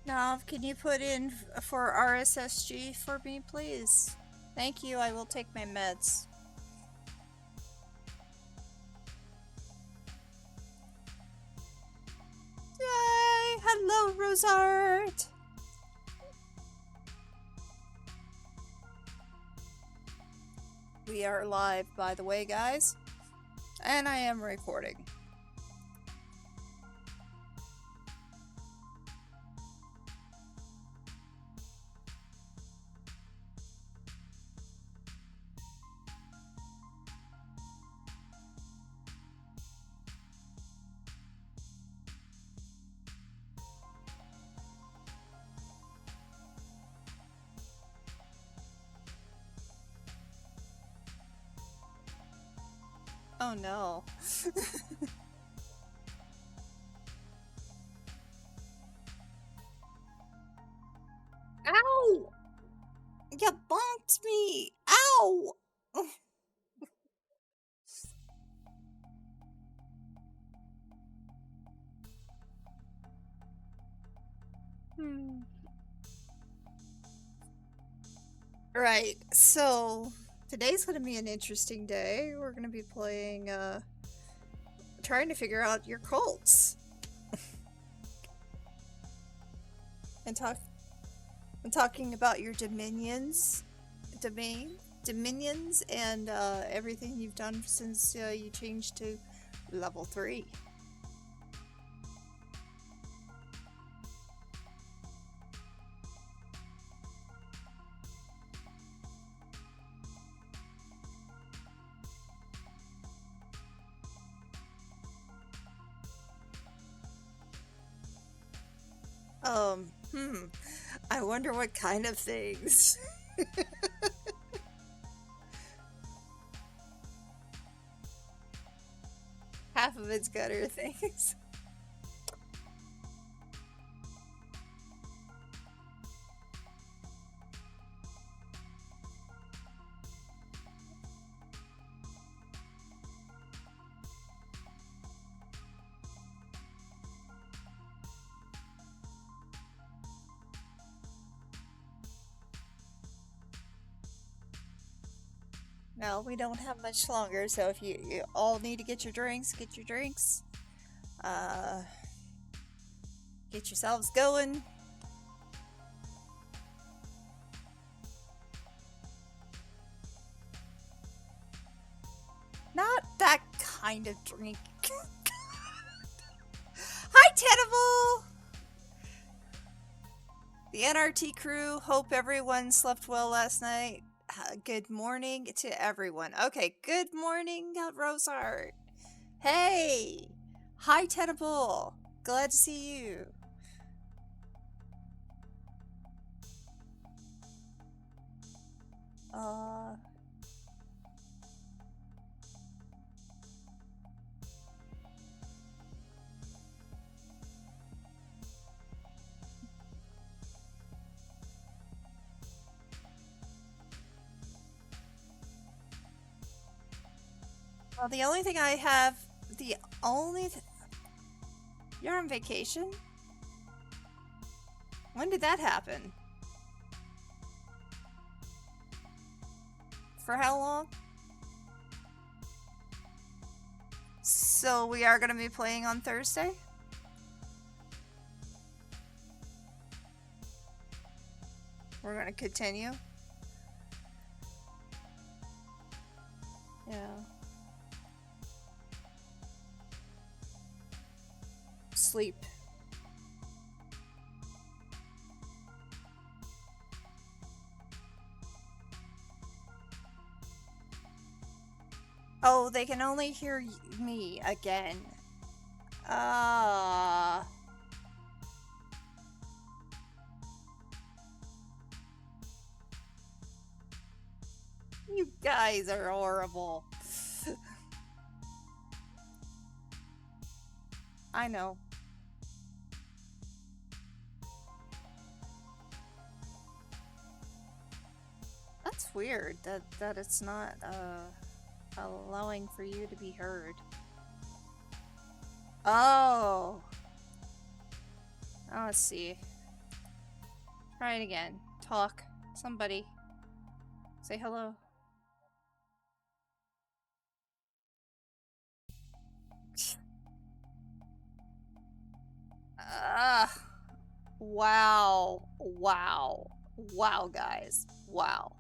Nav, can you put in for RSSG for me, please? Thank you, I will take my meds. Yay! Hello, Rosart! We are live, by the way, guys. And I am recording. Oh no. Ow! You bonked me! Ow! Right, so today's gonna be an interesting day. We're gonna be playing, trying to figure out your cults. and talking about your dominions, and everything you've done since you changed to level 3. I wonder what kind of things. Half of it's gutter things. No, we don't have much longer, so if you all need to get your drinks, get your drinks. Get yourselves going. Not that kind of drink. Hi, Tenable! The NRT crew, hope everyone slept well last night. Good morning to everyone. Okay, good morning, Rosart. Hey! Hi, Tenable. Glad to see you. Well, the only thing I have, you're on vacation? When did that happen? For how long? So we are going to be playing on Thursday? We're going to continue? Yeah. Sleep. Oh, they can only hear me again. You guys are horrible. I know. That's weird that it's not allowing for you to be heard. Oh. Let's see. Try it again. Talk. Somebody. Say hello. Wow. Wow. Wow, guys. Wow.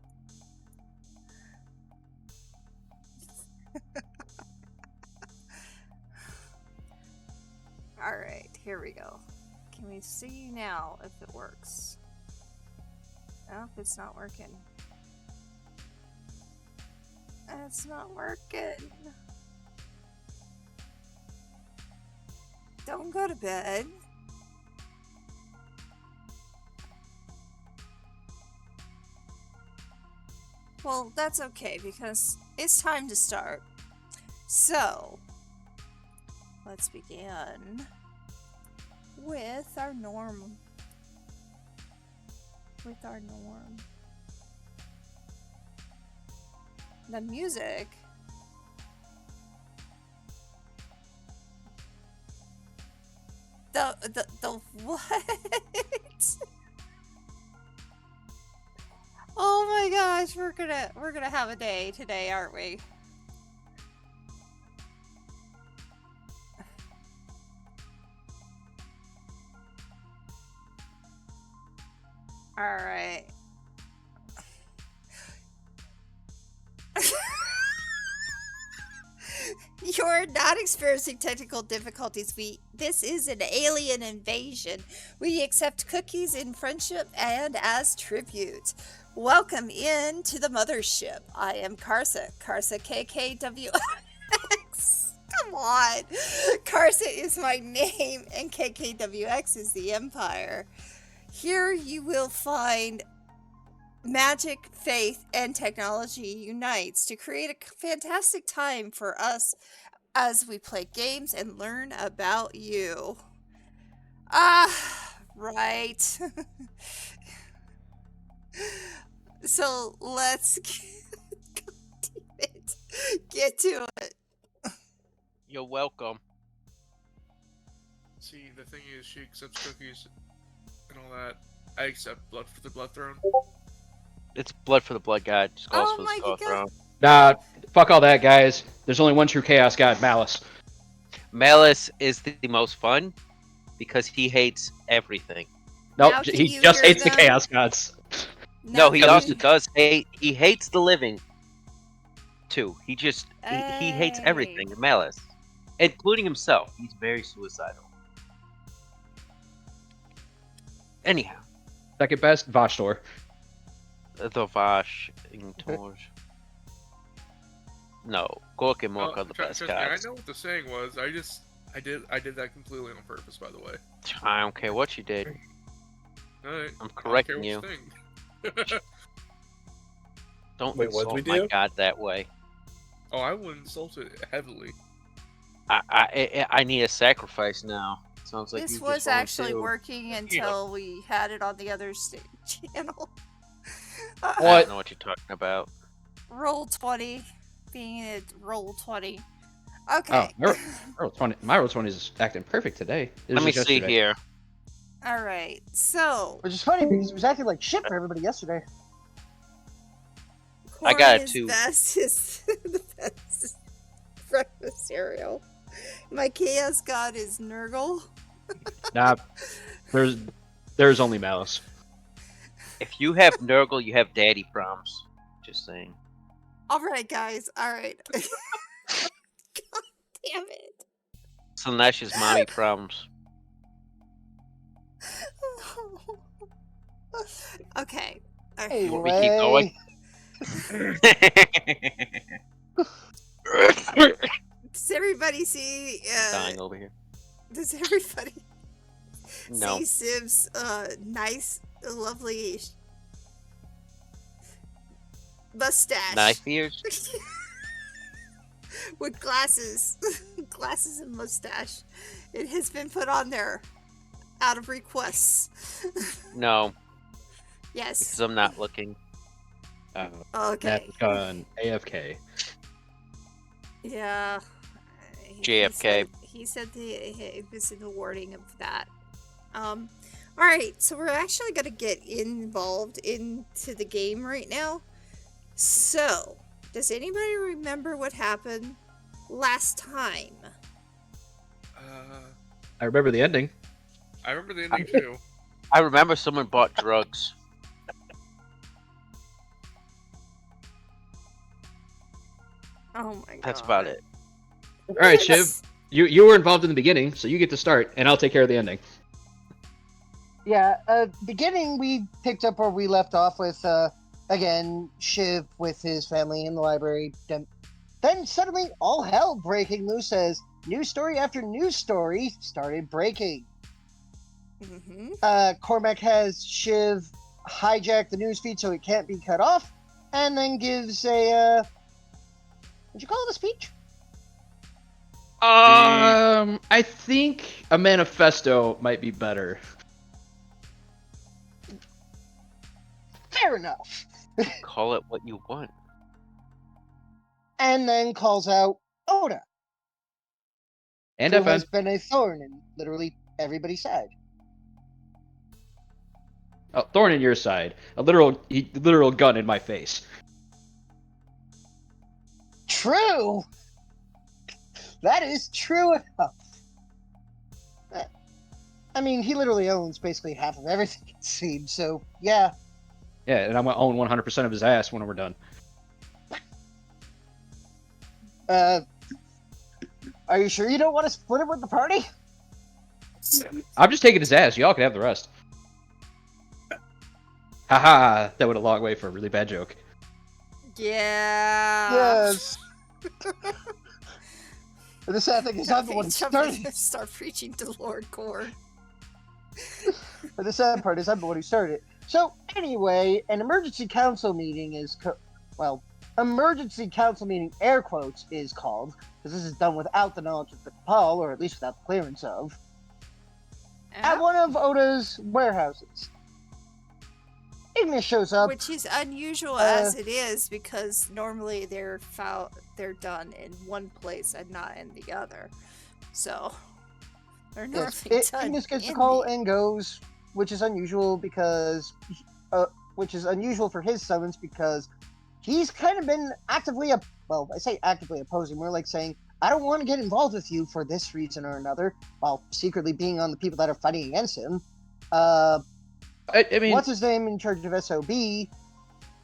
Alright, here we go. Can we see now if it works? Nope, it's not working. It's not working. Don't go to bed. Well, that's okay because it's time to start. So, let's begin with our norm. The music. The what? Oh my gosh, we're gonna have a day today, aren't we? Alright. You're not experiencing technical difficulties. This is an alien invasion. We accept cookies in friendship and as tribute. Welcome in to the mothership. I am Karsa KKWX. Come on. Karsa is my name and KKWX is the empire. Here you will find magic, faith, and technology unites to create a fantastic time for us as we play games and learn about you. Right. So let's get to it. You're welcome. See, the thing is, she accepts cookies and all that. I accept blood for the blood throne. It's blood for the blood god. Just calls Oh for my the skull God. throne. Nah, fuck all that, guys. There's only one true Chaos God, Malice. Malice is the most fun because he hates everything. Nope, Now can he you just hear hates the them? Chaos Gods. No, he Because also does hate. He hates the living, too. He just he hates Hey. everything. Malice, including himself. He's very suicidal. Anyhow, Second best, Vashtor. the Vash and Torj. No, Gork and Mork are the best Trust me, I gods. know what the saying was. I did that completely on purpose, by the way. I don't care what you did. Alright. I'm correcting you. Don't Wait, what'd insult we my do? god that way. Oh, I would insult it heavily. I need a sacrifice now. Sounds like This you was just actually volunteered. working until we had it on the other channel. I What? don't know what you're talking about. Roll 20. Being at roll 20. Oh, Okay. my roll 20 is acting perfect today. It was Let me just see yesterday. here. Alright, so. Which is funny because it was acting like shit for everybody yesterday. I got corn a is 2. Best is the best breakfast cereal. My chaos god is Nurgle. Nah, there's only Malice. If you have Nurgle, you have daddy problems. Just saying. Alright, guys. Alright. God damn it. Slash's mommy problems. Okay. Hey, Want me to keep going? Does everybody see? Dying over here. Does everybody No. see Sib's nice, lovely mustache? Knife ears? With glasses, glasses and mustache. It has been put on there out of requests. No, Yes. because I'm not looking. Okay. That's gone AFK. Yeah. JFK. He said it was in the wording of that. Alright, so we're actually going to get involved into the game right now. So, does anybody remember what happened last time? I remember the ending. I remember the ending too. I remember someone bought drugs. Oh my god. That's about it. All right, Shiv, you were involved in the beginning, so you get to start, and I'll take care of the ending. Yeah, beginning we picked up where we left off with, again, Shiv with his family in the library. Then suddenly, all hell breaking loose as news story after news story started breaking. Cormac has Shiv hijack the news feed so it can't be cut off, and then gives a, would you call it a speech? I think a manifesto might be better. Fair enough. Call it what you want. And then calls out Oda, And who FN. has been a thorn in literally everybody's side. Oh, thorn in your side. A literal gun in my face. True! That is true enough. I mean, he literally owns basically half of everything, it seems, so yeah. Yeah, and I'm gonna own 100% of his ass when we're done. Are you sure you don't want to split it with the party? I'm just taking his ass. Y'all can have the rest. Haha, that went a long way for a really bad joke. Yeah. Yes. The sad thing is I'm the one who started. Start preaching to Lord Core. The sad part is I'm the one who started it. So anyway, an emergency council meeting is emergency council meeting, air quotes, is called, because this is done without the knowledge of the Cabal, or at least without the clearance of, at one of Oda's warehouses. Ignis shows up. Which is unusual as it is, because normally they're done in one place and not in the other. So they're normally done. Ignis gets the call and goes, which is unusual because, which is unusual for his summons because he's kind of been actively, I say actively opposing, more like saying, I don't want to get involved with you for this reason or another, while secretly being on the people that are fighting against him. I mean, what's his name in charge of SOB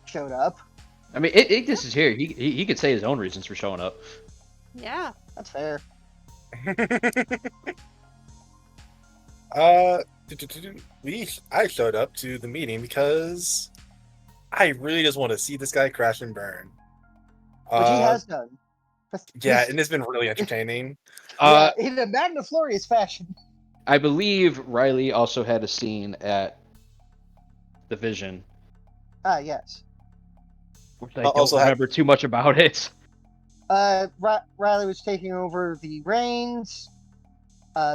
showed up. I mean, Ignis is here. He could say his own reasons for showing up. Yeah. That's fair. I showed up to the meeting because I really just want to see this guy crash and burn. Which he has done. Yeah, and it's been really entertaining. In a magniflorious fashion. I believe Riley also had a scene at the Vision. Yes. Which I don't remember too much about it. Riley was taking over the reins.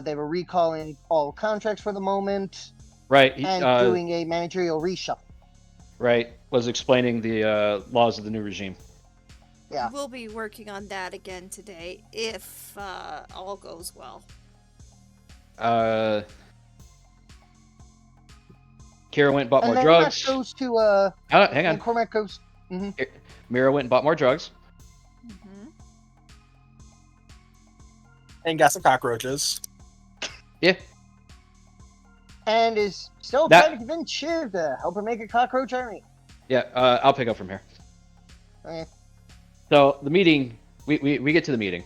They were recalling all contracts for the moment. Right. And doing a managerial reshuffle. Right. Was explaining the laws of the new regime. Yeah. We'll be working on that again today, if all goes well. Kira went and bought more drugs. Goes to, hang on. Cormac goes... Mira went and bought more drugs. And got some cockroaches. Yeah. And is still trying to convince Shiv to help her make a cockroach army. Yeah, I'll pick up from here. Okay. So, the meeting, we get to the meeting.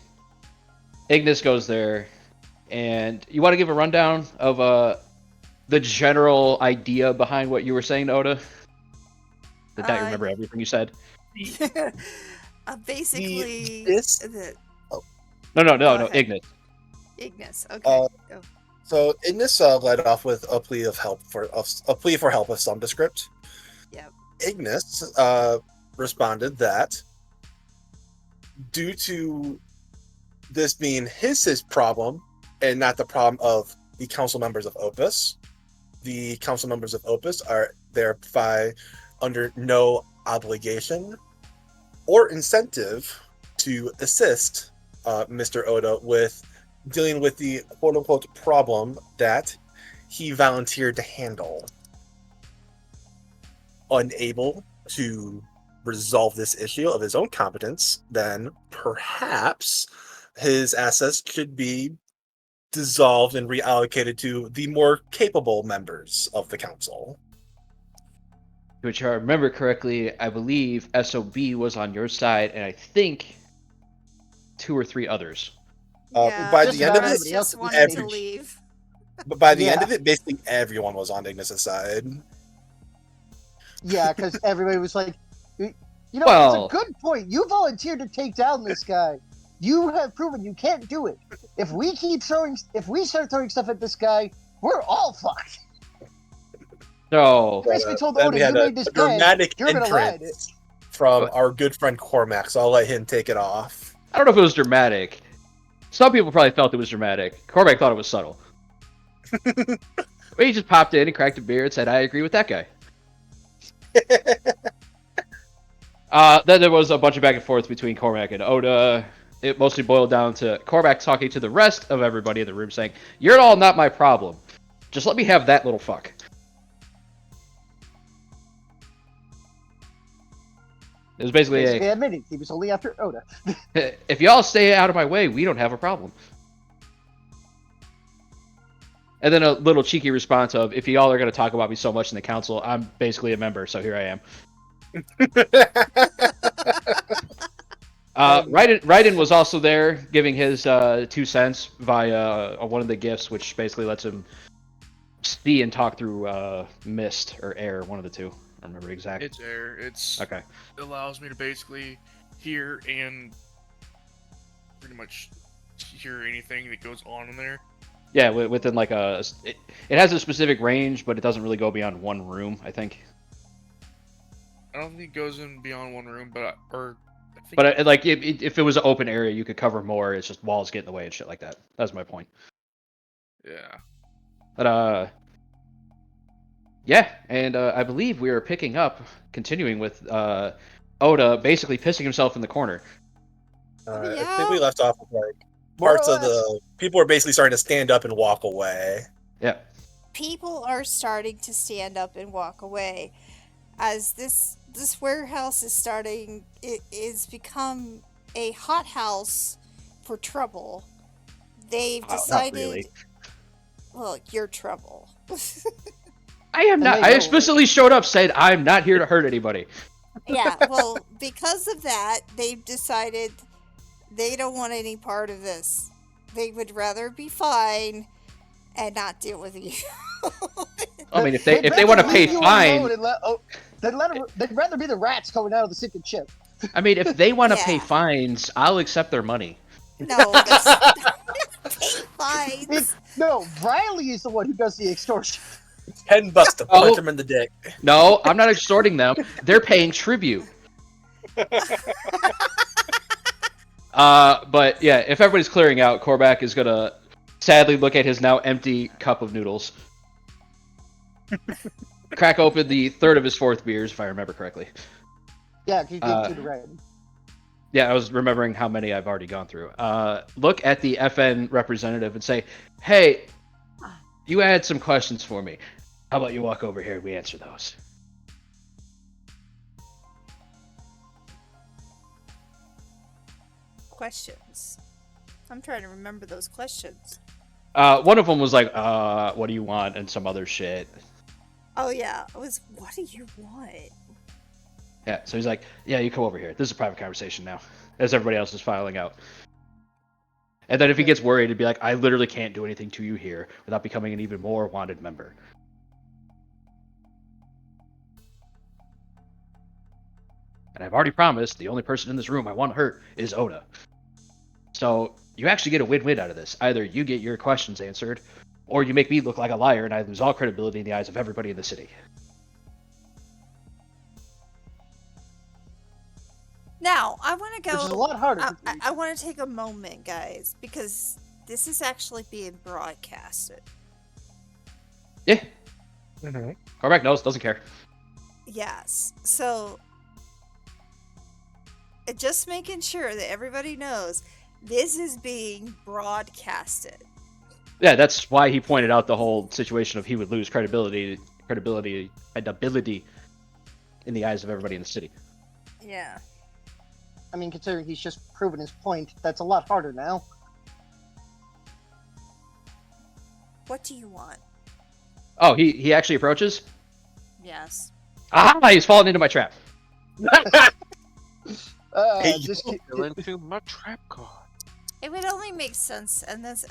Ignis goes there, and you want to give a rundown of the general idea behind what you were saying to Oda? Did I remember everything you said? Basically... No, Ignis. Ignis, okay. So Ignis led off with a plea for help of some descript. Yep. Ignis responded that due to this being his problem and not the problem of the council members of Opus, the council members of Opus are thereby under no obligation or incentive to assist Mr. Oda with dealing with the quote-unquote problem that he volunteered to handle. Unable to resolve this issue of his own competence, then perhaps his assets should be dissolved and reallocated to the more capable members of the council. Which, if I remember correctly, I believe SOB was on your side, and I think 2 or 3 others. By just the end of about it, everybody else just was wanted to finished. leave. but by the end Yeah. of it, basically everyone was on Ignis' side. Yeah, because everybody was like, you know, Well- it's a good point. You volunteered to take down this guy. You have proven you can't do it. If we start throwing stuff at this guy, we're all fucked. So, Basically told Then Oda, we had you a made this dramatic bad. You're gonna ride it. entrance from What? our good friend Cormac, so I'll let him take it off. I don't know if it was dramatic. Some people probably felt it was dramatic. Cormac thought it was subtle. He just popped in and cracked a beer and said, I agree with that guy. Then there was a bunch of back and forth between Cormac and Oda. It mostly boiled down to Cormac talking to the rest of everybody in the room saying, you're all not my problem. Just let me have that little fuck. It was basically Basically admitting he was only after Oda. if y'all stay out of my way, we don't have a problem. And then a little cheeky response of, if y'all are going to talk about me so much in the council, I'm basically a member, so here I am. Raiden was also there, giving his 2 cents via one of the gifts, which basically lets him see and talk through mist or air, one of the two. I don't remember exactly. It's air. It's Okay. It allows me to basically hear and pretty much hear anything that goes on in there. Yeah, within like it has a specific range, but it doesn't really go beyond one room, I think. I don't think it goes in beyond one room, but I think But like if it was an open area, you could cover more. It's just walls get in the way and shit like that. That's my point. yeah. But yeah, and I believe we are picking up, continuing with Oda basically pissing himself in the corner. I think we left off with like More or parts of less. the people are basically starting to stand up and walk away. Yeah. People are starting to stand up and walk away as this warehouse it is become a hothouse for trouble. They've Wow, not decided, really. well, you're trouble. I am And not. they I know explicitly showed up, said I'm not here to hurt anybody. Yeah, well, because of that, they've decided they don't want any part of this. They would rather be fine and not deal with you. I mean, if They'd they want to rather pay leave you fine, alone and they'd rather be the rats going out of the sinking ship. I mean, if they want to pay Yeah. fines, I'll accept their money. No, that's pay fines. No, Riley is the one who does the extortion. $10 to Oh. punch him in the dick. No, I'm not extorting them. They're paying tribute. But yeah, if everybody's clearing out, Cormac is gonna sadly look at his now empty cup of noodles. Crack open the third of his 4th beers, if I remember correctly. Yeah, he gave 2 to Red. Yeah, I was remembering how many I've already gone through. Look at the FN representative and say, hey, you had some questions for me. How about you walk over here and we answer those? Questions. I'm trying to remember those questions. One of them was like, what do you want? And some other shit. Oh yeah, it was, what do you want? Yeah, so he's like, yeah, you come over here. This is a private conversation now. As everybody else is filing out. And then if he gets worried, he'd be like, I literally can't do anything to you here without becoming an even more wanted member. And I've already promised the only person in this room I want to hurt is Oda. So you actually get a win-win out of this. Either you get your questions answered, or you make me look like a liar and I lose all credibility in the eyes of everybody in the city. Now, I want to go. Which is a lot harder. I want to take a moment, guys, because this is actually being broadcasted. Yeah, Mm-hmm. Cormac knows, doesn't care. Yes. So, just making sure that everybody knows this is being broadcasted. Yeah, that's why he pointed out the whole situation of he would lose credibility and ability in the eyes of everybody in the city. Yeah. I mean, considering he's just proven his point, that's a lot harder now. What do you want? Oh, he actually approaches? Yes. Ah, he's fallen into my trap. Hey, Just Fell into my trap card. It would only make sense, and this,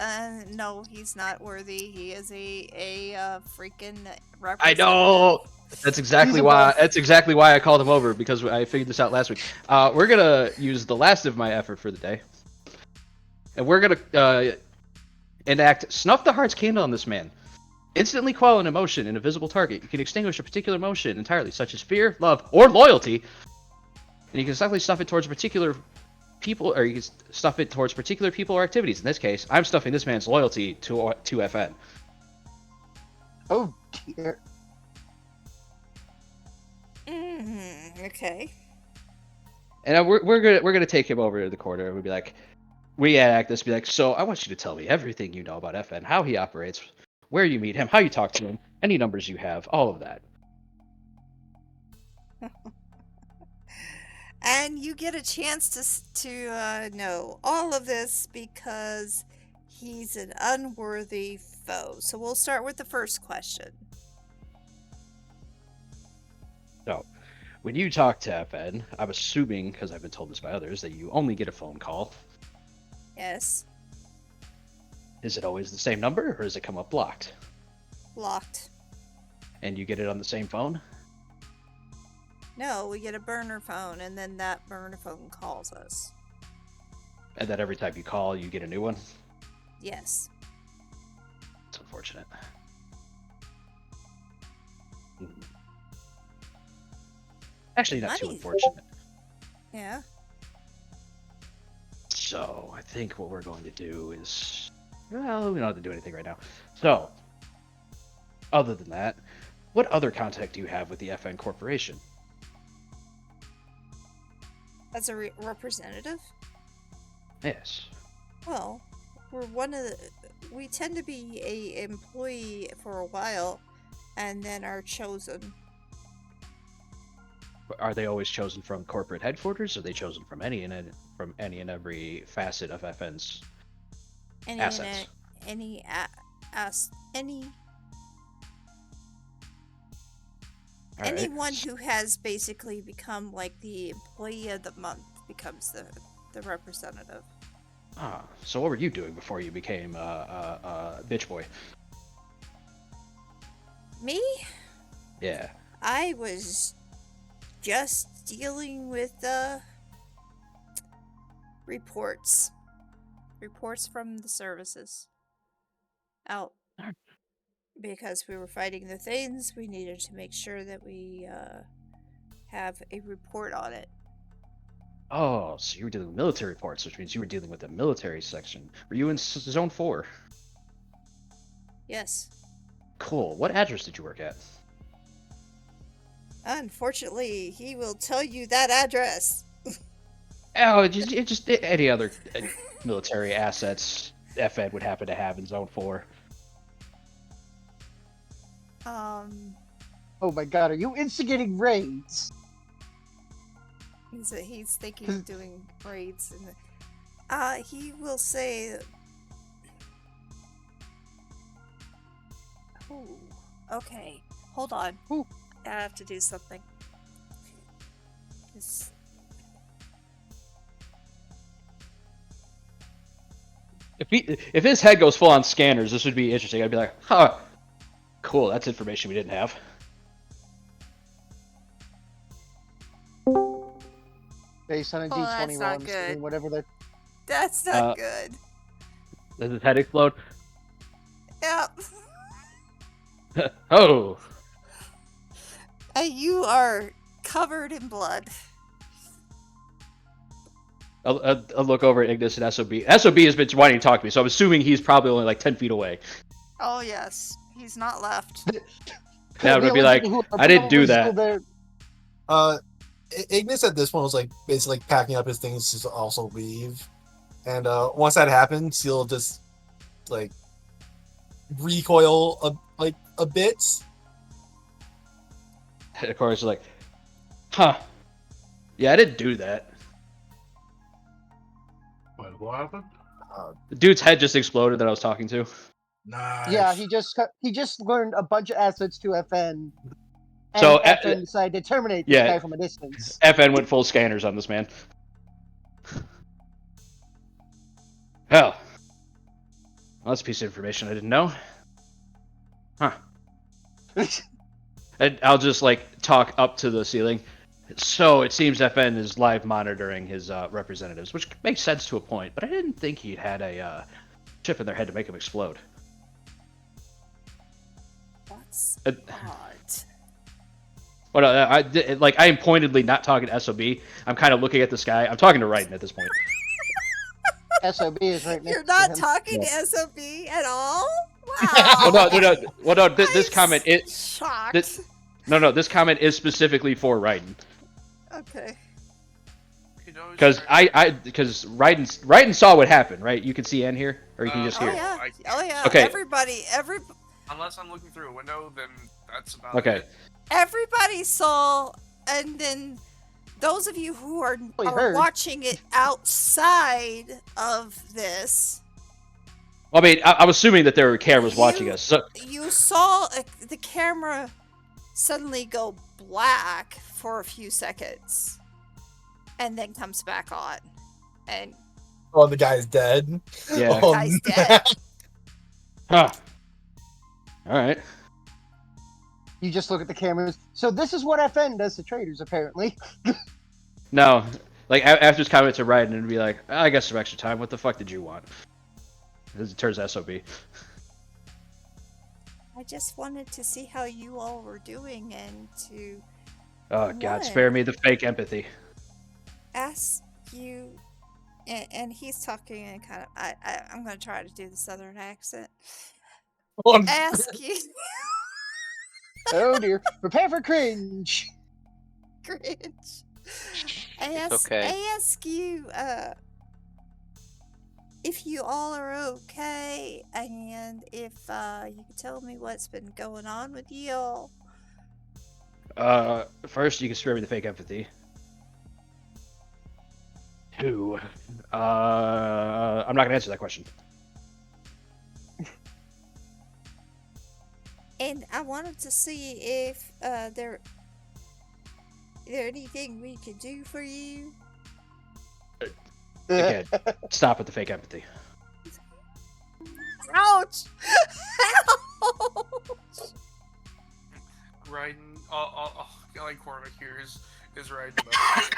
no, he's not worthy. He is a freaking representative. I know. That's exactly why. That's exactly why I called him over, because I figured this out last week. We're gonna use the last of my effort for the day, and we're gonna enact Snuff the Heart's Candle on this man. Instantly quell an emotion in a visible target. You can extinguish a particular emotion entirely, such as fear, love, or loyalty, and you can subtly stuff it towards particular people, or you can stuff it towards particular people or activities. In this case, I'm stuffing this man's loyalty to FN. Oh dear. Okay. And we're gonna take him over to the corner, and we'll be like, we enact this, be like, so I want you to tell me everything you know about FN, how he operates, where you meet him, how you talk to him, any numbers you have, all of that. And you get a chance to know all of this because he's an unworthy foe. So we'll start with the first question. So, when you talk to FN, I'm assuming, because I've been told this by others, that you only get a phone call. Yes. Is it always the same number, or does it come up blocked? Locked. And you get it on the same phone? No, we get a burner phone, and then that burner phone calls us. And then every time you call, you get a new one? Yes. It's unfortunate. Actually, not too Money. unfortunate. Yeah. So, I think what we're going to do is... Well, we don't have to do anything right now. So, other than that, what other contact do you have with the FN Corporation? As a representative? Yes. Well, we're one of the... We tend to be a employee for a while, and then are chosen. Are they always chosen from corporate headquarters, or are they chosen from any and every facet of FN's assets? Any All right. anyone who has basically become like the employee of the month becomes the representative. Ah, so what were you doing before you became bitch boy? Me? Yeah. I was just dealing with reports from the services out. Alright. Because we were fighting the things, we needed to make sure that we have a report on it. Oh, so you were dealing with military reports, which means you were dealing with the military section. Were you in Zone 4? Yes. Cool. What address did you work at? Unfortunately, he will tell you that address. Oh, just any other military assets FN would happen to have in Zone 4. Oh my god, are you instigating raids? He's thinking of doing raids, and he will say, "Ooh, okay, hold on. Ooh. I have to do something." If his head goes full on scanners, this would be interesting. I'd be like, huh, cool, that's information we didn't have. Based on a Oh, that's D20 not roll, good. whatever that. That's not good. Does his head explode? Yep. Oh. You are covered in blood. I'll look over at Ignis and SOB. SOB has been wanting to talk to me, so I'm assuming he's probably only like 10 feet away. Oh yeah, he's not left. Yeah, I'm gonna be like, I didn't do that. Ignis at this point was like basically packing up his things to also leave, and once that happens, he'll just like recoil a bit. And of course, like, huh? Yeah, I didn't do that. What happened? The dude's head just exploded that I was talking to. Nice. Yeah, he just learned a bunch of assets to FN, and So, FN decided to terminate this yeah. guy from a distance. FN went full scanners on this man. Hell. Well, that's a piece of information I didn't know. Huh. And I'll just, like, talk up to the ceiling. So, it seems FN is live monitoring his representatives, which makes sense to a point, but I didn't think he'd had a chip in their head to make him explode. That's Uh, odd. Well, I am pointedly not talking to SOB. I'm kind of looking at the sky. I'm talking to Raiden at this point. SOB is right next You're to not him. talking Yeah. to SOB at all? Wow. Well, no. This comment shocked. This comment is specifically for Raiden. Okay. Because because Raiden saw what happened, right? You can see Ann here, or you can just Oh hear. yeah. Oh yeah. Okay. Everybody Unless I'm looking through a window, then that's about Okay. it. everybody saw, and then those of you who are heard. watching it outside of this, Well, I mean, I was assuming that there were cameras watching us. So, you saw the camera suddenly go black for a few seconds, and then comes back on, and Oh, the guy's dead. yeah. Oh, guy's dead. Huh. All right. You just look at the cameras. So this is what FN does to traders, apparently. No, like after his comment to Raiden, it'd be like, I got some extra time. What the fuck did you want? As it turns SOB. I just wanted to see how you all were doing and to Oh God, What? spare me the fake empathy. ask you. And he's talking in kind of. I'm gonna try to do the southern accent. Ask you. Oh dear. Prepare for cringe. Cringe. okay. Ask you if you all are okay, and if you can tell me what's been going on with you all. First, you can spare me the fake empathy. Two, I'm not gonna answer that question. And I wanted to see if there anything we could do for you. Again, stop with the fake empathy. Ouch! Ouch! Raiden, like Cormac here is riding himself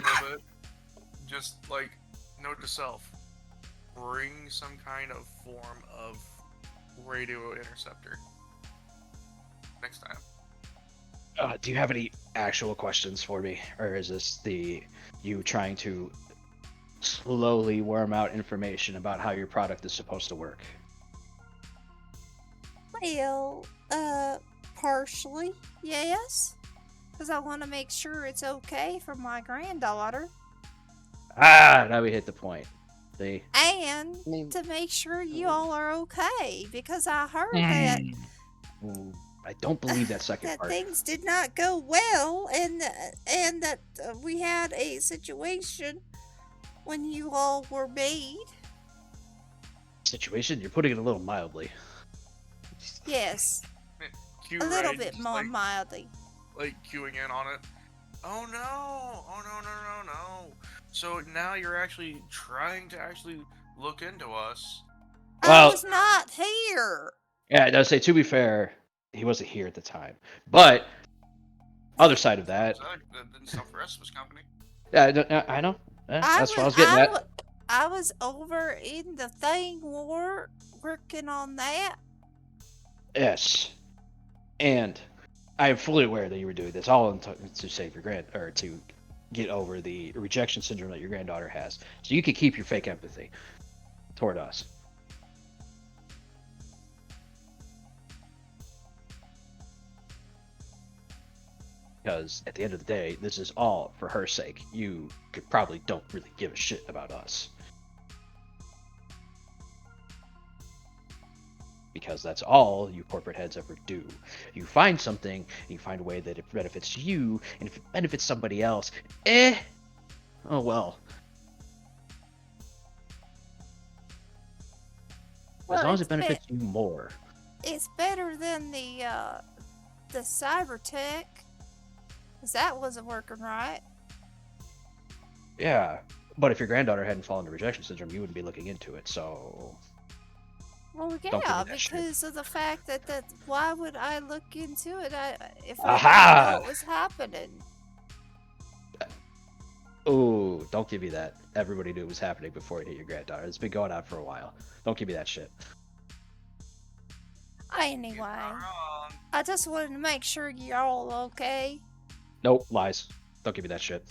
a little bit. Just like, note to self, bring some kind of form of radio interceptor next time. Do you have any actual questions for me, or is this you trying to slowly worm out information about how your product is supposed to work? Well, partially, yes. Because I want to make sure it's okay for my granddaughter. Now we hit the point. See? And I mean- to make sure you all are okay. Because I heard that I don't believe that second that part. things did not go well, and that we had a situation when you all were made. Situation? You're putting it a little mildly. Yes, Cue a little Raiden bit just, more mildly. like queuing in on it. Oh no! Oh no! So now you're actually trying to look into us. I Well- was not here. Yeah, it does say, to be fair, he wasn't here at the time. But, other side of that, That didn't stop the rest of his company. yeah, I know. That's what I was getting at. I was over in the thing war working on that. Yes. And I am fully aware that you were doing this all to save your to get over the rejection syndrome that your granddaughter has. So you could keep your fake empathy toward us. Because at the end of the day, this is all for her sake. You probably don't really give a shit about us. because that's all you corporate heads ever do. You find something, and you find a way that it benefits you, and if it benefits somebody else, oh well. As long as it benefits you more. It's better than the cyber tech, 'cause that wasn't working right. Yeah, but if your granddaughter hadn't fallen into rejection syndrome, you wouldn't be looking into it, so... Well, Don't give me yeah, that shit. because of the fact that why would I look into it if I Aha! didn't know what was happening? Oh, don't give me that. Everybody knew it was happening before it hit your granddaughter. It's been going on for a while. Don't give me that shit. Anyway, Wrong. I just wanted to make sure you're all okay. Nope, lies. Don't give me that shit.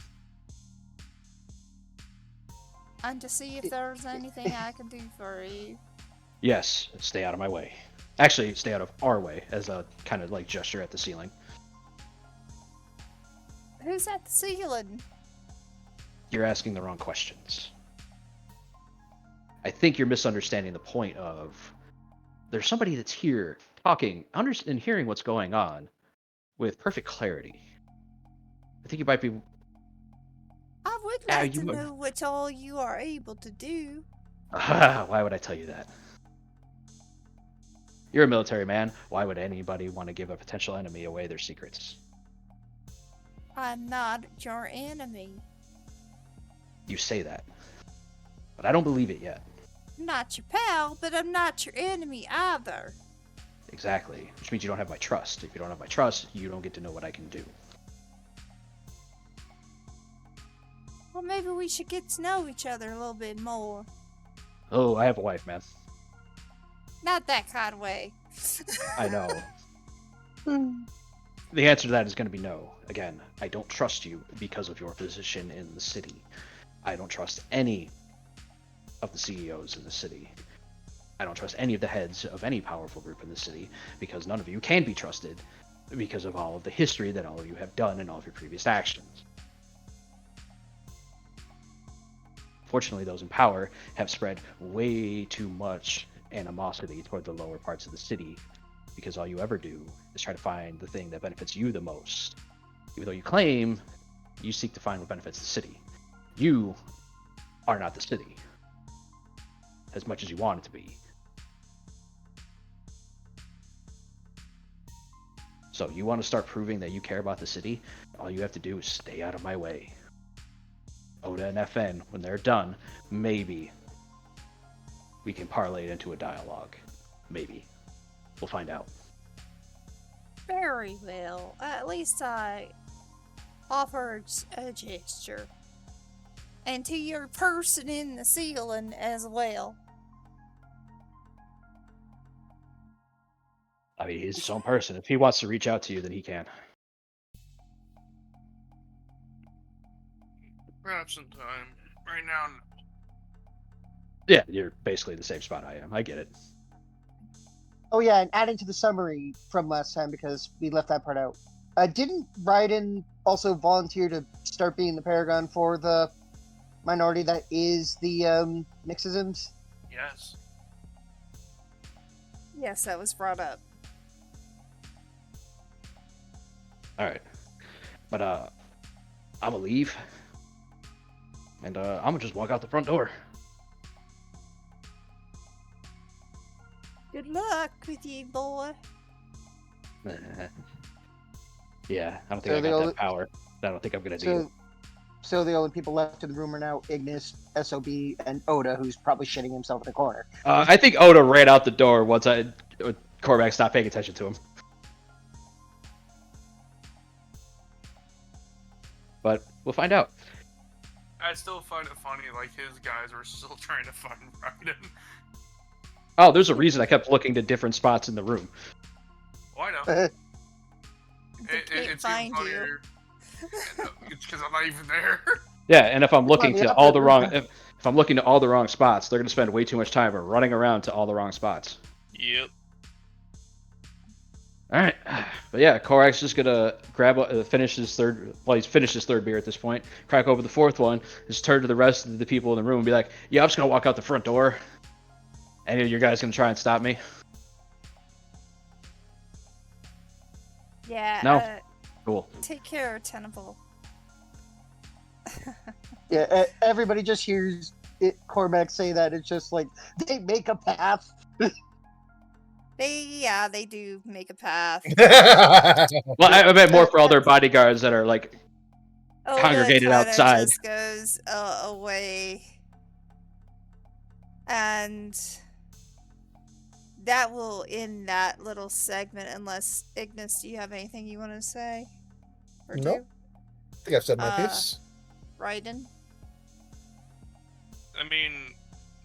And to see if there's anything I can do for you. Yes, stay out of my way. Actually, stay out of our way, as a kind of like gesture at the ceiling. Who's at the ceiling? You're asking the wrong questions. I think you're misunderstanding the point of there's somebody that's here talking, and hearing what's going on with perfect clarity. I think you might be... I would Ah, like you to would- know what all you are able to do. Why would I tell you that? You're a military man. Why would anybody want to give a potential enemy away their secrets? I'm not your enemy. You say that, but I don't believe it yet. I'm not your pal, but I'm not your enemy either. Exactly, which means you don't have my trust. If you don't have my trust, you don't get to know what I can do. Well, maybe we should get to know each other a little bit more. Oh, I have a wife, man. Not that kind of way. I know. The answer to that is going to be no. Again, I don't trust you because of your position in the city. I don't trust any of the CEOs in the city. I don't trust any of the heads of any powerful group in the city because none of you can be trusted because of all of the history that all of you have done and all of your previous actions. Fortunately, those in power have spread way too much animosity toward the lower parts of the city because all you ever do is try to find the thing that benefits you the most. Even though you claim you seek to find what benefits the city. You are not the city as much as you want it to be. So you want to start proving that you care about the city? All you have to do is stay out of my way. Oda and FN, when they're done, maybe we can parlay it into a dialogue. Maybe. We'll find out. Very well. At least I offered a gesture. And to your person in the ceiling as well. I mean, he's his own person. If he wants to reach out to you, then he can. Perhaps some time. Right now, no. Yeah, you're basically the same spot I am. I get it. Oh yeah, and adding to the summary from last time because we left that part out. Didn't Raiden also volunteer to start being the paragon for the minority that is the Nixisms? Yes. Yes, that was brought up. All right, but I'm gonna leave, and I'm gonna just walk out the front door. Good luck with you, boy. Yeah, I don't think So I the got only- that power. I don't think I'm gonna do it. So the only people left in the room are now Ignis, SOB, and Oda, who's probably shitting himself in the corner. I think Oda ran out the door once Cormac stopped paying attention to him. But we'll find out. I still find it funny, like, his guys were still trying to find Raiden. Oh, there's a reason I kept looking to different spots in the room. Oh, I know. They It's can't even find you. funnier. It's because I'm not even there. Yeah, and if I'm looking Well, to yeah, all the but- wrong, if I'm looking to all the wrong spots, they're gonna spend way too much time running around to all the wrong spots. Yep. All right, but yeah, Korac's just gonna finish his third. Well, he's finished his third beer at this point. Crack open the fourth one. Just turn to the rest of the people in the room and be like, "Yeah, I'm just gonna walk out the front door. Any of your guys gonna try and stop me?" Yeah. No? Cool. Take care, Tenable. Yeah, everybody just hears Cormac say that. It's just like they make a path. They do make a path. Well, I meant more for all their bodyguards that are like Oda congregated kinda outside. just goes away. And that will end that little segment unless, Ignis, do you have anything you want to say? Or Nope. I think I've said my piece. Raiden? I mean,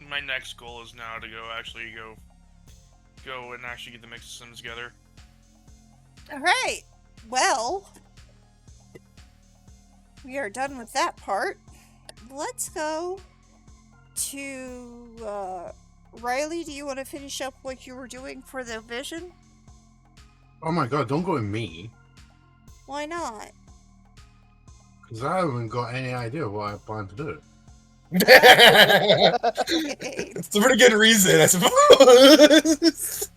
my next goal is now to go and actually get the mix systems together. Alright. Well, we are done with that part. Let's go to Riley. Do you want to finish up what you were doing for the vision? Oh my god, don't go with me. Why not? Because I haven't got any idea what I plan to do. It's a pretty good reason, I suppose.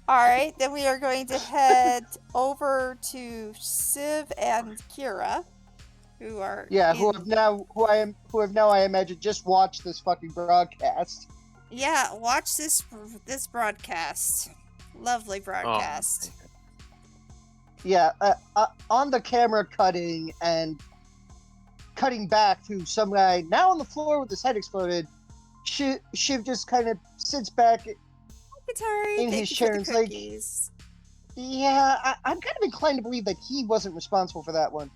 Alright, then we are going to head over to Civ and Kira, who are who have now I imagine just watched this fucking broadcast. Yeah, watch this broadcast. Lovely broadcast. Yeah, on the camera cutting back to some guy now on the floor with his head exploded. Shiv just kind of sits back Atari, in his chair and like, yeah, I'm kind of inclined to believe that he wasn't responsible for that one.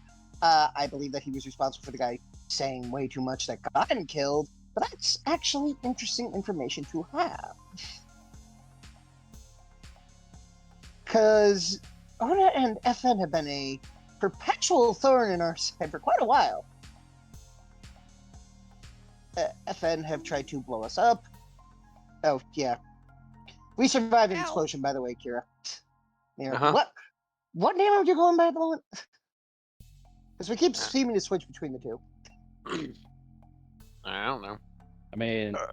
I believe that he was responsible for the guy saying way too much that got him killed, but that's actually interesting information to have. Because Ona and FN have been a perpetual thorn in our side for quite a while. FN have tried to blow us up. Oh, yeah. We survived an explosion, by the way, Kira. Yeah. What name are you going by at the moment? Because we keep seeming to switch between the two. I don't know. I mean, oh,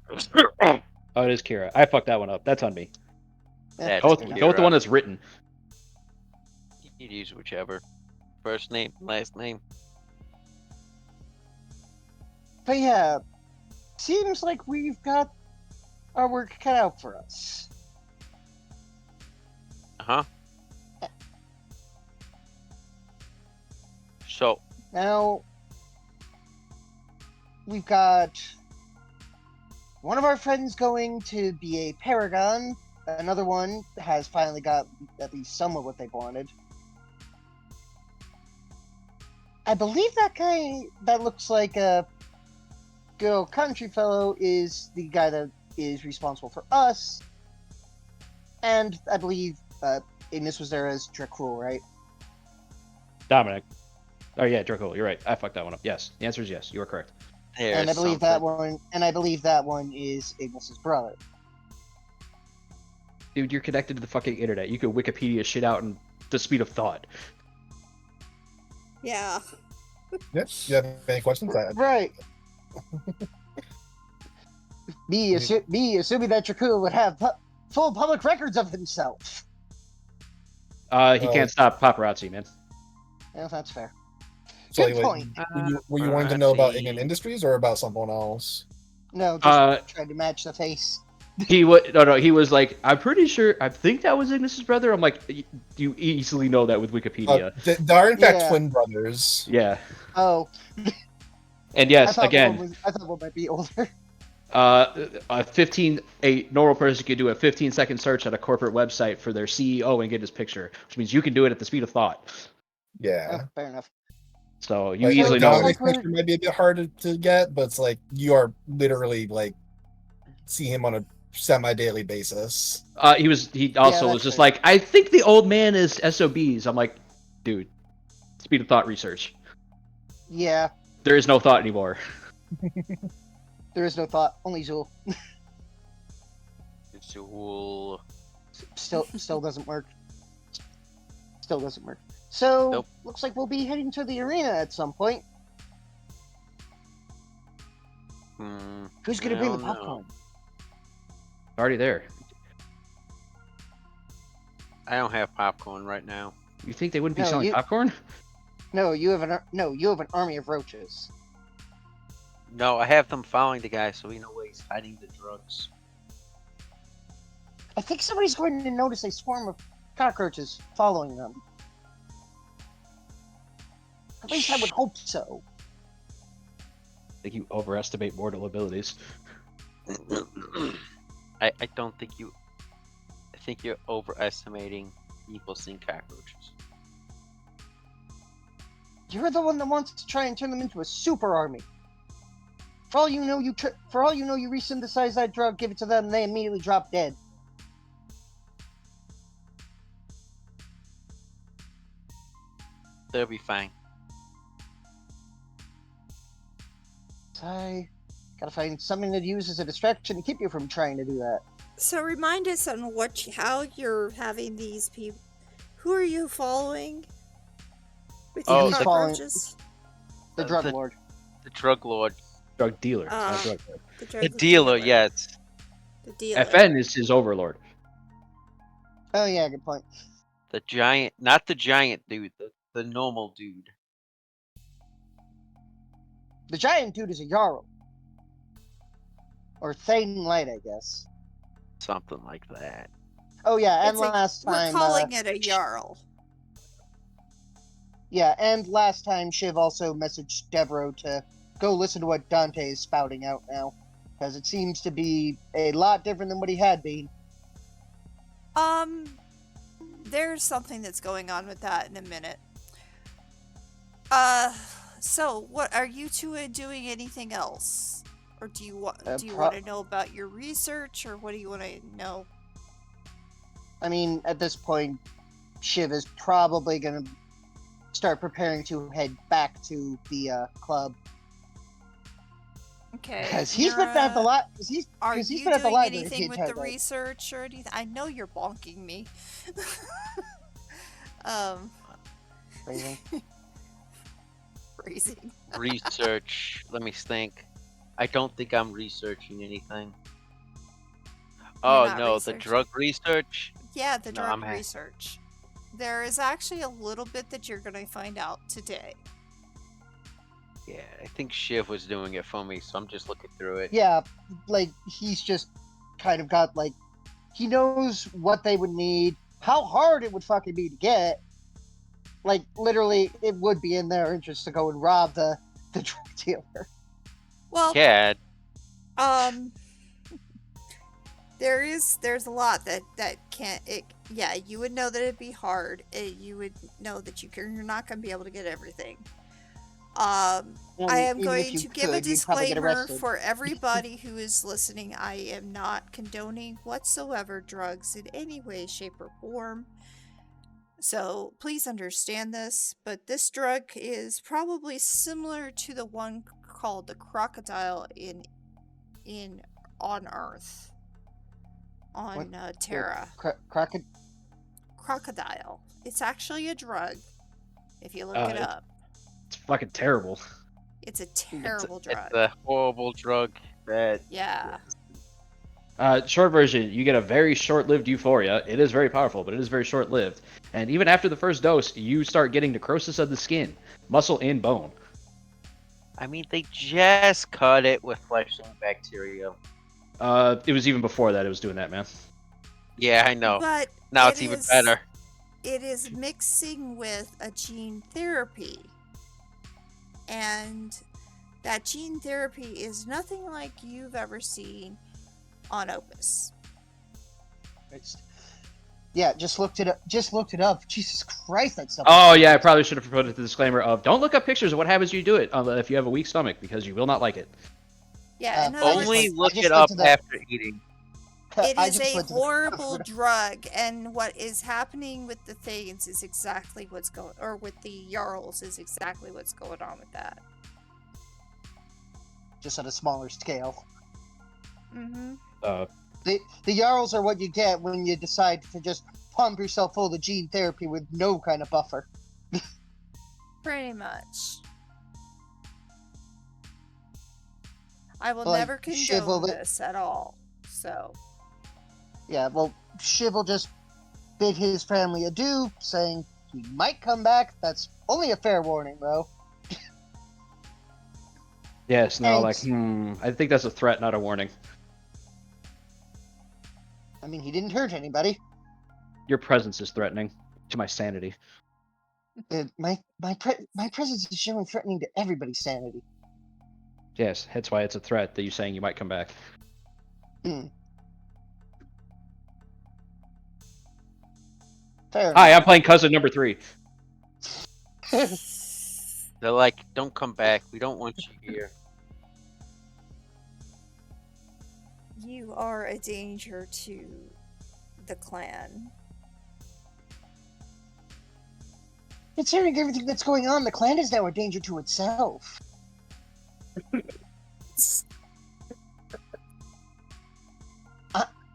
it is Kira. I fucked that one up. That's on me. That's Go with the one that's written. You use whichever. First name, last name. But yeah, seems like we've got our work cut out for us. Uh-huh. So, Now, we've got one of our friends going to be a paragon. Another one has finally got at least some of what they wanted. I believe that guy that looks like a good old country fellow is the guy that is responsible for us. And I believe Ignis was there as Dracul, right? Dominic. Oh yeah, Draco, you're right. I fucked that one up. Yes. The answer is yes. You are correct. And I believe that one is Ignis's brother. Dude, you're connected to the fucking internet. You could Wikipedia shit out in the speed of thought. Yeah. Yes. You have any questions? Right. Me assuming that Dracul would have full public records of himself. He can't stop paparazzi, man. Yeah, that's fair. So Good point. Were you wanting to know about Ignorant Industries or about someone else? No, just trying to match the face. He would no. He was like, I'm pretty sure. I think that was Ignis's brother. I'm like, you easily know that with Wikipedia. They are in fact twin brothers. Yeah. Oh. And yes, I again. thought one might be older. A normal person could do a 15-second search at a corporate website for their CEO and get his picture, which means you can do it at the speed of thought. Yeah. Oh, fair enough. So you easily know. Dominic's picture might be a bit harder to get, but it's like you are literally like see him on a semi-daily basis. He also was just like, I think the old man is SOBs. I'm like, dude, speed of thought research. Yeah. There is no thought anymore. There is no thought, only Zool. Zool. Still doesn't work. Still doesn't work. So, Nope. Looks like we'll be heading to the arena at some point. Hmm. Who's gonna I bring the don't know. popcorn? Already there. I don't have popcorn right now. You think they wouldn't be No, selling you- popcorn? No, you have an army of roaches. No, I have them following the guy, so we know where he's hiding the drugs. I think somebody's going to notice a swarm of cockroaches following them. At least I would hope so. I think you overestimate mortal abilities. I don't think you. I think you're overestimating people seeing cockroaches. You're the one that wants to try and turn them into a super army. For all you know, you resynthesize that drug, give it to them, and they immediately drop dead. They'll be fine. I gotta find something to use as a distraction to keep you from trying to do that. So remind us on how you're having these people. Who are you following? With Oh, your He's following- cockroaches? The drug lord. The drug lord. Drug dealer. not Ah. drug lord. The dealer, yes. The dealer. FN is his overlord. Oh yeah, good point. The giant, not the giant dude, the normal dude. The giant dude is a Jarl. Or Thane Light, I guess. Something like that. Oh yeah, and It's a- last time We're calling it a Jarl. yeah, and last time Shiv also messaged Devro to go listen to what Dante is spouting out now, because it seems to be a lot different than what he had been. There's something that's going on with that in a minute. So what are you two doing? Anything else, or do you want to know about your research, or what do you want to know? I mean, at this point, Shiv is probably going to start preparing to head back to the club. Okay. Because he's been at the lot. Are he's you been at the doing library anything the with entire the day. research or anything? I know you're bonking me. Phrasing. Phrasing. Research. Let me think. I don't think I'm researching anything. Oh not no, researching. the drug research. Yeah, the No, drug I'm ha- research. There is actually a little bit that you're going to find out today. Yeah, I think Shiv was doing it for me, so I'm just looking through it. Yeah, like, he's just kind of got, like, he knows what they would need, how hard it would fucking be to get. Like, literally, it would be in their interest to go and rob the drug dealer. Well, Cad. there's a lot that can't. Yeah, you would know that it'd be hard. You would know that you're not going to be able to get everything. I am Even going if you to give a could, you'd probably get disclaimer arrested. for everybody who is listening. I am not condoning whatsoever drugs in any way, shape, or form. So please understand this. But this drug is probably similar to the one called the crocodile on Earth, on Terra. Crocodile. It's actually a drug. If you look it up. It's fucking terrible. It's a terrible drug. It's a horrible drug that. Yeah. Short version, you get a very short-lived euphoria. It is very powerful, but it is very short-lived. And even after the first dose, you start getting necrosis of the skin, muscle, and bone. I mean, they just cut it with flesh-eating bacteria. It was even before that it was doing that, man. Yeah, I know. But Now it's even better. It is mixing with a gene therapy. And that gene therapy is nothing like you've ever seen on Opus. Yeah, just looked it up. Jesus Christ, that's something. Oh, yeah, I probably should have put the disclaimer of, don't look up pictures of what happens when you do it if you have a weak stomach, because you will not like it. Yeah, in other words, Only look just it went up to the- after eating. it I is just a went to the- horrible drug, and what is happening with the Thanes is exactly what's going, or with the Jarls is exactly what's going on with that. Just on a smaller scale. Mm-hmm. The Jarls are what you get when you decide to just pump yourself full of gene therapy with no kind of buffer. Pretty much. I will Like, never condone this at all. So. Yeah, well, Shiv will just bid his family adieu, saying he might come back. That's only a fair warning, though. Yes, no, like, Thanks. I think that's a threat, not a warning. I mean, he didn't hurt anybody. Your presence is threatening to my sanity. My presence is showing threatening to everybody's sanity. Yes, that's why it's a threat that you're saying you might come back. Fair Hi, I'm playing cousin number 3. They're like, don't come back. We don't want you here. You are a danger to the clan. Considering everything that's going on, the clan is now a danger to itself.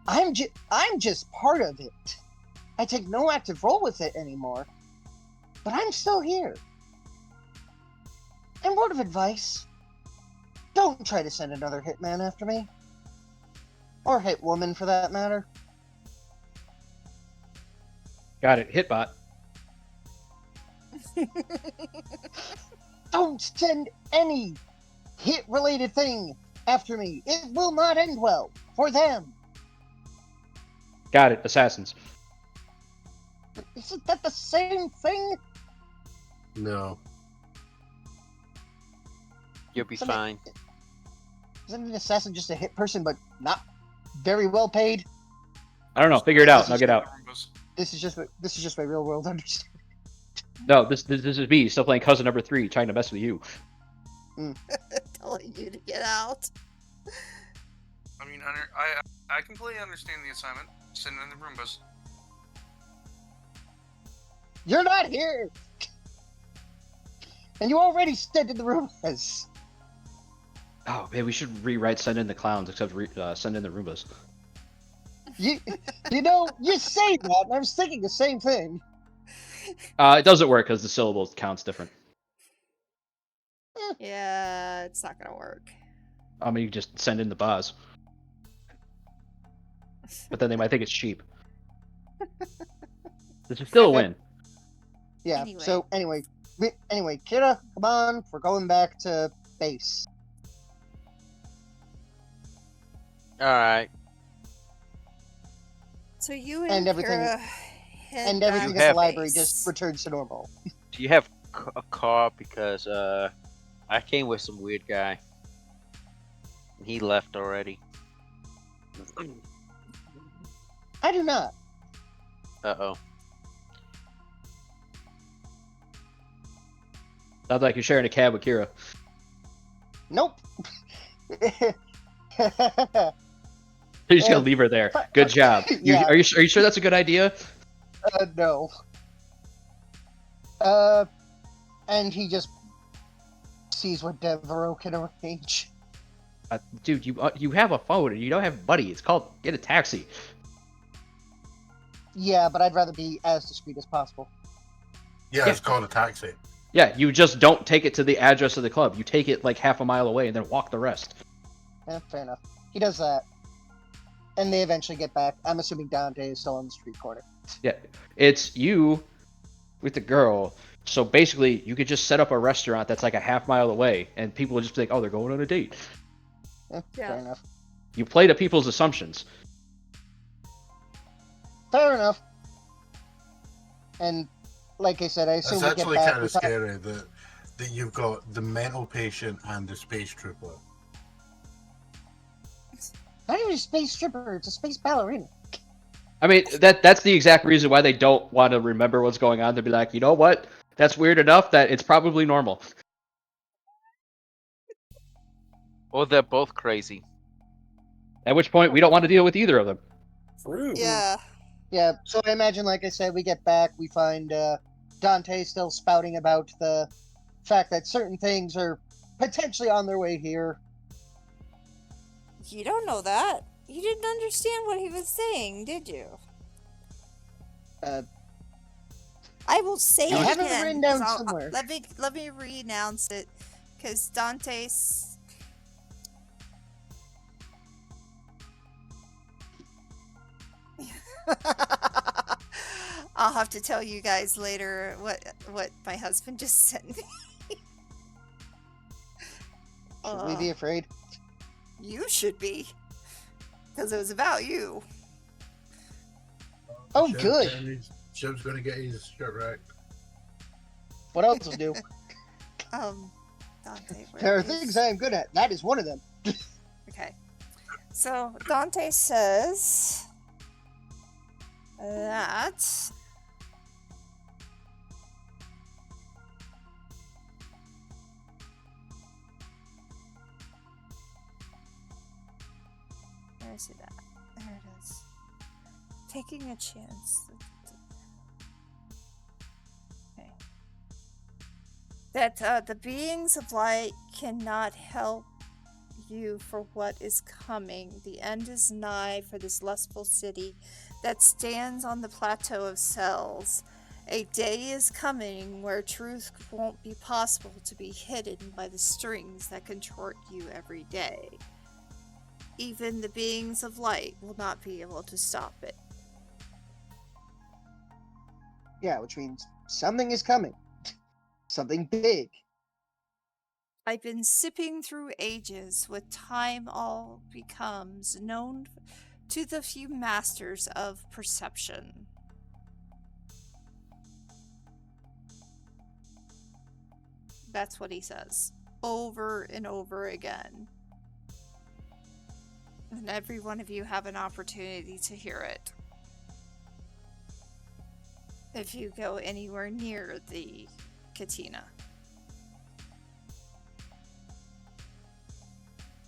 I'm just part of it. I take no active role with it anymore, but I'm still here. And word of advice, don't try to send another hitman after me. Or hitwoman, for that matter. Got it, Hitbot. Don't send any hit-related thing after me. It will not end well for them. Got it, assassins. Isn't that the same thing? No. You'll be fine. Isn't an assassin just a hit person, but not very well paid? I don't know, figure it out, now get out. This is just my real world understanding. No, this is me, still playing cousin number 3, trying to mess with you. Telling you to get out. I mean, I completely understand the assignment. Send in the Roombas. You're not here! And you already sent in the Roombas. Oh, man, we should rewrite send in the clowns, except send in the Roombas. You know, you say that, and I was thinking the same thing. It doesn't work because the syllables counts different. Yeah, it's not gonna work. I mean, you just send in the buzz. But then they might think it's cheap. This is still a win. Yeah, Anyway. so anyway, Kira, come on, we're going back to base. Alright. So you And and everything- Kara head And everything back at to the library base. just returns to normal. Do you have a car? Because I came with some weird guy. And he left already. I do not. Uh-oh. Sounds like you're sharing a cab with Kira. Nope. You're just gonna leave her there. Good job. Yeah. Are you sure that's a good idea? No. And he just sees what Devereaux can arrange. Dude, you have a phone and you don't have a buddy. It's called get a taxi. Yeah, but I'd rather be as discreet as possible. Yeah, it's called a taxi. Yeah, you just don't take it to the address of the club. You take it like half a mile away and then walk the rest. Fair enough. He does that. And they eventually get back. I'm assuming Dante is still on the street corner. Yeah, it's you with the girl. So basically, you could just set up a restaurant that's like a half mile away, and people will just be like, "Oh, they're going on a date." Fair Yeah. enough. You play to people's assumptions. Fair enough. And like I said, I assume It's we get actually back. kind of scary that you've got the mental patient and the space trooper. Not even a space stripper, it's a space ballerina. I mean, that's the exact reason why they don't want to remember what's going on. They'll be like, you know what? That's weird enough that it's probably normal. Or they're both crazy. At which point, we don't want to deal with either of them. True. Yeah. Yeah, so I imagine, like I said, we get back, we find Dante still spouting about the fact that certain things are potentially on their way here. You don't know that. You didn't understand what he was saying, did you? I will say I it have it again. written down 'cause somewhere. Let me re-announce it, because Dante's. I'll have to tell you guys later what my husband just sent me. Should we be afraid? You should be, because it was about you. Oh, Shiv's good. Shiv's gonna get his shit right. What else will do? Dante, where There are is- things I am good at. That is one of them. Okay. So Dante says that where is it at? There it is. Taking a chance. Okay. That the beings of light cannot help you for what is coming. The end is nigh for this lustful city that stands on the plateau of cells. A day is coming where truth won't be possible to be hidden by the strings that contort you every day. Even the beings of light will not be able to stop it. Yeah, which means something is coming. Something big. I've been sipping through ages. With time all becomes known to the few masters of perception. That's what he says over and over again. And every one of you have an opportunity to hear it. If you go anywhere near the Katina.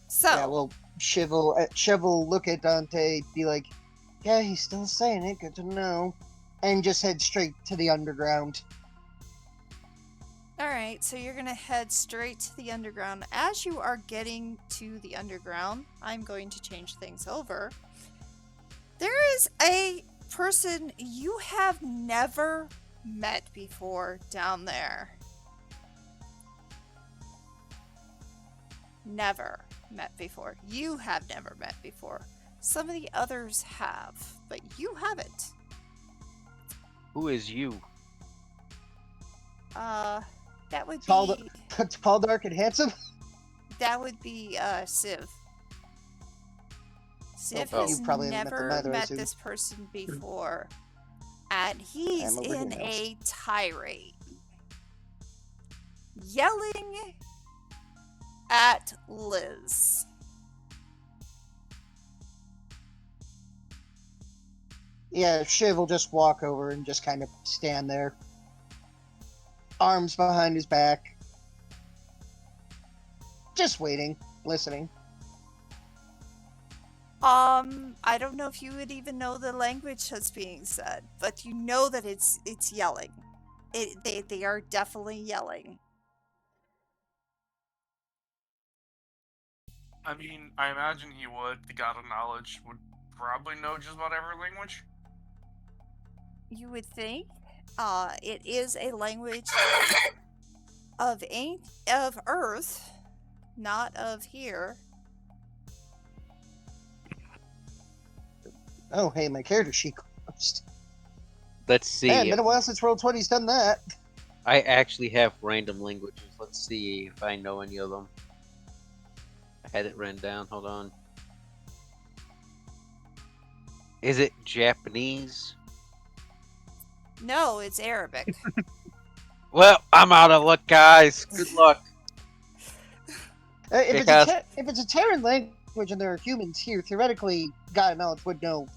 So, Yeah, well, Shiv will look at Dante, be like, yeah, he's still saying it, good to know. And just head straight to the underground. alright, so you're gonna head straight to the underground. As you are getting to the underground, I'm going to change things over. There is a person you have never met before down there. Never met before. You have never met before. Some of the others have, but you haven't. Who is you? That would Tall, be tall, dark, and handsome? Civ. Civ Oh. has You probably haven't met never them either, I met assume. this person before, and he's I'm over in here now. a tirade, yelling at Liz. Yeah, Shiv will just walk over and just kind of stand there. Arms behind his back. Just waiting, listening. I don't know if you would even know the language that's being said, but you know that it's yelling. They are definitely yelling. I mean, I imagine he would. The God of Knowledge would probably know just about every language. You would think. It is a language of Earth, not of here. Oh, hey, my character sheet closed. Let's see. Man, been a while since Roll20's done that. I actually have random languages. Let's see if I know any of them. I had it written down. Hold on. Is it Japanese? No, it's Arabic. Well, I'm out of luck, guys. Good luck. Because- If it's a Terran language and there are humans here, theoretically, God of Knowledge would know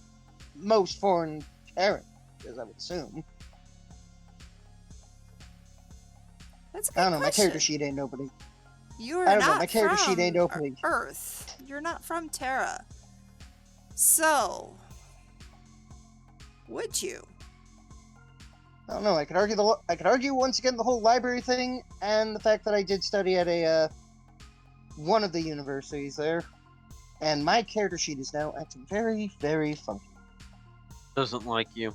most foreign Terran, as I would assume. That's a good I don't know, my character question. sheet ain't opening. You are I don't know, not my character sheet from ain't opening. Earth. You're not from Terra. So, would you? I don't know. I could argue once again the whole library thing and the fact that I did study at a one of the universities there, and my character sheet is now acting very, very funky. Doesn't like you.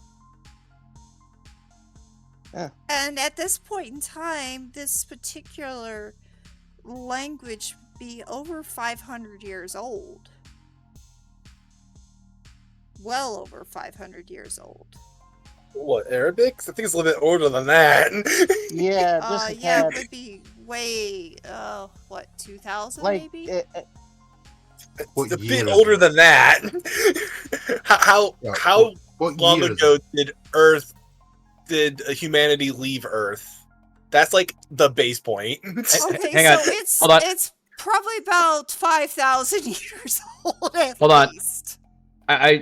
And at this point in time, this particular language be over 500 years old. Well over 500 years old. What, Arabic? I think it's a little bit older than that. Yeah, just a Yeah, tad. it would be way, what, 2000 Like, maybe? What It's a year bit is older it? than that. How Yeah, how what long year is ago it? did humanity leave Earth? That's like the base point. Okay, Hang so on. it's Hold on. it's probably about 5,000 years old at Hold on. least. I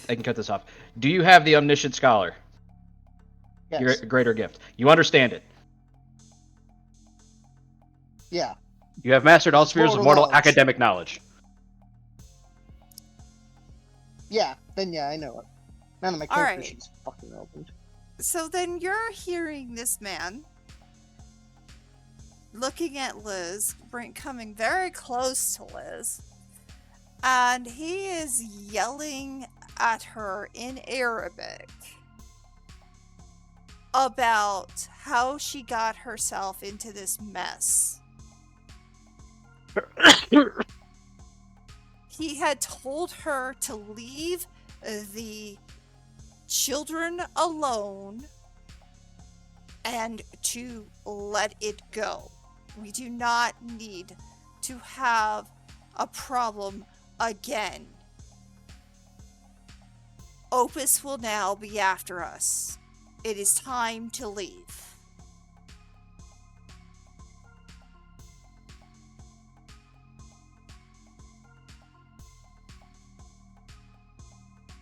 can cut this off. Do you have the Omniscient Scholar? Your yes. greater gift. You understand it. Yeah. You have mastered all spheres of mortal Knowledge. academic knowledge. Yeah, then yeah, I know it. None of my All character right. sheets fucking opened. So then you're hearing this man looking at Liz, coming very close to Liz, and he is yelling at her in Arabic about how she got herself into this mess. He had told her to leave the children alone and to let it go. We do not need to have a problem again. Opus will now be after us. It is time to leave.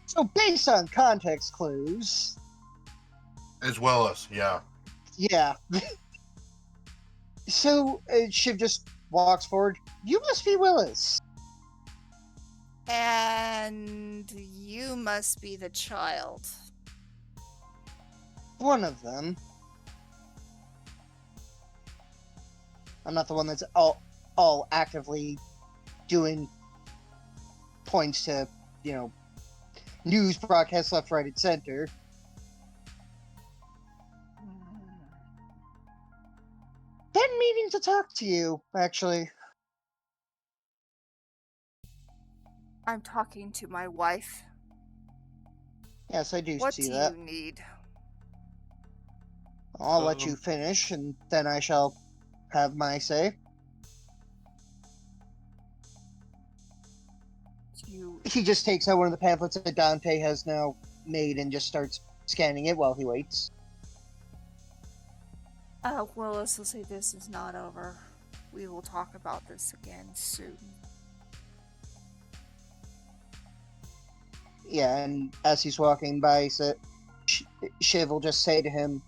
So based on context clues, As well as, yeah. yeah. So Shiv just walks forward. You must be Willis. And you must be the child. One of them. I'm not the one that's all actively doing points to, news broadcasts left, right, and center. Been meaning to talk to you, actually. I'm talking to my wife. Yes, I do What see do that. you need? I'll let you finish, and then I shall have my say. He just takes out one of the pamphlets that Dante has now made and just starts scanning it while he waits. Willis will say this is not over. We will talk about this again soon. Yeah, and as he's walking by, Shiv will just say to him,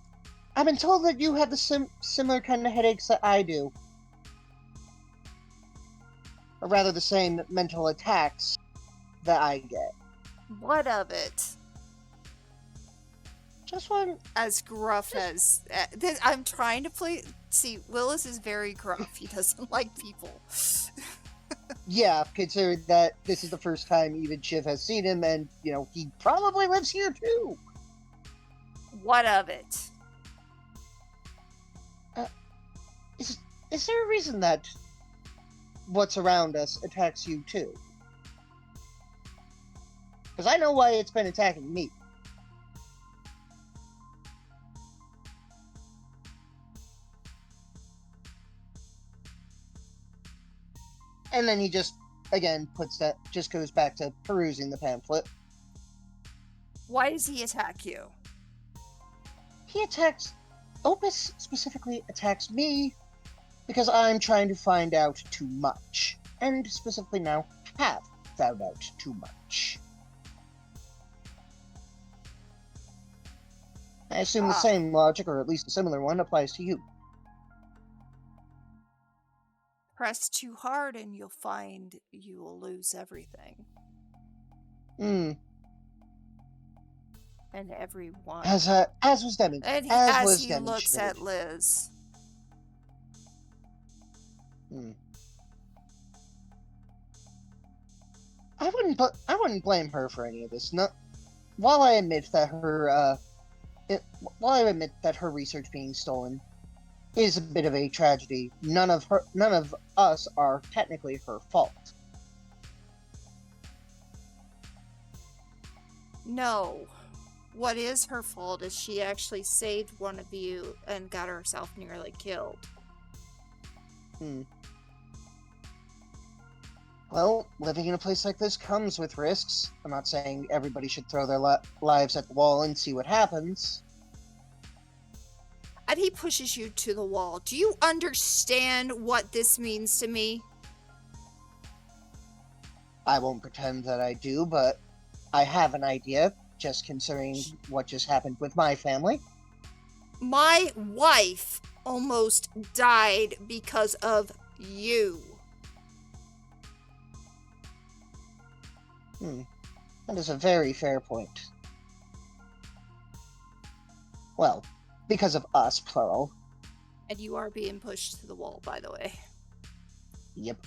I've been told that you have the similar kind of headaches that I do. Or rather, the same mental attacks that I get. What of it? Just one. As gruff as... I'm trying to play... See, Willis is very gruff. He doesn't like people. Yeah, considering that this is the first time even Shiv has seen him, and, he probably lives here too. What of it? Is there a reason that what's around us attacks you too? Because I know why it's been attacking me. And then he just, again, goes back to perusing the pamphlet. Why does he attack you? Opus specifically attacks me because I'm trying to find out too much. And specifically now, have found out too much. I assume the same logic, or at least a similar one, applies to you. Press too hard and you'll find you will lose everything. And everyone. As was demonstrated. And as he looks at Liz. I wouldn't blame her for any of this. While I admit that her research being stolen is a bit of a tragedy, none of us are technically her fault. No. what is her fault is she actually saved one of you and got herself nearly killed. Well, living in a place like this comes with risks. I'm not saying everybody should throw their lives at the wall and see what happens. And he pushes you to the wall. Do you understand what this means to me? I won't pretend that I do, but I have an idea, just considering what just happened with my family. My wife almost died because of you. That is a very fair point. Well, because of us, plural. And you are being pushed to the wall, by the way. Yep.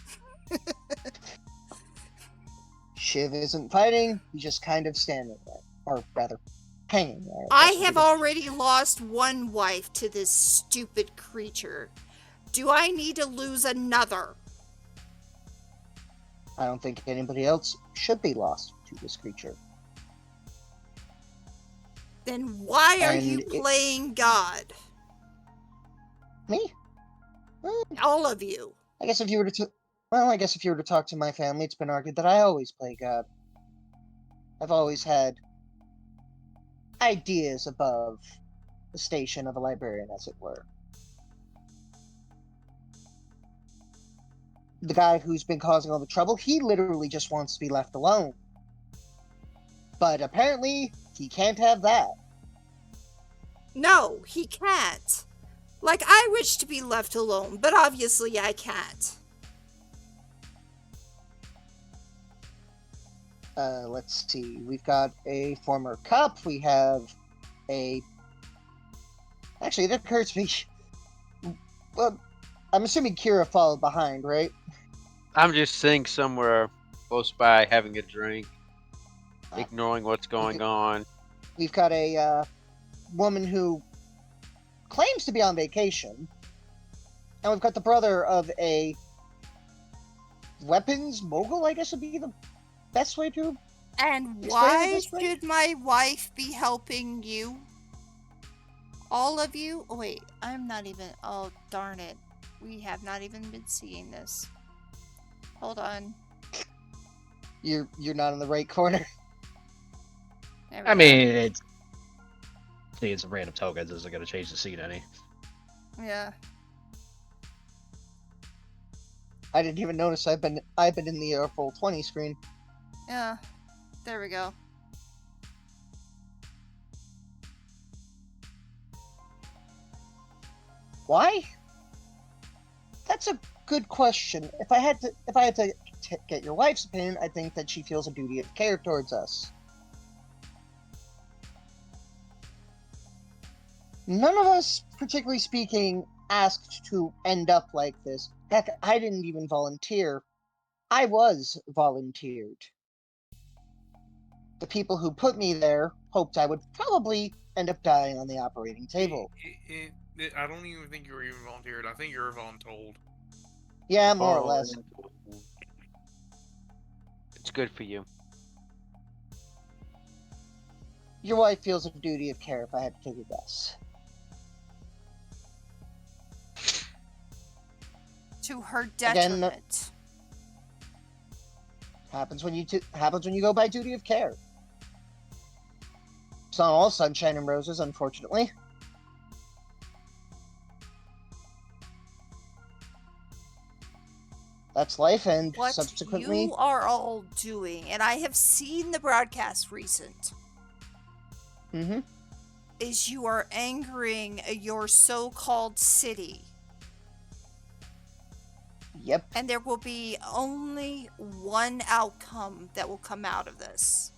Shiv isn't fighting, he's just kind of standing there. Or rather, hanging there. I have already lost one wife to this stupid creature. Do I need to lose another? I don't think anybody else should be lost to this creature. Then why are And you playing God? Me? Well, All of you. I guess if you were to talk to my family, it's been argued that I always play God. I've always had ideas above the station of a librarian, as it were. The guy who's been causing all the trouble, he literally just wants to be left alone. But apparently, he can't have that. No, he can't. Like, I wish to be left alone, but obviously I can't. Let's see. We've got a former cop. We have a... Actually, that occurs to me... Well, I'm assuming Kira followed behind, right? I'm just sitting somewhere close by having a drink, ignoring what's going on. We've got a woman who claims to be on vacation. And we've got the brother of a weapons mogul, I guess would be the best way to... And Explain why it this way? should my wife be helping you? All of you? Oh, wait, I'm not even... Oh, darn it. We have not even been seeing this. Hold on. You're not in the right corner. There we I go. mean, it's some random tokens. Isn't going to change the scene any. Yeah. I didn't even notice I've been in the full 20 screen. Yeah. There we go. Why? That's a good question. If I had to get your wife's opinion, I think that she feels a duty of care towards us. None of us, particularly speaking, asked to end up like this. Heck, I didn't even volunteer. I was volunteered. The people who put me there hoped I would probably end up dying on the operating table. I don't even think you were even volunteered. I think you were voluntold. Yeah, more or less. It's good for you. Your wife feels a duty of care, if I had to take a guess. To her Again, detriment. Happens when you go by duty of care. It's not all sunshine and roses, unfortunately. That's life, and What subsequently... you are all doing, and I have seen the broadcast recent, Mm-hmm. is you are angering your so-called city. Yep. And there will be only one outcome that will come out of this.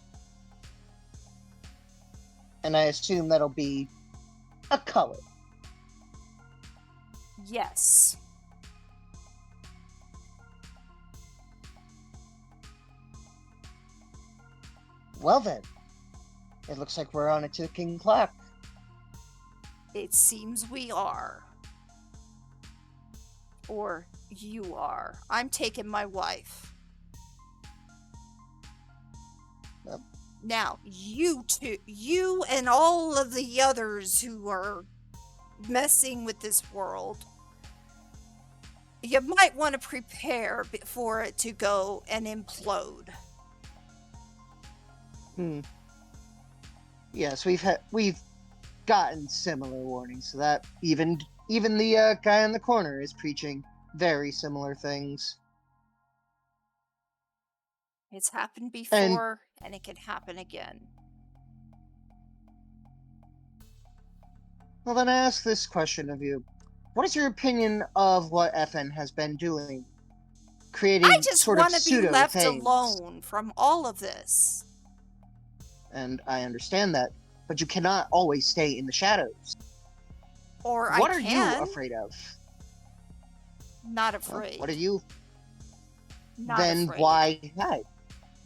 And I assume that'll be a color. Yes. Well then, it looks like we're on a ticking clock. It seems we are. Or you are. I'm taking my wife. Now, you two, you and all of the others who are messing with this world, you might want to prepare for it to go and implode. Yes, we've gotten similar warnings, so that even the guy in the corner is preaching very similar things. It's happened before, and it can happen again. Well, then I ask this question of you: what is your opinion of what FN has been doing, creating I just sort of want to be pseudo left things? alone from all of this. And I understand that, but you cannot always stay in the shadows. Or What I are can. you afraid of? Not Well, afraid. what are you? Not Then afraid. why hide?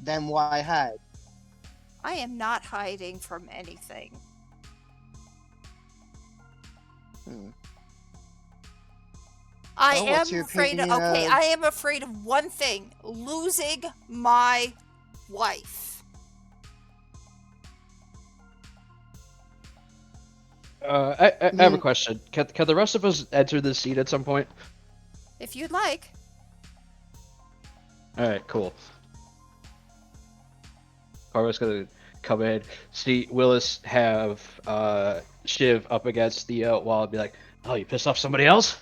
Then why hide? I am not hiding from anything. I Well, am what's your afraid of. opinion Okay, of- I am afraid of one thing: losing my wife. I have a question. Can the rest of us enter this seat at some point? If you'd like. All right, cool. Carver's gonna come in, see Willis have Shiv up against the wall, and be like, "Oh, you pissed off somebody else?"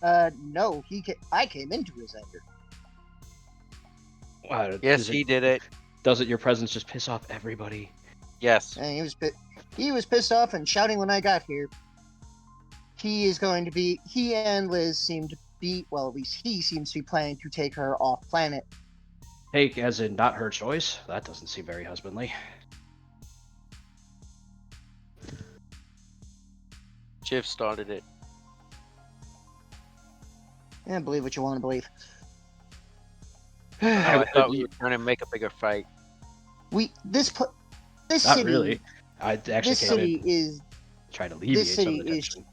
No, I came into his anger. Wow, Yes, he did it. Doesn't your presence just piss off everybody? Yes. And he was pissed off and shouting when I got here. He and Liz seem to be, well, at least he seems to be planning to take her off planet. Take as in not her choice? That doesn't seem very husbandly. Shiv started it. Yeah, believe what you want to believe. Oh, I thought we were trying to make a bigger fight. This Not city, really. I actually this came city in is, trying to alleviate some of the is, tension.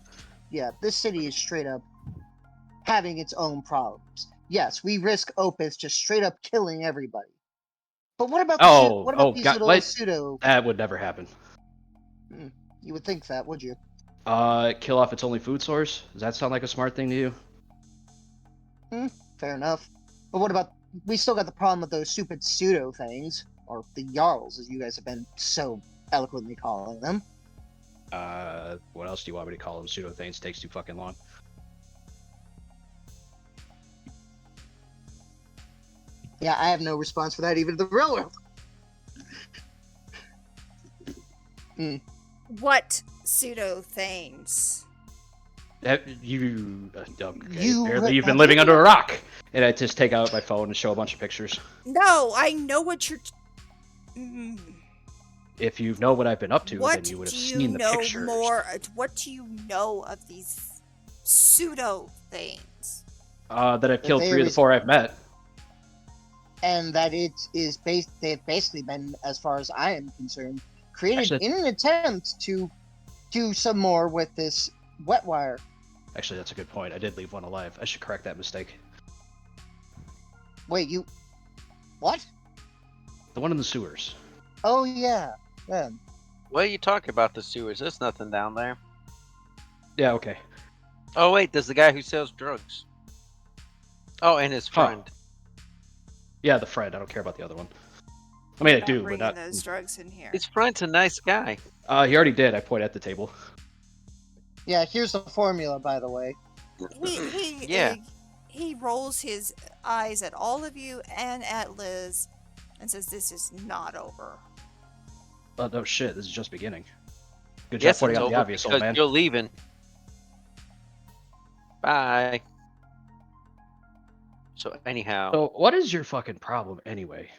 yeah, this city is straight up having its own problems. Yes, we risk Opus just straight up killing everybody. But what about these God, little wait. pseudo? That would never happen. You would think that, would you? Kill off its only food source? Does that sound like a smart thing to you? Fair enough. But what about, we still got the problem with those stupid pseudo things, or the Jarls, as you guys have been so eloquently calling them. What else do you want me to call them? Pseudo things takes too fucking long. Yeah, I have no response for that even to the real world. What pseudo things? Apparently You you've been living under a rock. And I just take out my phone and show a bunch of pictures. No, I know what you're. If you know what I've been up to, What then you would have do you seen the know pictures. more? What do you know of these pseudo things? That I've killed there 3 of the is- 4 I've met. And that they've basically been, as far as I am concerned, created Actually- in an attempt to do some more with this wet wire. Actually, that's a good point. I did leave one alive. I should correct that mistake. Wait, you... What? The one in the sewers. Oh, yeah. Yeah. What are you talking about, the sewers? There's nothing down there. Yeah, okay. Oh, wait, there's the guy who sells drugs. Oh, and his Huh. friend. Yeah, the friend. I don't care about the other one. I mean, I Not do, but bringing not. those drugs in here. His friend's a nice guy. He already did. I point at the table. Yeah, here's the formula, by the way. Yeah. He rolls his eyes at all of you and at Liz, and says, "This is not over." Oh, no shit. This is just beginning. Good job Yes, pointing it's out the over obvious, old because man. you're leaving. Bye. So anyhow, So, what is your fucking problem anyway?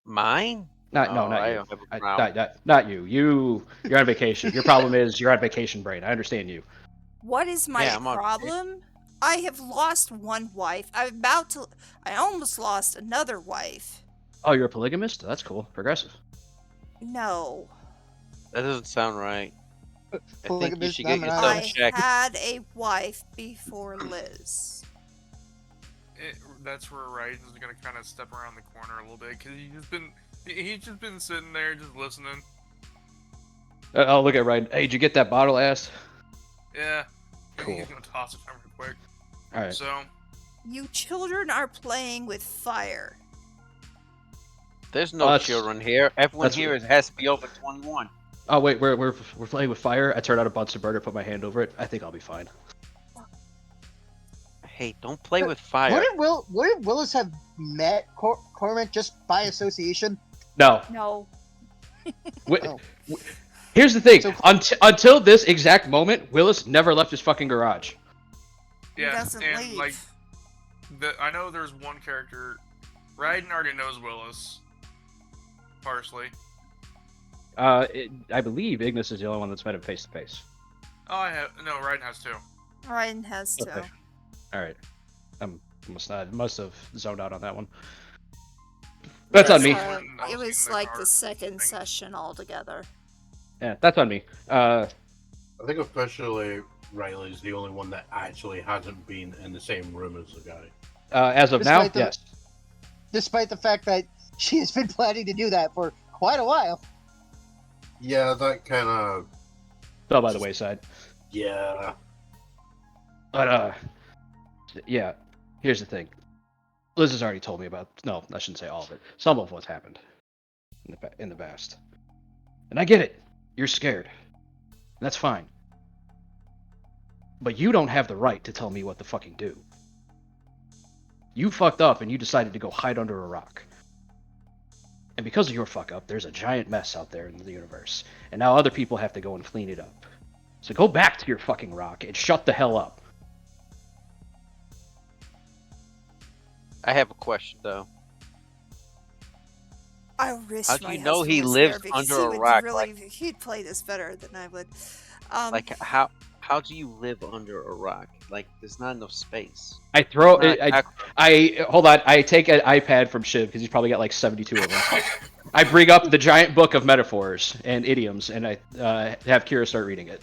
mine? Not Oh, I you. don't have a problem. Not you. You're on vacation. Your problem is you're on vacation brain. I understand you. What is my Yeah, I'm on problem? I have lost one wife. I almost lost another wife. Oh, you're a polygamist? That's cool. Progressive. No. That doesn't sound right. I Look think at you this should get dumb yourself I eyes. checked. had a wife before Liz. that's where Raiden's gonna kind of step around the corner a little bit because he's just been sitting there just listening. I'll look at Ryan. Hey, did you get that bottle, ass? Yeah. Cool. He's gonna toss it over quick. All right. So You children are playing with fire. There's no That's- children here. Everyone that's- here has to be over 21. Oh wait, we're playing with fire. I turned out a Bunsen burner, put my hand over it. I think I'll be fine. Hey, don't play with fire. Wouldn't Willis have met Cormac just by association? No. No. Wi- Oh. Here's the thing. So- Until this exact moment, Willis never left his fucking garage. He yeah, doesn't and leave. like, I know there's one character. Raiden already knows Willis. Partially. I believe Ignis is the only one that's met him face to face. Oh, Raiden has two. Ryan has to. Okay. All right. Must have zoned out on that one. That's on me. It was like the second session altogether. Yeah, that's on me. I think officially Riley's the only one that actually hasn't been in the same room as the guy. As of now, Despite the- yes. Despite the fact that she has been planning to do that for quite a while. Yeah, that kind of. Fell by the wayside. Yeah. But yeah. Here's the thing. Liz has already told me about. No, I shouldn't say all of it. Some of what's happened in the past. And I get it. You're scared. And that's fine. But you don't have the right to tell me what to fucking do. You fucked up and you decided to go hide under a rock. And because of your fuck up, there's a giant mess out there in the universe. And now other people have to go and clean it up. So go back to your fucking rock and shut the hell up. I have a question though. I wish How do my you know husband he was lives there because under he a would rock, Really, he'd play this better than I would. Like how do you live under a rock? Like there's not enough space. I throw Not it. I hold on. I take an iPad from Shiv because he's probably got like 72 of them. I bring up the giant book of metaphors and idioms, and I have Kira start reading it.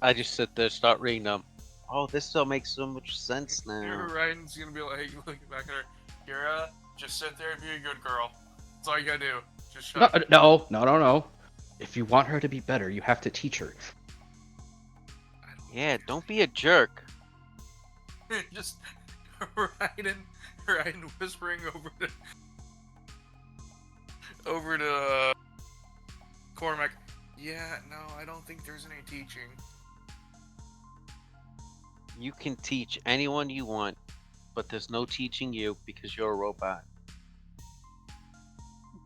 I just sit there, start reading them. Oh, this all makes so much sense now. Raiden's gonna be like, looking back at her, Kira, just sit there and be a good girl. That's all you gotta do. Just shut up. No. If you want her to be better, you have to teach her. Yeah, don't be a jerk. Just Raiden whispering over to Cormac. Yeah, no, I don't think there's any teaching. You can teach anyone you want, but there's no teaching you because you're a robot.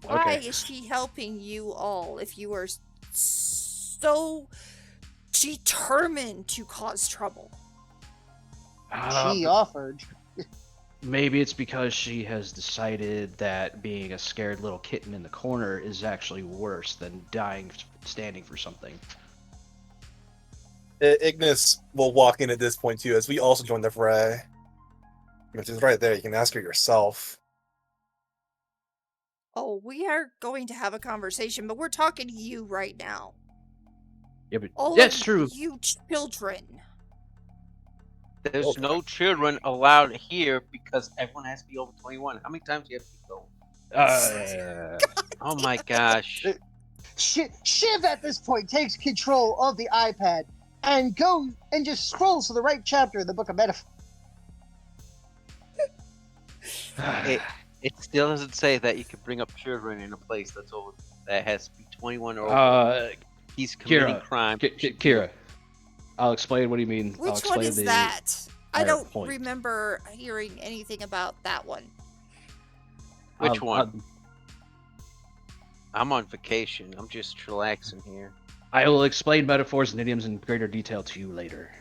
Why Okay. is she helping you all if you are so determined to cause trouble? She offered. Maybe it's because she has decided that being a scared little kitten in the corner is actually worse than dying standing for something. Ignis will walk in at this point too, as we also join the fray. Which is right there. You can ask her yourself. Oh, we are going to have a conversation, but we're talking to you right now. Yeah, but All that's of true. You children. There's Okay. no children allowed here because everyone has to be over 21. How many times do you have to go? Oh my gosh. Shiv at this point takes control of the iPad and goes and just scrolls to the right chapter in the Book of Metaphor. It still doesn't say that you can bring up children in a place that's over that has to be 21 or over. He's committing Kira, crime. Kira, I'll explain what do you mean. I'll Which explain one is the that? I entire don't point. remember hearing anything about that one. Which one? I'm on vacation. I'm just relaxing here. I will explain metaphors and idioms in greater detail to you later.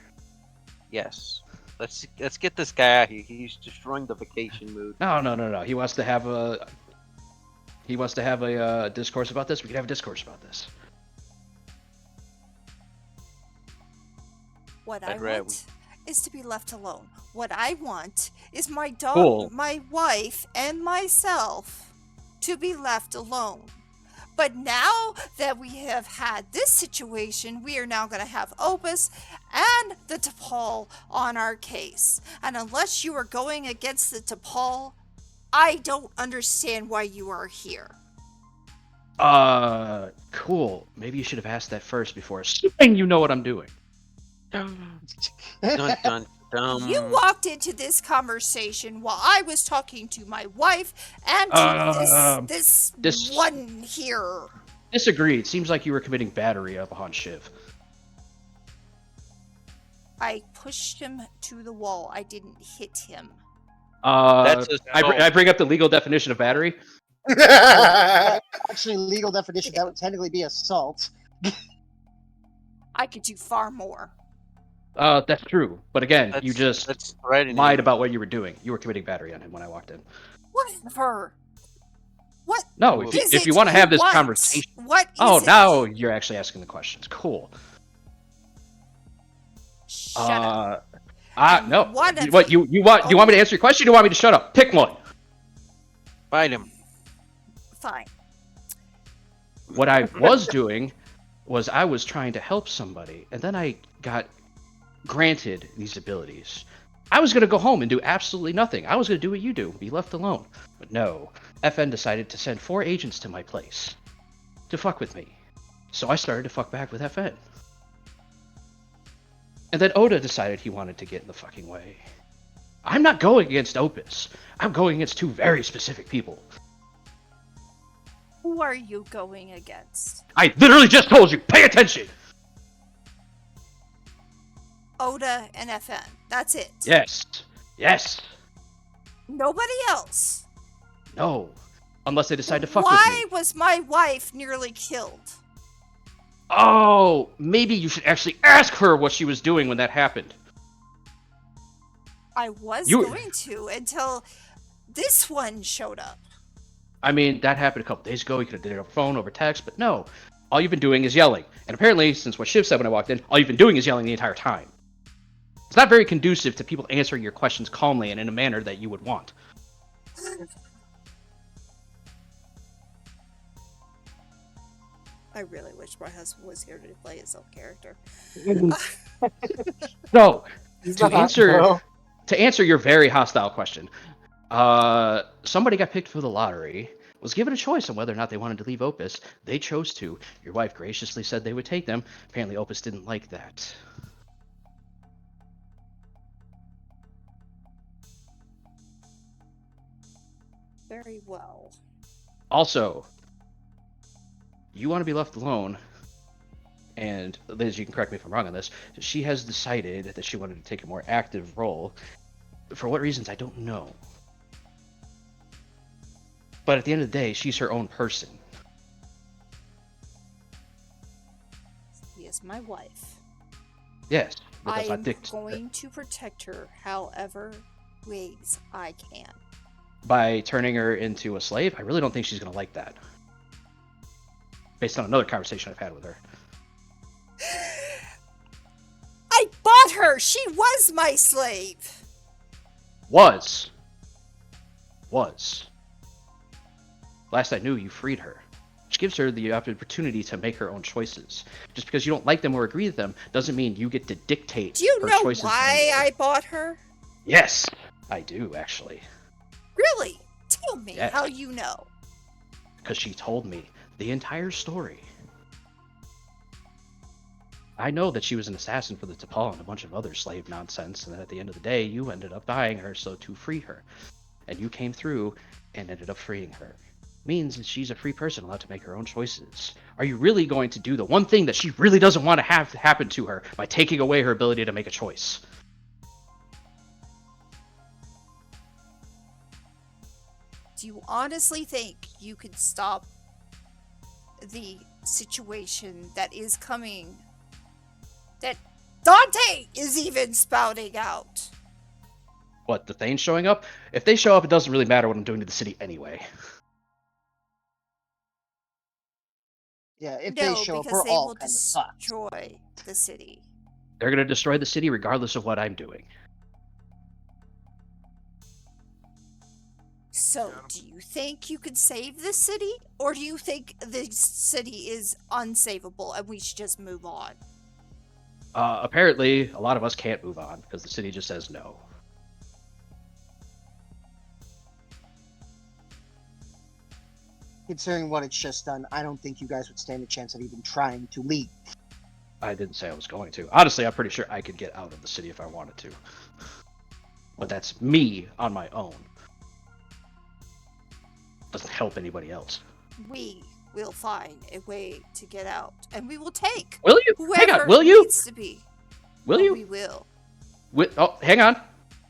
Yes. Let's get this guy out here. He's destroying the vacation mood. No. He wants to have a discourse about this. We can have a discourse about this. What I'd I rather- want is to be left alone. What I want is my dog, Cool. my wife, and myself to be left alone. But now that we have had this situation, we are now going to have Opus and the T'Pol on our case. And unless you are going against the T'Pol, I don't understand why you are here. Cool. Maybe you should have asked that first before assuming you know what I'm doing. Dun dun dun. You walked into this conversation while I was talking to my wife and to this one here. Disagreed. Seems like you were committing battery up on Shiv. I pushed him to the wall. I didn't hit him. That's I bring up the legal definition of battery. Actually, legal definition, that would technically be assault. I could do far more. That's true. But again, you just that's right lied about what you were doing. You were committing battery on him when I walked in. Whatever. What? No, if you want to have this conversation. What is Oh, it? now you're actually asking the questions. Cool. Shut up. No. One of What you want? Do you want me to answer your question? Or do you want me to shut up? Pick one. Fight him. Fine. What I was doing was I was trying to help somebody, and then I got granted these abilities. I was going to go home and do absolutely nothing. I was going to do what you do, be left alone. But no, FN decided to send 4 agents to my place to fuck with me. So I started to fuck back with FN. And then Oda decided he wanted to get in the fucking way. I'm not going against Opus. I'm going against 2 very specific people. Who are you going against? I literally just told you, pay attention! Oda and FN. That's it. Yes. Yes. Nobody else. No. Unless they decide to fuck with Why me. was my wife nearly killed? Oh, maybe you should actually ask her what she was doing when that happened. I was going to until this one showed up. I mean, that happened a couple days ago. You could have did it over phone, over text, but no. All you've been doing is yelling. And apparently, since what Shiv said when I walked in, all you've been doing is yelling the entire time. It's not very conducive to people answering your questions calmly and in a manner that you would want. I really wish my husband was here to play his own character. So, to answer your very hostile question, somebody got picked for the lottery, was given a choice on whether or not they wanted to leave Opus. They chose to. Your wife graciously said they would take them. Apparently, Opus didn't like that. Very well. Also, you want to be left alone, and Liz, you can correct me if I'm wrong on this, she has decided that she wanted to take a more active role. For what reasons, I don't know. But at the end of the day, she's her own person. She is my wife. Yes, but I that's am not dictated going to protect her however ways I can. by turning her into a slave. I really don't think she's going to like that. Based on another conversation I've had with her. I bought her! She was my slave! Was. Last I knew, you freed her. Which gives her the opportunity to make her own choices. Just because you don't like them or agree with them doesn't mean you get to dictate Do you her know choices why anymore. I bought her? Yes, I do, actually. Really? Tell me Yes. how you know. Because she told me the entire story. I know that she was an assassin for the T'Pol and a bunch of other slave nonsense, and that at the end of the day, you ended up buying her so to free her. And you came through and ended up freeing her. Means that she's a free person allowed to make her own choices. Are you really going to do the one thing that she really doesn't want to have happen to her by taking away her ability to make a choice? Do you honestly think you could stop the situation that is coming? That Dante is even spouting out. What, the Thanes showing up? If they show up, it doesn't really matter what I'm doing to the city anyway. Yeah, if No, they show up, because we're they all will kind of fucked. destroy the city. They're going to destroy the city regardless of what I'm doing. So, Got 'em. do you think you can save the city? Or do you think the city is unsavable and we should just move on? Apparently, a lot of us can't move on because the city just says no. Considering what it's just done, I don't think you guys would stand a chance of even trying to leave. I didn't say I was going to. Honestly, I'm pretty sure I could get out of the city if I wanted to. But that's me on my own. Doesn't help anybody else. We will find a way to get out, and we will take Will you? whoever Hang on. Will you? needs to be. Will Oh, you? We will. Oh, hang on.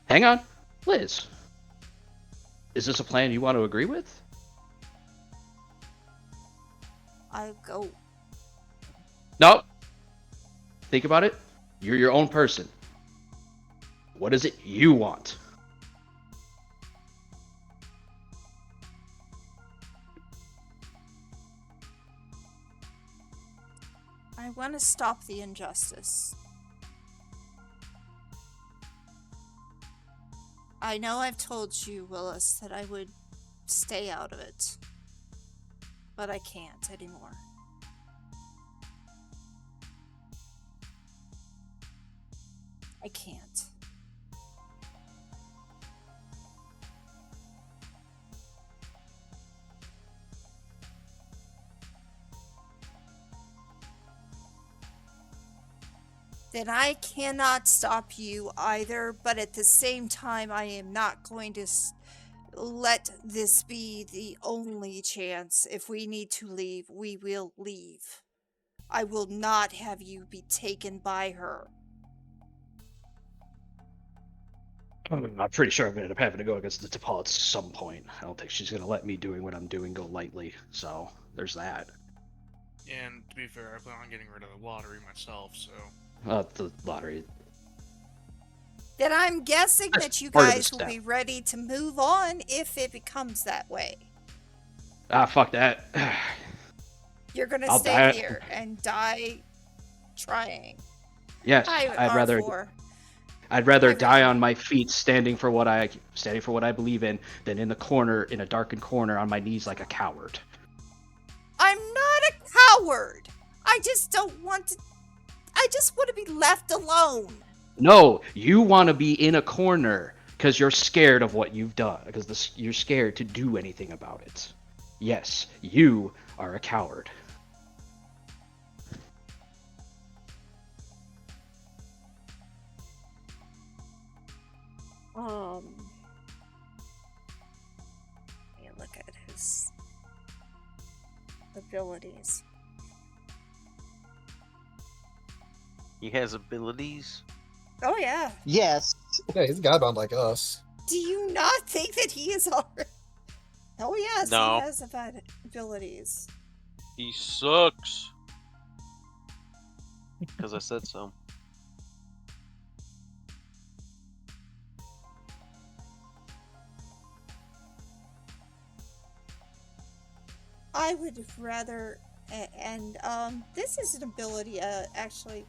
Hang on. Liz. Is this a plan you want to agree with? I'll go. No. Think about it. You're your own person. What is it you want? I want to stop the injustice. I know I've told you, Willis, that I would stay out of it. But I can't anymore. I can't. Then I cannot stop you either, but at the same time, I am not going to let this be the only chance. If we need to leave, we will leave. I will not have you be taken by her. I'm pretty sure I'm going to end up having to go against the T'Pol at some point. I don't think she's going to let me doing what I'm doing go lightly. So, there's that. And to be fair, I plan on getting rid of the lottery myself, so... The lottery. Then I'm guessing That's that you part of the guys will step. be ready to move on if it becomes that way. Ah, fuck that. You're gonna I'll stay die. here and die trying. Yes, Hi, I'd rather R4. Hi, die Randy. on my feet standing for what I believe in than in a darkened corner on my knees like a coward. I'm not a coward. I just don't want to. I just want to be left alone. No, you want to be in a corner because you're scared of what you've done, because you're scared to do anything about it. Yes, you are a coward. Let me look at his abilities. He has abilities. Oh yeah. Yes. Yeah, he's Godbound like us. Do you not think that he is already? Oh yes, No. he has abilities. He sucks. Because I said so. I would rather, and this is an ability. Actually.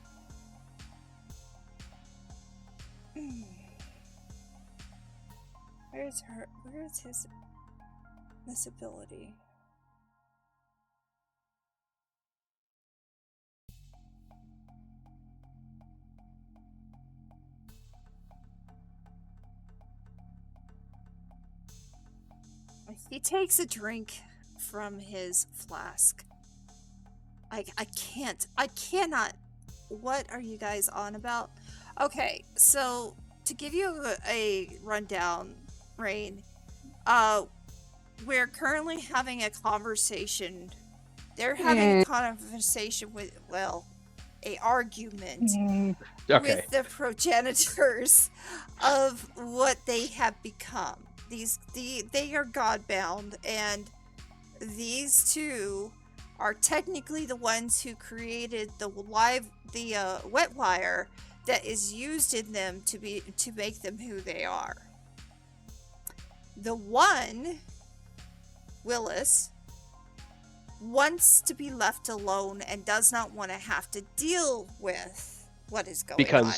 Where's this ability? He takes a drink from his flask. I cannot. What are you guys on about? Okay, so to give you a rundown, Rain, we're currently having a conversation. They're having a conversation with, well, a argument Okay. with the progenitors of what they have become. They are Godbound, and these two are technically the ones who created the wet wire that is used in them to make them who they are. The one, Willis, wants to be left alone and does not want to have to deal with what is going on.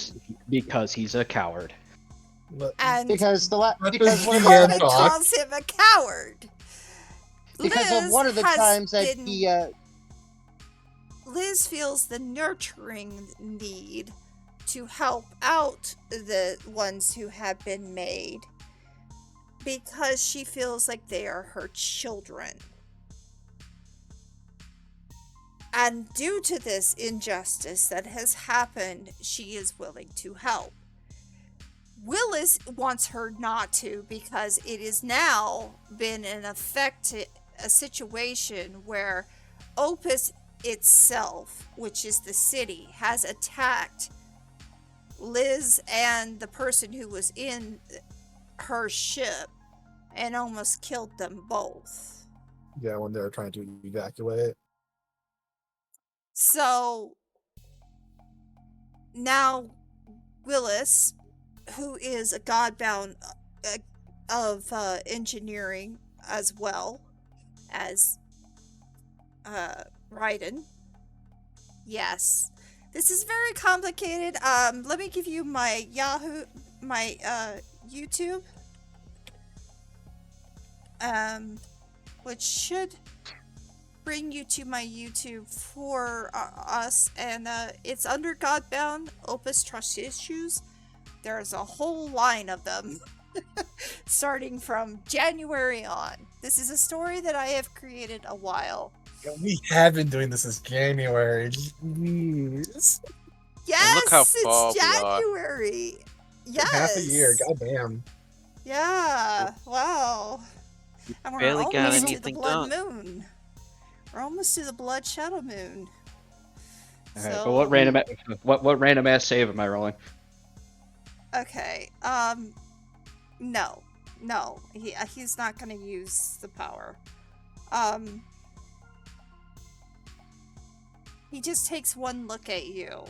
Because he's a coward. But And Because Let because the one of the GM Coleman talk. calls him a coward. because of Liz one of the has times that been- he Liz feels the nurturing need to help out the ones who have been made because she feels like they are her children. And due to this injustice that has happened, she is willing to help. Willis wants her not to because it is now been a situation where Opus itself, which is the city, has attacked Liz and the person who was in her ship and almost killed them both. Yeah, when they're trying to evacuate. So now Willis, who is a Godbound of engineering as well as Raiden. Yes. This is very complicated. Let me give you my YouTube. Which should bring you to my YouTube for us, and it's under Godbound Opus Trust Issues. There's a whole line of them starting from January on. This is a story that I have created a while. Yeah, we have been doing this since January. Jeez. Yes, look how far it's we are. January. Yes. Half a year. Goddamn. Yeah. Wow. And we're barely got almost to the anything blood done. moon. We're almost to the blood shadow moon. All right, but what random ass save am I rolling? Okay. No. He's not gonna use the power. He just takes one look at you.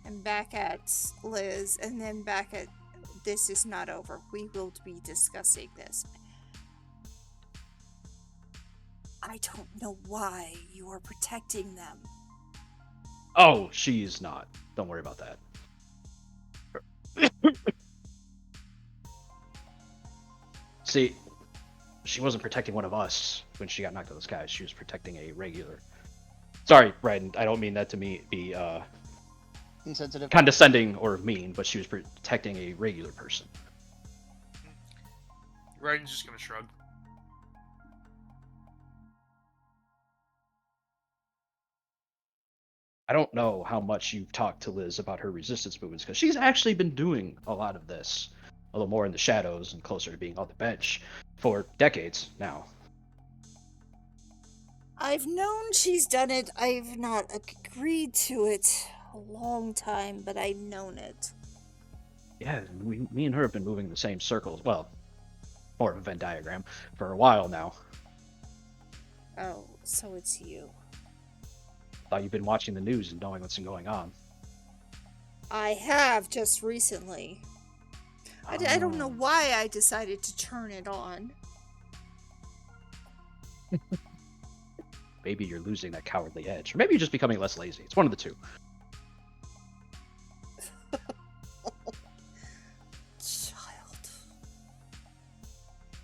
And back at Liz, and then back at, this is not over. We will be discussing this. I don't know why you are protecting them. Oh, she's not. Don't worry about that. See, she wasn't protecting one of us when she got knocked out of the sky. She was protecting a regular. Sorry, Brandon. I don't mean that to be insensitive. condescending or mean, but she was protecting a regular person. Raiden's just gonna shrug. I don't know how much you've talked to Liz about her resistance movements, because she's actually been doing a lot of this, a little more in the shadows and closer to being on the bench for decades now. I've known she's done it. I've not agreed to it a long time, but I've known it. Yeah, me and her have been moving in the same circles. Well, more of a Venn diagram for a while now. Oh, so it's you. Thought you've been watching the news and knowing what's been going on. I have just recently. I don't know why I decided to turn it on. Maybe you're losing that cowardly edge, or maybe you're just becoming less lazy. It's one of the two. Child.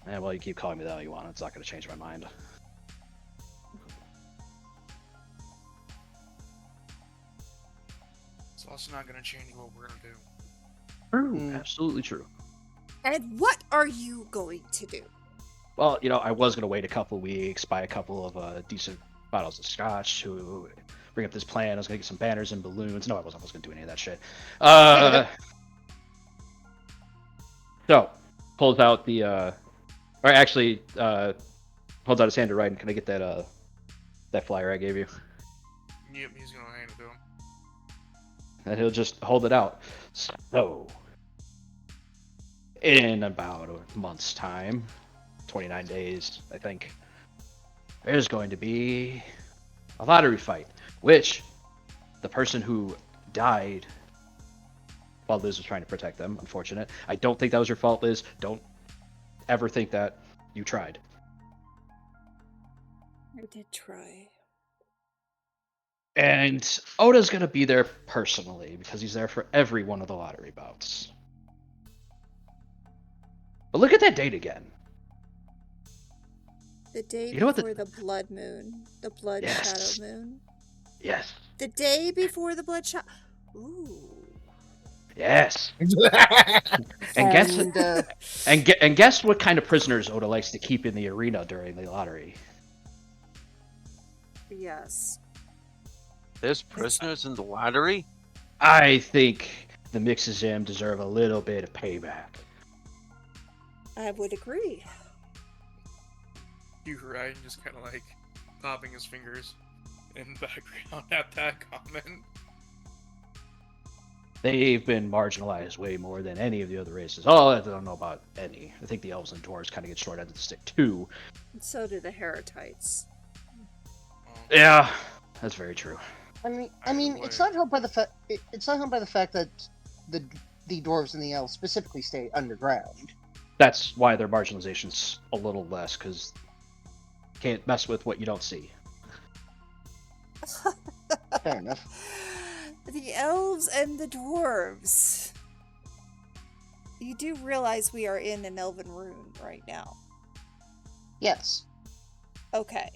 Yeah, well, you keep calling me that all you want. It's not going to change my mind. It's also not gonna change what we're gonna do. True, absolutely true. And what are you going to do? Well, I was going to wait a couple weeks, buy a couple of decent bottles of scotch to bring up this plan. I was going to get some banners and balloons. No, I wasn't going to do any of that shit. So, pulls out the, or actually, holds out his hand to Raiden. Can I get that flyer I gave you? Yep, he's gonna hand it to him. And he'll just hold it out. So, in about a month's time, 29 days, I think, there's going to be a lottery fight, which the person who died while Liz was trying to protect them, unfortunate. I don't think that was your fault, Liz. Don't ever think that. You tried. I did try. And Oda's going to be there personally because he's there for every one of the lottery bouts. But look at that date again. The day You know what before the blood moon. The blood shadow Yes. moon. Yes. The day before the blood shadow. Ooh. Yes. And guess and guess what kind of prisoners Oda likes to keep in the arena during the lottery? Yes. There's prisoners in the lottery? I think the Mixazam deserve a little bit of payback. I would agree. You Ryan just kind of like popping his fingers in the background at that comment. They've been marginalized way more than any of the other races. Oh, I don't know about any. I think the elves and dwarves kind of get short end of the stick too. And so do the Heretites. Yeah, that's very true. I mean, Either it's way. not helped by the fact. It's not helped by the fact that the dwarves and the elves specifically stay underground. That's why their marginalization's a little less, because can't mess with what you don't see. Fair enough. The elves and the dwarves. You do realize we are in an elven rune right now. Yes, Okay.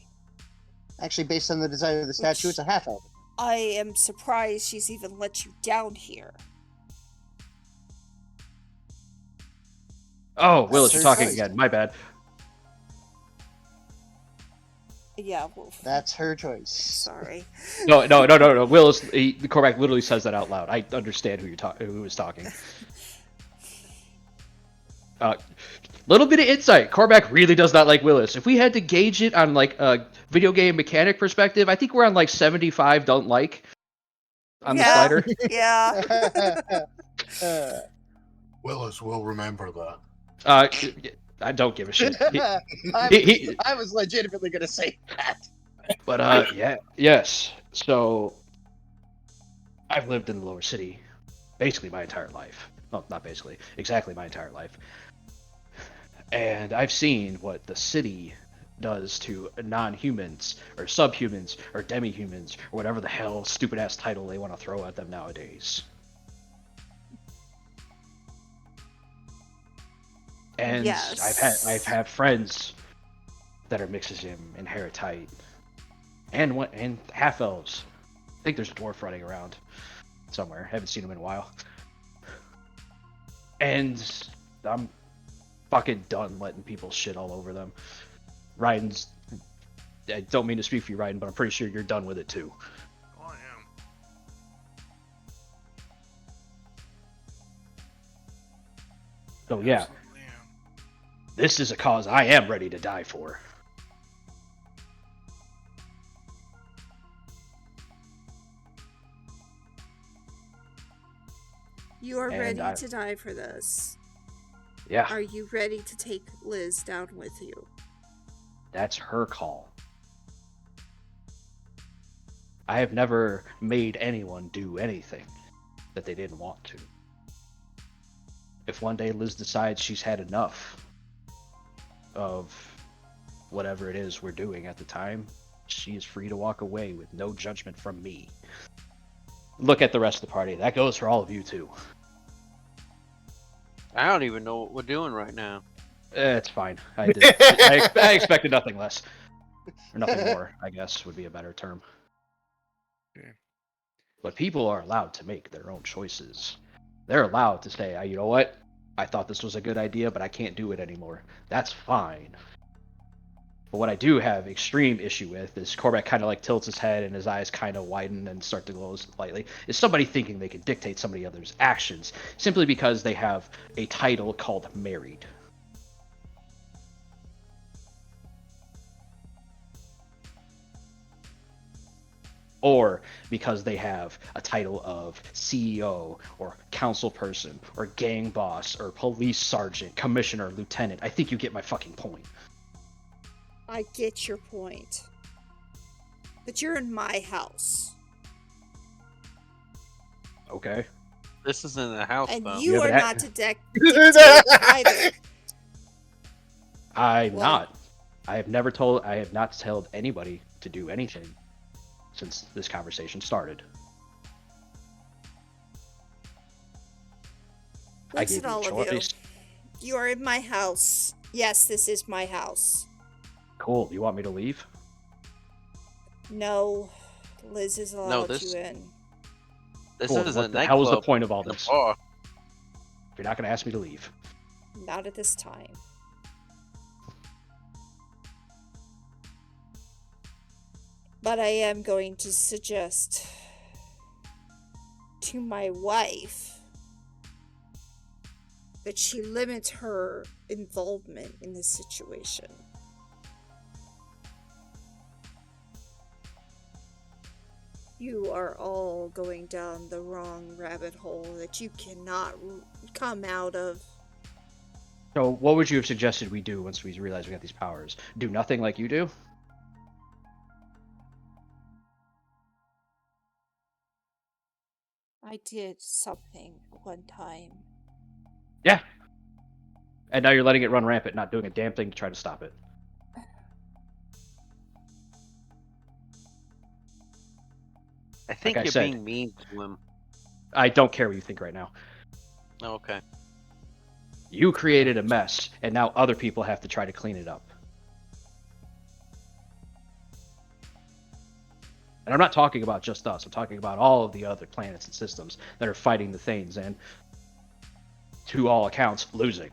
actually, based on the design of the statue, it's a half elf. I am surprised she's even let you down here. Oh, Willis, you're her talking choice. again. My bad. Yeah, well, That's her choice. sorry. No. Willis, the Cormac literally says that out loud. I understand who was talking. Little bit of insight. Cormac really does not like Willis. If we had to gauge it on like a video game mechanic perspective, I think we're on like 75 don't like on the Yeah. slider. Yeah. Willis will remember that. I don't give a shit. I was legitimately gonna say that. But yes. So I've lived in the lower city basically my entire life. Well, not basically, exactly my entire life. And I've seen what the city does to non-humans or subhumans or demi-humans or whatever the hell stupid ass title they want to throw at them nowadays. And Yes. I've had friends that are Mixazim and Heritite and half elves. I think there's a dwarf running around somewhere. Haven't seen him in a while. And I'm fucking done letting people shit all over them. Ryan's. I don't mean to speak for you, Ryan, but I'm pretty sure you're done with it too. Oh, I am. So yeah, Absolutely am. this is a cause I am ready to die for. You are And ready I- to die for this. Yeah, Are you ready to take Liz down with you? that's her call. I have never made anyone do anything that they didn't want to. If one day Liz decides she's had enough of whatever it is we're doing at the time, she is free to walk away with no judgment from me. Look at the rest of the party. That goes for all of you too. I don't even know what we're doing right now. It's fine. I expected nothing less. Or nothing more, I guess, would be a better term. Yeah. But people are allowed to make their own choices. They're allowed to say, you know what? I thought this was a good idea, but I can't do it anymore. That's fine. But what I do have extreme issue with is Cormac kind of like tilts his head and his eyes kind of widen and start to glow slightly. Is somebody thinking they can dictate somebody else's actions simply because they have a title called married. Or because they have a title of CEO or council person or gang boss or police sergeant, commissioner, lieutenant. I think you get my fucking point. I get your point. But you're in my house. Okay. This isn't a house, And though. you have are an not to dictate either. I'm Well- not. I have not told anybody to do anything since this conversation started. I Listen, gave you all a of you. choice. You are in my house. Yes, this is my house. Cool. You want me to leave? No, Liz has allowed this- you in. This Cool. is a What the hell was the nightclub. point of all in a this? bar. If you're not going to ask me to leave. Not at this time. But I am going to suggest to my wife that she limits her involvement in this situation. You are all going down the wrong rabbit hole that you cannot come out of. So, what would you have suggested we do once we realize we got these powers? Do nothing like you do? I did something one time. Yeah. And now you're letting it run rampant, not doing a damn thing to try to stop it. I think Like I you're said. being mean to him. I don't care what you think right now. Oh, okay. You created a mess, and now other people have to try to clean it up. And I'm not talking about just us. I'm talking about all of the other planets and systems that are fighting the Thanes and, to all accounts, losing.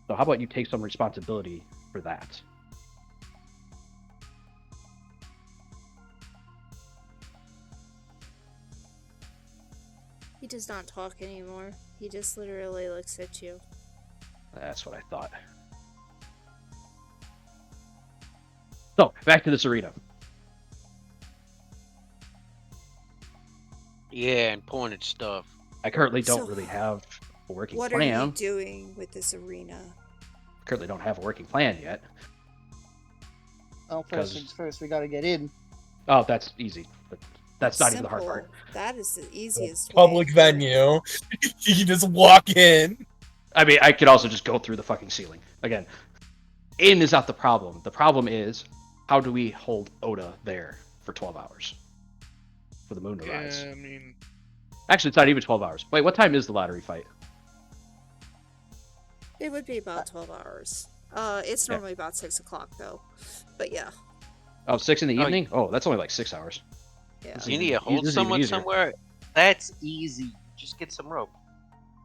So how about you take some responsibility for that? He does not talk anymore. He just literally looks at you. That's what I thought. So, back to this arena. Yeah, and pointed stuff. I currently don't So, really have a working What are plan. you doing with this arena? Currently don't have a working plan yet. Well, first Because- things first, we gotta get in. Oh, that's easy. But that's not even the hard part. Simple. That is the easiest way. Public venue. You can just walk in. I mean, I could also just go through the fucking ceiling. Again, in is not the problem. The problem is, how do we hold Oda there for 12 hours? For the moon to rise. Yeah, I mean, Actually, it's not even 12 hours. Wait, what time is the lottery fight? It would be about 12 hours. It's Yeah. normally about 6 o'clock though. But yeah. Oh, 6 in the Oh, evening? Oh, that's only like 6 hours. Yeah. This You is need to even- hold this is even someone easier. somewhere. That's easy. Just get some rope.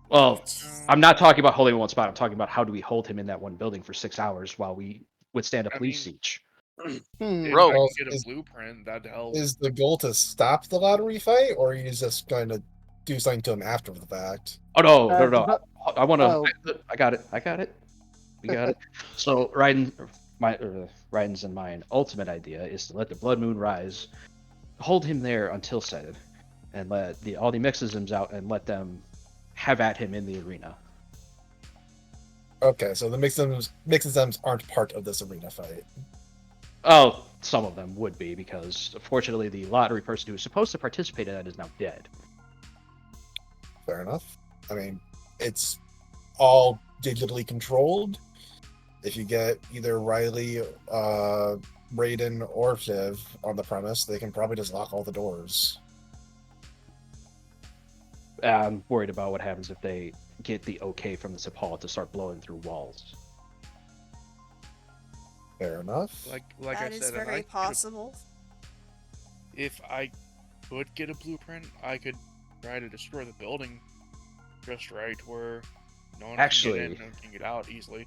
Well, I'm not talking about holding him in one spot. I'm talking about how do we hold him in that one building for 6 hours while we withstand a I police mean- siege. Hmm. if Rope. I can Well, get a is- blueprint, that'd help. Is the goal to stop the lottery fight, or are you just going to do something to him after the fact? Oh no, Uh, no, no! but- I want to. oh. I got it. We got it. So Raiden's and mine ultimate idea is to let the blood moon rise, hold him there until setting, and let all the mixisms out and let them have at him in the arena. Okay, so the mixisms aren't part of this arena fight. Oh, some of them would be because unfortunately the lottery person who was supposed to participate in that is now dead. Fair enough. I mean, it's all digitally controlled. If you get either Riley, Raiden, or Shiv on the premise, they can probably just lock all the doors. I'm worried about what happens if they get the okay from the Sepal to start blowing through walls. Fair enough. Like That I is said, if I very could- possible. if I could get a blueprint, I could try to destroy the building just right where no one can Actually- get in, no one can get out easily.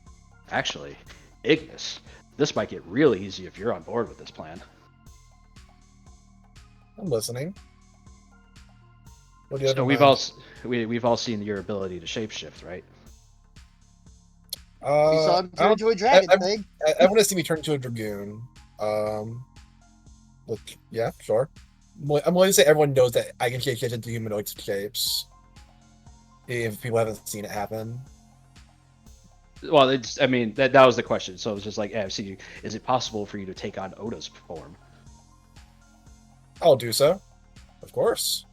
Actually, Ignis, this might get real easy if you're on board with this plan. I'm listening. What do you have So in we've mind? we've all seen your ability to shapeshift, right? We saw him I turn don't- into a dragon I- thing. I want to see me turn into a dragoon. Look, yeah, sure. I'm willing to say everyone knows that I can shape into humanoid shapes. If people haven't seen it happen. Well, I mean, that was the question. So it was just like, see, is it possible for you to take on Oda's form? I'll do so. Of course.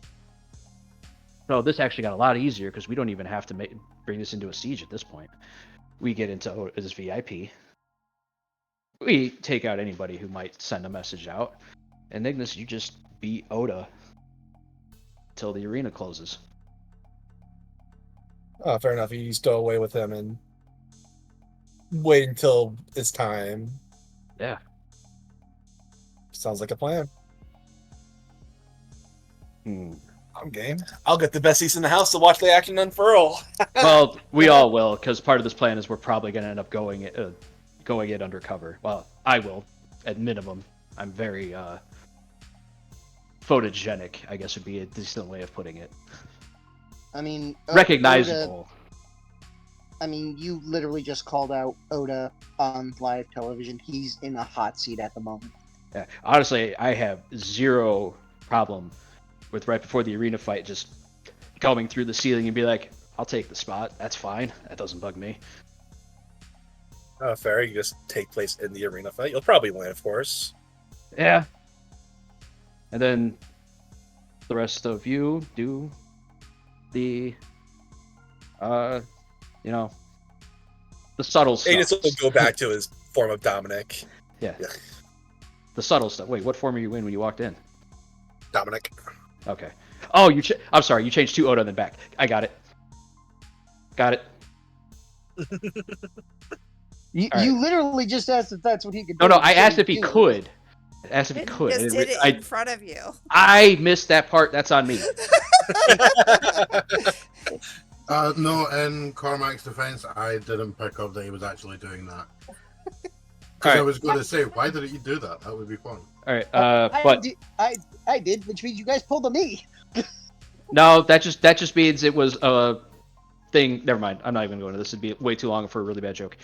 No, this actually got a lot easier because we don't even have to bring this into a siege at this point. We get into Oda's VIP. We take out anybody who might send a message out. And Ignis, you just beat Oda till the arena closes. Oh, fair enough. You stow away with him and wait until it's time. Yeah. Sounds like a plan. I'm game. I'll get the best seats in the house to watch the action unfurl. Well, we all will, because part of this plan is we're probably going to end up going it undercover. Well, I will, at minimum. I'm very photogenic, I guess would be a decent way of putting it. I mean, Recognizable. I mean, you literally just called out Oda on live television. He's in a hot seat at the moment. Yeah. Honestly, I have zero problem with right before the arena fight just coming through the ceiling and be like, I'll take the spot. That's fine. That doesn't bug me. Fair. You just take place in the arena fight. You'll probably win, of course. Yeah. And then the rest of you do the, the subtle stuff. Aegis will go back to his form of Dominic. Yeah. The subtle stuff. Wait, what form are you in when you walked in? Dominic. Okay. Oh, I'm sorry. You changed to Oda and then back. I got it. Got it. You literally just asked if that's what he could No, do. I asked if he could. I asked if he could. Just did it in front of you. I missed that part. That's on me. No, in Cormac's defense, I didn't pick up that he was actually doing that. All right. I was going to say, why didn't you do that? That would be fun. All right. I did, which means you guys pulled a me. No, that just means it was a thing. Never mind. I'm not even going to this. It'd be way too long for a really bad joke.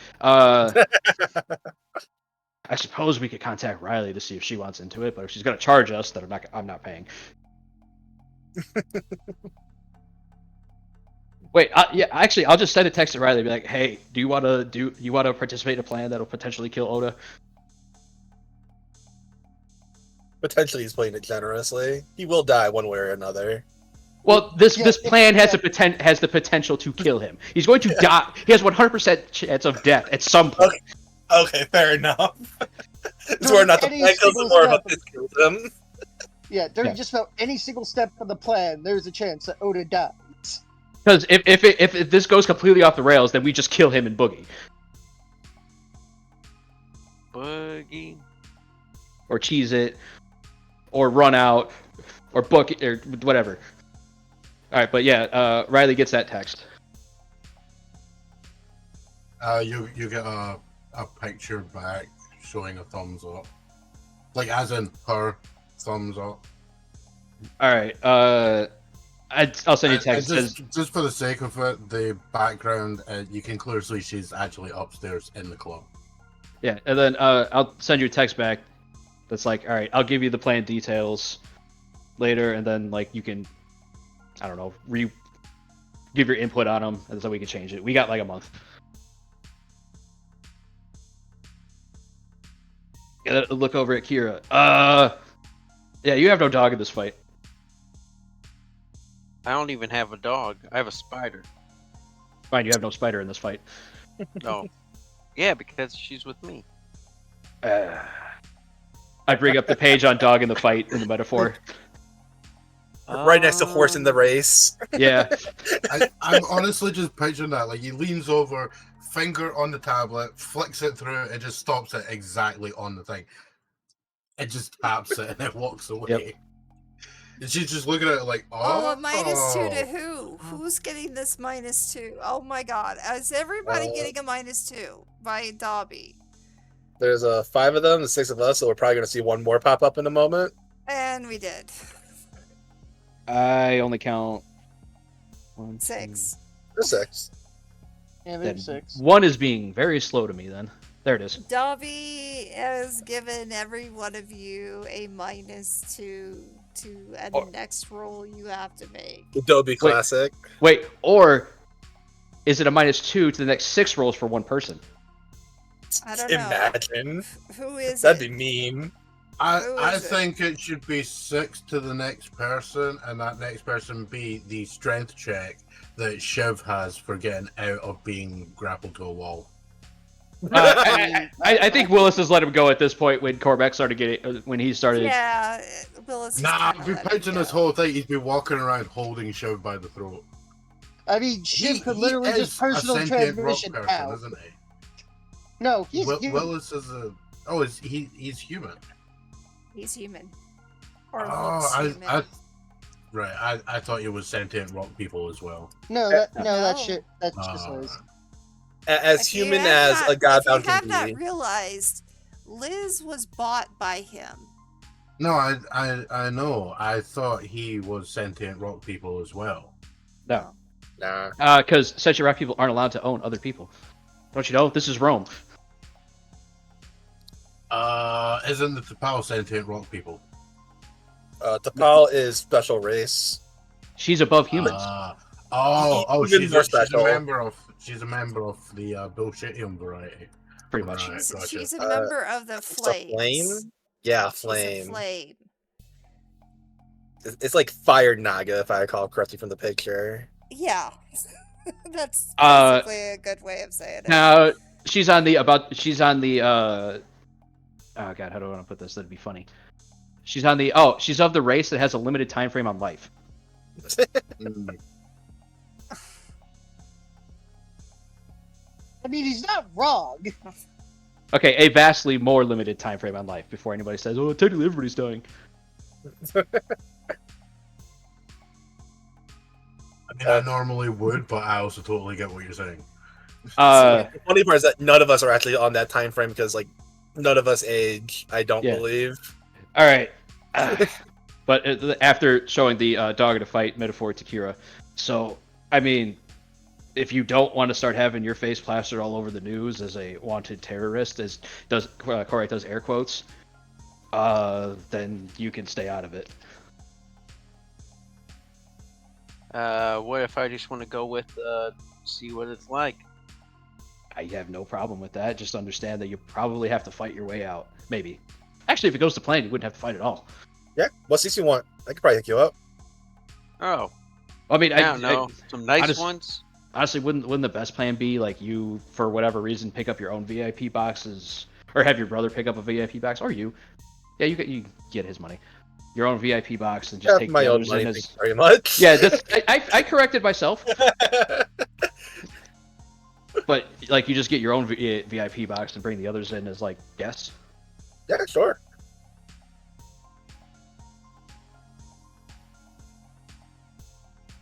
I suppose we could contact Riley to see if she wants into it, but if she's going to charge us, then I'm not paying. Wait, yeah, actually, I'll just send a text to Riley and be like, "Hey, do you want to participate in a plan that'll potentially kill Oda?" Potentially, he's playing it generously. He will die one way or another. Well, this plan has the potential to kill him. He's going to die. He has 100% chance of death at some point. Okay, fair enough. It's more not the plan kills him, more about this kills him. Yeah, during just about any single step of the plan, there's a chance that Oda dies. Because if this goes completely off the rails, then we just kill him and Boogie. Boogie. Or cheese it. Or run out. Or book it, or whatever. Alright, but yeah, Riley gets that text. You get a picture back showing a thumbs up. Like, as in her thumbs up. Alright, I'll send you a text. Just for the sake of it, the background, you can clearly see she's actually upstairs in the club. Yeah, and then I'll send you a text back that's like, alright, I'll give you the plan details later, and then like you can, I don't know, give your input on them, and so we can change it. We got like a month. Look over at Kira. Yeah, you have no dog in this fight. I don't even have a dog. I have a spider. Fine, you have no spider in this fight. No. Yeah, because she's with me. I bring up the page on dog in the fight in the metaphor. Right next to horse in the race. Yeah. I'm honestly just picturing that. Like, he leans over, finger on the tablet, flicks it through, it just stops it exactly on the thing. It just taps it and it walks away. Yep. And she's just looking at it like, Oh, a -2 to who? Who's getting this -2? Oh my god. Is everybody getting a -2 by Dobby? There's 5 of them, the 6 of us, so we're probably going to see one more pop up in a moment. And we did. I only count 1, 6. There's 6. Yeah, there's 6. 1 is being very slow to me then. There it is. Dobby has given every one of you a -2 to a next roll you have to make. Adobe Classic. Wait, or is it a -2 to the next 6 rolls for one person? I don't know. Imagine. Who is That'd it? be mean. I think it should be 6 to the next person, and that next person be the strength check that Shiv has for getting out of being grappled to a wall. I think Willis has let him go at this point when Cormac started getting when he started. Yeah, Willis. is Nah, kinda I've been let it picturing this go. whole thing. He's been walking around holding Shiv by the throat. I mean, Shiv could He literally is just personal a sentient rock transmission person, out. isn't he? No, he's human. Willis is a. Oh, he's human. He's human. Or Oh, looks human. I thought he was sentient rock people as well. No, No. that's just Uh, Liz. As If you human have as not- a Godbound If you can have be. not realized, Liz was bought by him. No, I know. I thought he was sentient rock people as well. No, Nah. because sentient rock people aren't allowed to own other people. Don't you know? This is Rome. Isn't the T'Pau sentient rock people? T'Pau is special race. She's above humans. Even she's more a special. member of the bullshitium variety. Pretty much. Right, gotcha. She's a member of the It's a Flames. flame? Yeah, She's a flame. flame. It's like Fire Naga, if I recall correctly from the picture. Yeah. That's Uh, basically a good way of saying it. Now she's on the oh god, how do I want to put this? That'd be funny. She's of the race that has a limited time frame on life. I mean, he's not wrong. Okay, a vastly more limited time frame on life before anybody says, "Oh, technically everybody's dying." I mean, I normally would, but I also totally get what you're saying. The funny part is that none of us are actually on that time frame because, like, none of us age. I don't Yeah. believe. All right. But after showing the dog in a fight metaphor to Kira, so I mean, if you don't want to start having your face plastered all over the news as a wanted terrorist, as does Corey does air quotes, then you can stay out of it. What if I just want to go with see what it's like? I have no problem with that. Just understand that you probably have to fight your way out. Maybe. Actually, if it goes to plan, you wouldn't have to fight at all. Yeah, what seats you want? I could probably hook you up. Oh, I mean, I don't know. Some nice ones. Honestly, wouldn't the best plan be like you, for whatever reason, pick up your own VIP boxes, or have your brother pick up a VIP box, or you? Yeah, you get his money, your own VIP box, and just take my the own others money, in thank as. you very much. Yeah, I corrected myself, but like you just get your own VIP box and bring the others in as like guests. Yeah, sure.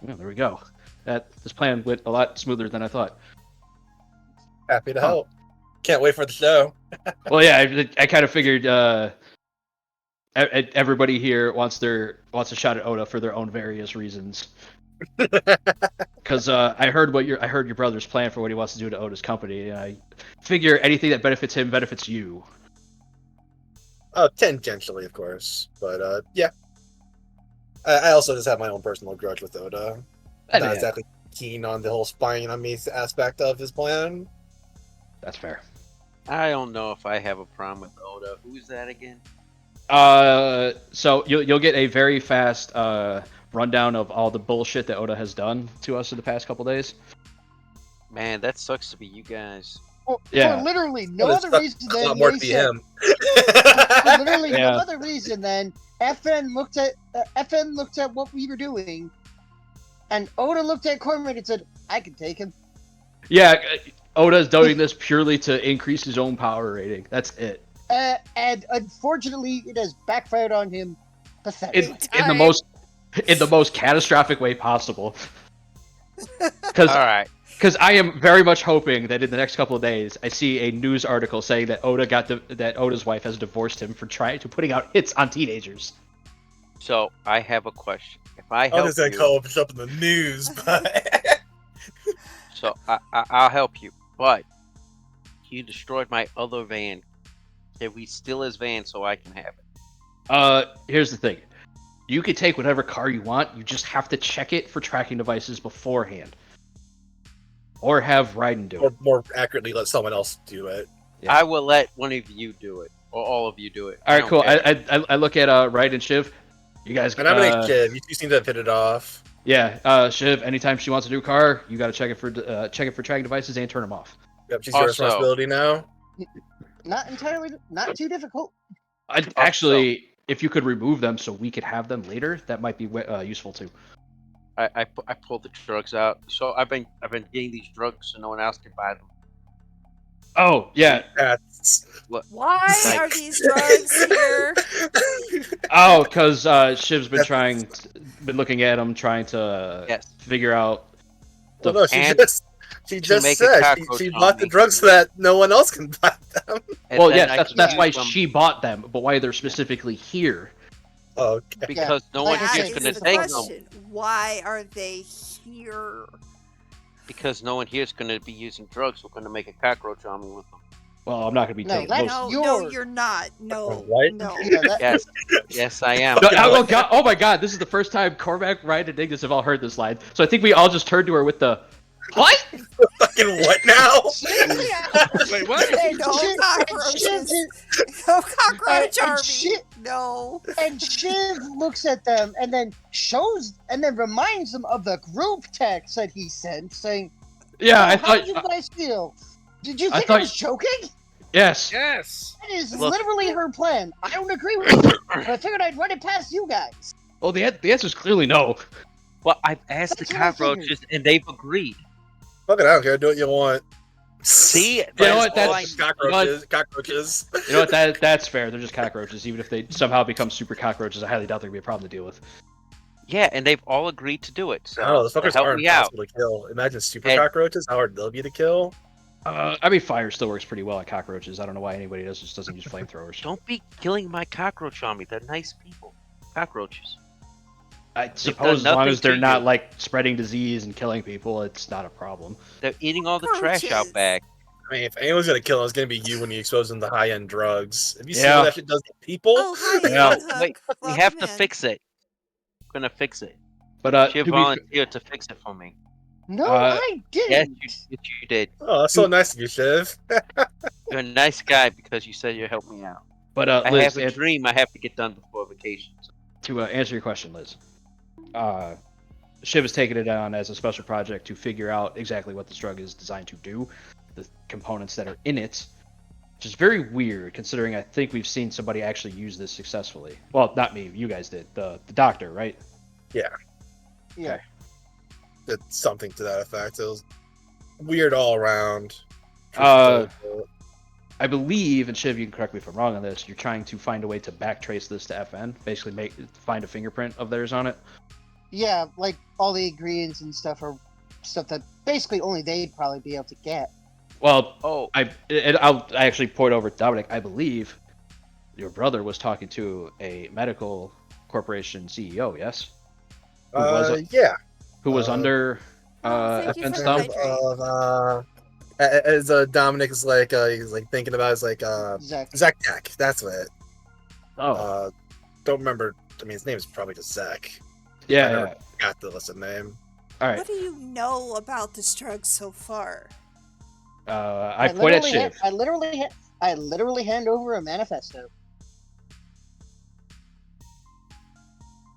Yeah, there we go. This plan went a lot smoother than I thought. Happy to help. Can't wait for the show. Well, yeah, I kind of figured everybody here wants a shot at Oda for their own various reasons. Because I heard your brother's plan for what he wants to do to Oda's company, and I figure anything that benefits him benefits you. Tangentially, of course, but yeah. I also just have my own personal grudge with Oda. Yeah. Not exactly keen on the whole spying on me aspect of his plan. That's fair. I don't know if I have a problem with Oda. Who's that again? So you'll get a very fast rundown of all the bullshit that Oda has done to us in the past couple days. Man, that sucks to be you guys. Yeah. For literally no Well, other reason a than lot more to they be said, him. for literally Yeah. no other reason than FN looked at what we were doing, and Oda looked at Cormac and said, "I can take him." Yeah, Oda's doing this purely to increase his own power rating. That's it. And unfortunately, it has backfired on him pathetically. In the most catastrophic way possible. Because All right. I am very much hoping that in the next couple of days I see a news article saying that Oda's wife has divorced him for putting out hits on teenagers. So I have a question. If I I'll help just say you, call up in the news, but so I'll help you. But you destroyed my other van. Can we steal his van so I can have it? Here's the thing. You can take whatever car you want, you just have to check it for tracking devices beforehand. Or have Raiden do or it. more accurately, let someone else do it. Yeah. I will let one of you do it, or all of you do it. Alright, don't cool. care. I look at Raiden and Shiv. You guys And I'm gonna kid. You two seem to have hit it off. Yeah, Shiv, anytime she wants a new car, you gotta check it for tracking devices and turn them off. Yep, she's your Also- responsibility now. Not too difficult. Actually, if you could remove them so we could have them later, that might be useful too. I pulled the drugs out. So I've been getting these drugs so no one else can buy them. Oh yeah. That's Why Like- are these drugs here? Oh, because Shiv's been been looking at them, trying to Yes. figure out. Well, no, she And just make a said cockroach she on bought the me. drugs so that no one else can buy them. And Well, then yes, I that's can that's use why them she bought them, but why they're specifically here. Okay. because no like one I That here's said, is gonna the take them. question. Why are they here? Because no one here's gonna be using drugs. We're gonna make a cockroach army with them. Well, I'm not gonna be No, taking that's those. No, your- you're not. No, What? no. Yeah, that, Yes, yes, I am. No, oh, God, oh my God! This is the first time Cormac, Ryan, and Ignis have all heard this line. So I think we all just turned to her with the what? Fucking what now? Wait, what? Hey, no Shiv- cockroaches. Shiv- No cockroach and army. Shiv- No. and Shiv looks at them and then reminds them of the group text that he sent, saying, Yeah, I "Oh, how thought. do you guys feel? Did you I think I thought- was joking?" Yes. Yes. That is Look. literally her plan. I don't agree with it, but I figured I'd run it past you guys. Well, the answer is clearly no. Well, I've asked That's the what I figured. cockroaches and they've agreed. Fuck it, I don't care. Do what you want. See, You know what? all That's Cockroaches. You know what? That's fair. They're just cockroaches. Even if they somehow become super cockroaches, I highly doubt they're gonna be a problem to deal with. Yeah, and they've all agreed to do it. So Oh, those fuckers help are me out. impossible to kill. Imagine super And- cockroaches. How hard they'll be to kill. I mean, fire still works pretty well on cockroaches. I don't know why anybody just doesn't use flamethrowers. Don't be killing my cockroach army. They're nice people. Cockroaches. I suppose as done long nothing as they're to not you. like spreading disease and killing people, it's not a problem. They're eating all the trash out Cockroaches. back. I mean, if anyone's gonna kill him, it's gonna be you when you expose them to high-end drugs. Have you seen Yeah. what that shit does to people? Oh, hi, Yeah. Unhook. Wait, we Welcome have to in. fix it. We're gonna fix it. But She to be volunteered to fix it for me. No, Uh, I Yes, didn't. you did. Oh, that's so nice of you, Shiv. You're a nice guy because you said you'd help me out. I Liz, have a dream I have to get done before vacation. to answer your question, Liz, Shiv has taken it on as a special project to figure out exactly what this drug is designed to do, the components that are in it, which is very weird considering I think we've seen somebody actually use this successfully. Well, not me, you guys did. The doctor, right? Yeah. It's something to that effect. It was weird all around. I believe, and Shiv, you can correct me if I'm wrong on this, you're trying to find a way to backtrace this to FN, basically find a fingerprint of theirs on it. Yeah, like all the ingredients and stuff are stuff that basically only they'd probably be able to get. Well, Oh, I actually point over to Dominic. I believe your brother was talking to a medical corporation CEO, yes? Yeah. Who was under thank you FN's for thumb? hydrating. As Dominic is like, he's like thinking about, is like Zach. Zach Dak. That's what. Oh, Don't remember. I mean, his name is probably just Zach. I yeah, never yeah. got the listen name. All right. What do you know about this drug so far? I point at Shiv. I literally hand over a manifesto.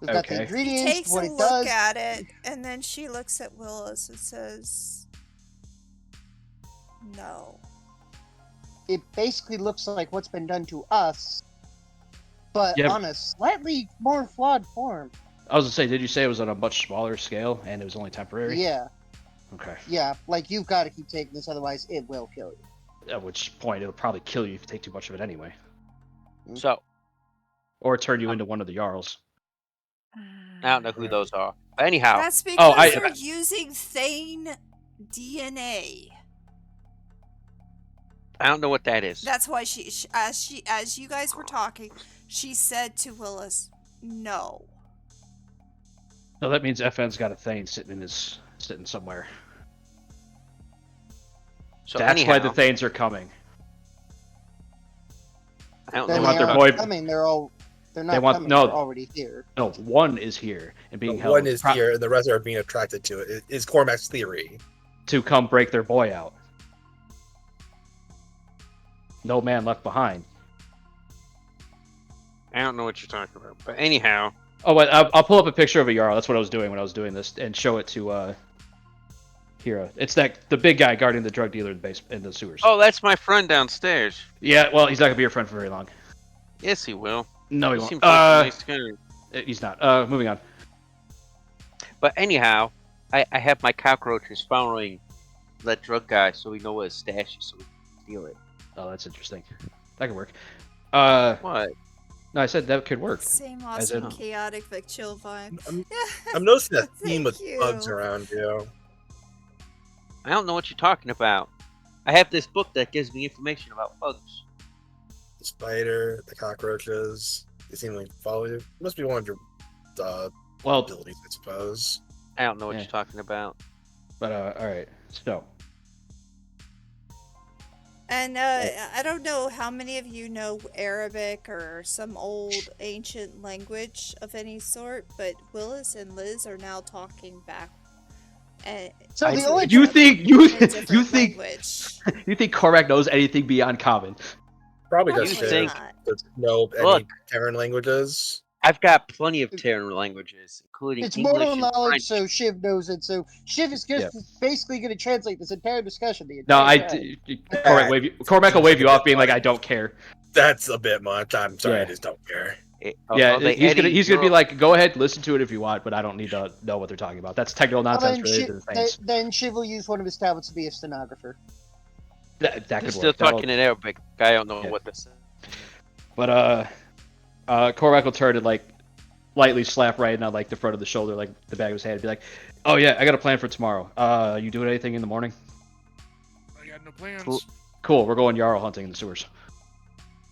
We've got the Okay. She ingredients, takes what a it look does. at it, and then she looks at Willis and says, "No." It basically looks like what's been done to us, but Yeah. on a slightly more flawed form. I was gonna say, did you say it was on a much smaller scale and it was only temporary? Yeah, Okay. yeah. Like you've got to keep taking this, otherwise it will kill you. At which point it'll probably kill you if you take too much of it anyway, so or turn you into one of the Jarls. I don't know who those are. But anyhow, That's because I- they're using Thane DNA. I don't know what that is. That's why as you guys were talking, she said to Willis, "No." So that means FN's got a Thane sitting somewhere. So That's anyhow, why the Thanes are coming. I don't They know Then want what their aren't boy- coming. They're not want- coming. no. They're already here. No, one is here and being The held one is here, and the rest are being attracted to it. Is Cormac's theory. to come break their boy out. No man left behind. I don't know what you're talking about. But anyhow, Oh, wait, I'll pull up a picture of a Jarl. That's what I was doing when I was doing this, and show it to Hero. It's the big guy guarding the drug dealer in the sewers. Oh, that's my friend downstairs. Yeah, well, he's not gonna be your friend for very long. Yes, he will. No, he He won't. seems like a nice guy. He's not. Moving on. But anyhow, I have my cockroaches following that drug guy so we know where his stash is so we can steal it. Oh, that's interesting. That could work. What? No, I said that could work. Same As awesome, in- chaotic, but chill vibe. I'm noticing a theme Thank with you. bugs around you. I don't know what you're talking about. I have this book that gives me information about bugs. The spider, the cockroaches, they seem like follow you. Must be one of your Well, abilities, I suppose. I don't know what Yeah. you're talking about. but all right. So, And I don't know how many of you know Arabic or some old ancient language of any sort, but Willis and Liz are now talking back. So the only you think in a different language? language. You think Cormac knows anything beyond common? Probably Probably does think- know any Look. Terran languages. I've got plenty of Terran languages, including It's English mortal and knowledge, French. so Shiv knows it. So Shiv is just basically going to translate this entire discussion. The No, entire time. Cormac will wave you off, being like, "I don't care." That's a bit much. I'm sorry, Yeah. I just don't care. Yeah, Although he's gonna be you're- like, "Go ahead, listen to it if you want, but I don't need to know what they're talking about." That's technical Well, nonsense then, related Shiv, to the things. then Shiv will use one of his tablets to be a stenographer. That They're could still work. That'll- talking in Arabic. I don't know Yeah. what this is. But Cormac will turn and like lightly slap right on like the front of the shoulder, like the back of his head, and be like, "Oh yeah, I got a plan for tomorrow. You doing anything in the morning?" I got no plans. Cool. We're going Jarl hunting in the sewers.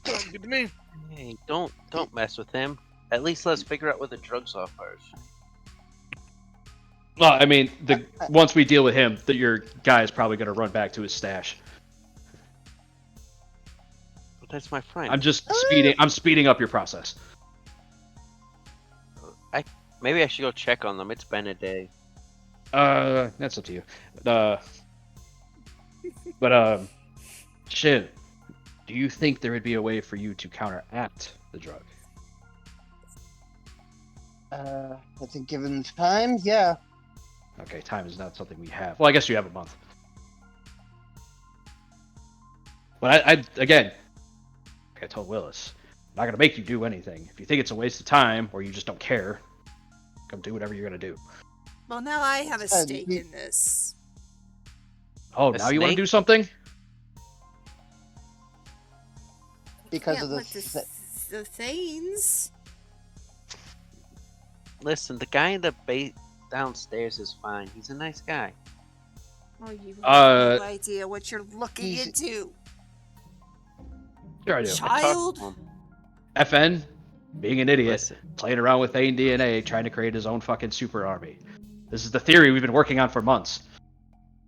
Sounds good to me. Hey, don't mess with him. At least let's figure out where the drugs are first. Well, I mean, once we deal with him, your guy is probably gonna run back to his stash. But that's my friend. I'm just speeding up your process. Maybe I should go check on them. It's been a day. That's up to you. But Shiv, do you think there would be a way for you to counteract the drug? I think given time, yeah. Okay, time is not something we have. Well, I guess you have a month. But I again, like I told Willis, I'm not gonna make you do anything. If you think it's a waste of time or you just don't care, come do whatever you're gonna do. Well, now I have a Uh, stake you- in this. Oh, A now you want to snake? do something? Because Can't of the, let the Thanes. Listen, the guy in the downstairs is fine. He's a nice guy. Oh, you have no Uh, idea what you're looking he's- into. Sure I do. Sh- I talked Child? to him. FN, being an idiot, Listen, playing around with Thane DNA, trying to create his own fucking super army. This is the theory we've been working on for months,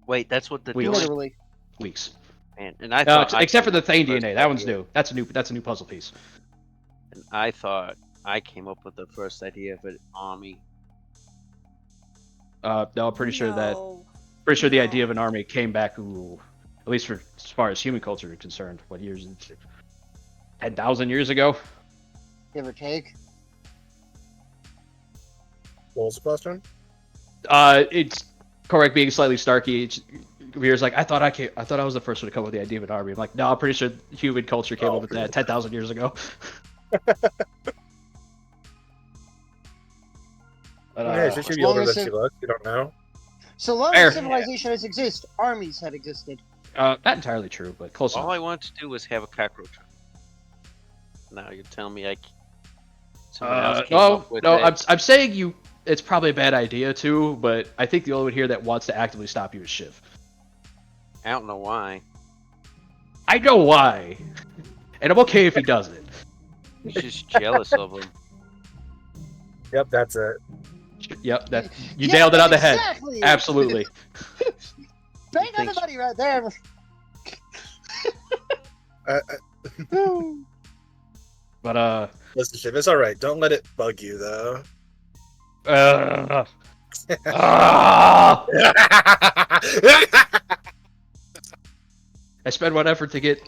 wait, that's what the We doing? literally. weeks. And I thought Except for the Thane Thane DNA, that one's new. That's a new puzzle piece. And I thought I came up with the first idea of an army. No, I'm pretty sure No. the idea of an army came back, at least for as far as human culture is concerned. What years? 10,000 years ago. Give or take. What was the question? It's correct being slightly Starky. Weir's like, I thought I was the first one to come up with the idea of an army. I'm like, no, I'm pretty sure human culture came up with that 10,000 years ago. But, Yeah, just as you long older as than it- she looks. You don't know. So long Fair. as civilization has existed, armies have existed. not entirely true, but close All enough. I wanted to do was have a cockroach. Now you're telling me someone else came No, up with no, it. I'm saying you. It's probably a bad idea too, but I think the only one here that wants to actively stop you is Shiv. I don't know why. I know why, and I'm okay if he doesn't. He's just jealous of him. Yep, that's it. Yep, that you Yeah, nailed it on the head. exactly. Absolutely. Bang on the Thanks. money right there. But Listen, Shiv, it's all right. Don't let it bug you, though. ah! I spend one effort to get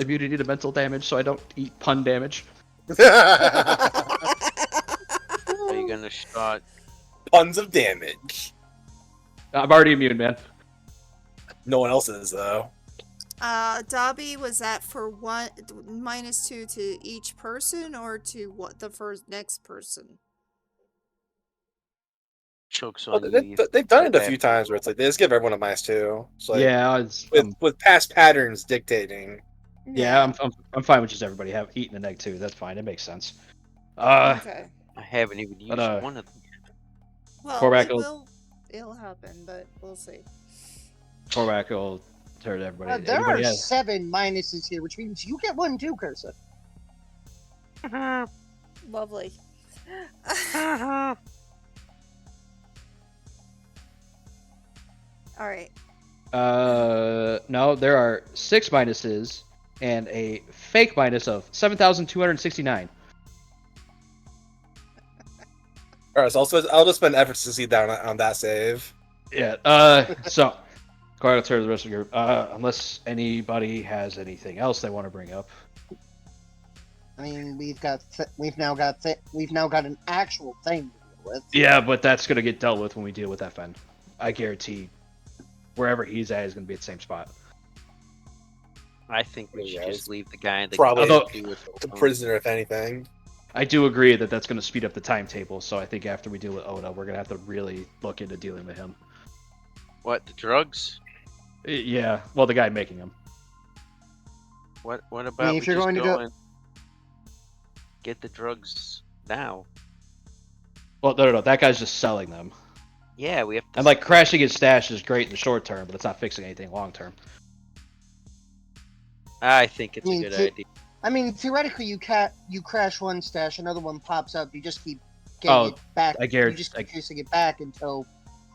immunity to mental damage, so I don't eat pun damage. Are you gonna start? Tons of damage. I'm already immune, man. No one else is though. Dobby, was that for one -2 to each person or to what the first next person? Chokes Well, on you. they've done it a few times where it's like they just give everyone a -2. So like, Yeah, with past patterns dictating. I'm fine with just everybody eating an egg too. That's fine. It makes sense. Okay. I haven't even used But, one of them. Well, Korvac it will- will. It'll happen, but we'll see. Korvac will turn to everybody. There Anybody are else? 7 minuses here, which means you get 1 too, Cursa. Lovely. All right. No, there are 6 minuses and a fake minus of 7,269. All right, so I'll just spend efforts to see down on that save. Yeah. So, Corey will turn to the rest of the group. Unless anybody has anything else they want to bring up. I mean, we've now got an actual thing to deal with. Yeah, but that's gonna get dealt with when we deal with FN. I guarantee, wherever he's at is gonna be at the same spot. I think we should just leave the guy in the Probably the prisoner, if anything. I do agree that that's going to speed up the timetable, so I think after we deal with Oda, we're going to have to really look into dealing with him. What, the drugs? Yeah, well, the guy making them. What about if you're going to go and get the drugs now? Well, no, that guy's just selling them. Yeah, we have to... And, like, crashing his stash is great in the short term, but it's not fixing anything long term. I think it's a good idea. I mean, theoretically, you crash one stash, another one pops up. You just keep getting it back. You just keep chasing it back until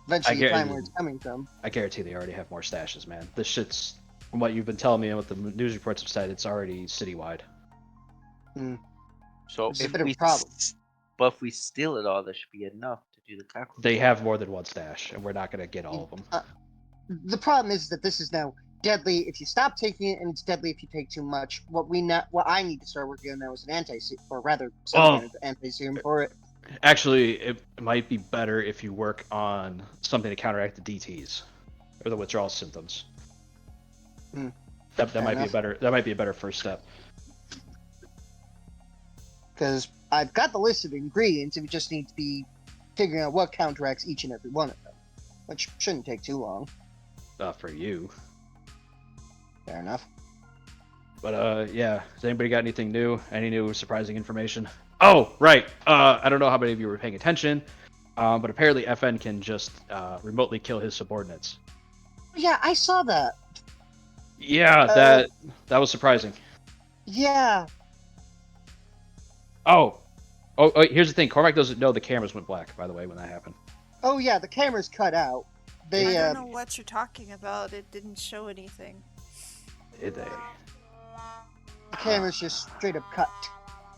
eventually you find where it's coming from. I guarantee they already have more stashes, man. This shit's, from what you've been telling me and what the news reports have said, it's already citywide. So it's a bit of a problem. But if we steal it all, there should be enough to do the tackle. They have more than one stash, and we're not going to get all of them. The problem is that this is now deadly if you stop taking it, and it's deadly if you take too much. What I need to start working on now is an anti-serum, or rather, some kind of anti-serum for it. Actually, it might be better if you work on something to counteract the DTs or the withdrawal symptoms. That might be a better first step. Because I've got the list of ingredients, and we just need to be figuring out what counteracts each and every one of them, which shouldn't take too long. For you. Fair enough. But yeah, has anybody got anything new? Any new surprising information? Oh, right. I don't know how many of you were paying attention, but apparently FN can just remotely kill his subordinates. Yeah, I saw that. Yeah, that was surprising. Yeah. Oh, here's the thing. Cormac doesn't know the cameras went black, by the way, when that happened. Oh yeah, the cameras cut out. I don't know what you're talking about. It didn't show anything. Did they? The cameras just straight up cut.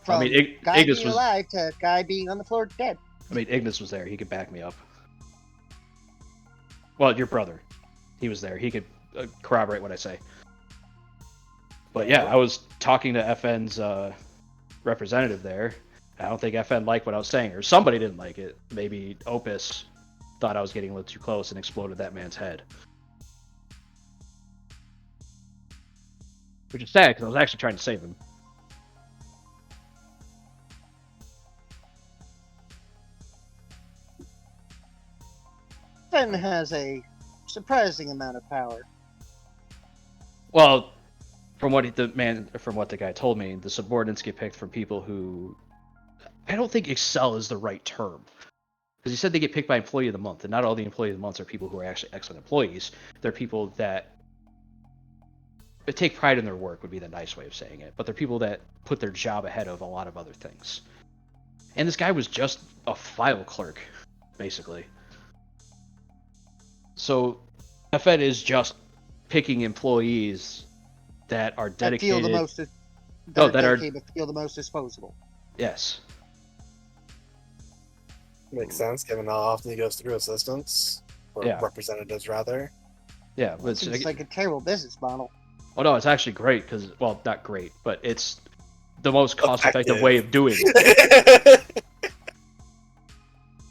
From guy Ignis being alive to guy being on the floor dead. I mean, Ignis was there. He could back me up. Well, your brother. He was there. He could corroborate what I say. But yeah, I was talking to FN's representative there. I don't think FN liked what I was saying, or somebody didn't like it. Maybe Opus thought I was getting a little too close and exploded that man's head. Which is sad, because I was actually trying to save him. FN has a surprising amount of power. Well, from what the guy told me, the subordinates get picked from people who... I don't think excel is the right term. Because he said they get picked by employee of the month, and not all the employee of the month are people who are actually excellent employees. They're people that take pride in their work, would be the nice way of saying it. But they're people that put their job ahead of a lot of other things. And this guy was just a file clerk, basically. So, FN is just picking employees that are dedicated. That feel the most disposable. Yes. Makes sense, given how often he goes through assistants, or representatives, rather. Yeah, but it's like a terrible business model. Oh no, it's actually great, because, well, not great, but it's the most cost-effective way of doing it.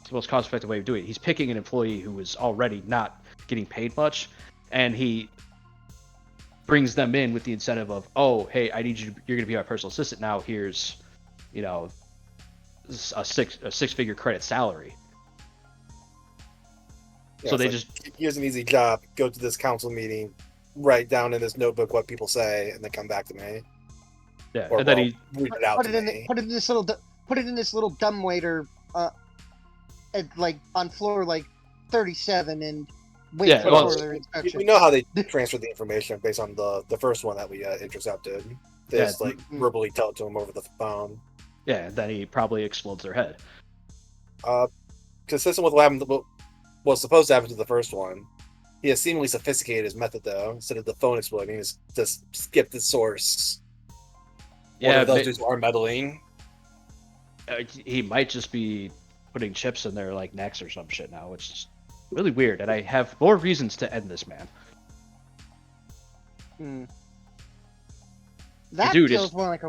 It's the most cost-effective way of doing it. He's picking an employee who is already not getting paid much, and he brings them in with the incentive of, oh, hey, I need you. You're going to be my personal assistant now. Here's, you know, a six-figure credit salary. Yeah, So it's they like, just here's an easy job. Go to this council meeting, write down in this notebook what people say, and then come back to me. yeah, Or and then well, he read it out Put to it in me. put it in this little dumbwaiter, like on floor like 37, and wait Yeah, for well, further inspection. We know how they transfer the information based on the first one that we intercepted. They Yeah. just like verbally tell it to them over the phone. yeah, then he probably explodes their head. Consistent with what happened, what was supposed to happen to the first one. He has seemingly sophisticated his method though. Instead of the phone exploding, he's just skip the source. Yeah, One of those dudes are meddling. he might just be putting chips in their like necks or some shit now, which is really weird. And I have more reasons to end this man. That dude feels is- more like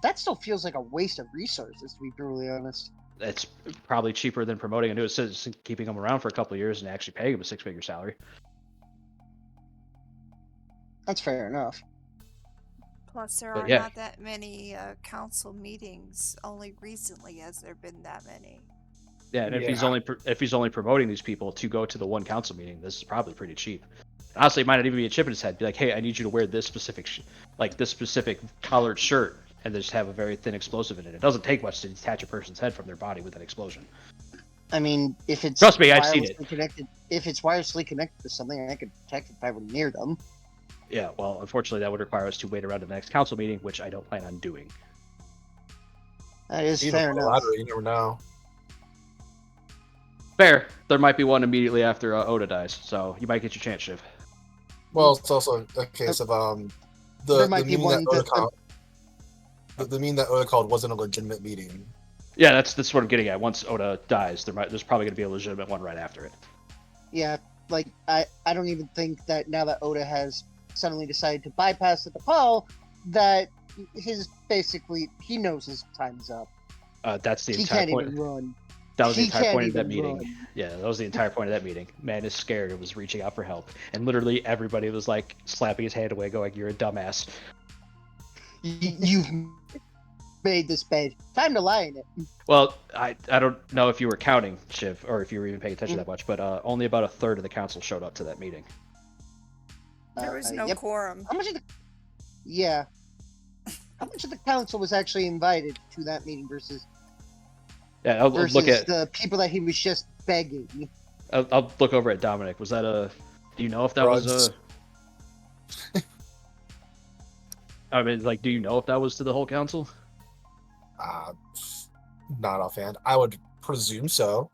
that still feels like a waste of resources, to be brutally honest. It's probably cheaper than promoting a new assistant, keeping him around for a couple of years, and actually paying him a six-figure salary. That's fair enough. Plus, there But are yeah. not that many council meetings. Only recently has there been that many. Yeah, and Yeah. if he's only promoting these people to go to the one council meeting, this is probably pretty cheap. Honestly, it might not even be a chip in his head. Be like, hey, I need you to wear this specific, this specific collared shirt, and just have a very thin explosive in it. It doesn't take much to detach a person's head from their body with an explosion. I mean, if it's Trust me, I've seen it. If it's wirelessly connected to something, I could detect it if I were near them. Yeah, well, unfortunately, that would require us to wait around to the next council meeting, which I don't plan on doing. That is You fair don't know enough. lottery, you never know. Fair. There might be one immediately after Oda dies, so you might get your chance, Shiv. Well, it's also a case of There the might be meeting one that Oda that- called. The meeting that Oda called wasn't a legitimate meeting. Yeah, that's what I'm getting at. Once Oda dies, there's probably going to be a legitimate one right after it. Yeah, like I don't even think that now that Oda has suddenly decided to bypass the Paul, that he knows his time's up. That's the He entire can't point. even run. That was the He entire can't point of that even meeting. run. Yeah, that was the entire point of that meeting. Man is scared and was reaching out for help. And literally everybody was like slapping his hand away, going, "You're a dumbass." You've made this bed. Time to lie in it. Well, I don't know if you were counting, Shiv, or if you were even paying attention that much, but only about a third of the council showed up to that meeting. There was no Yep. quorum. How much of the How much of the council was actually invited to that meeting versus Yeah, I'll look at. the people that he was just begging? I'll look over at Dominic. Was that a? Do you know if that was Drugs. a? I mean, like, do you know if that was to the whole council? Not offhand. I would presume so.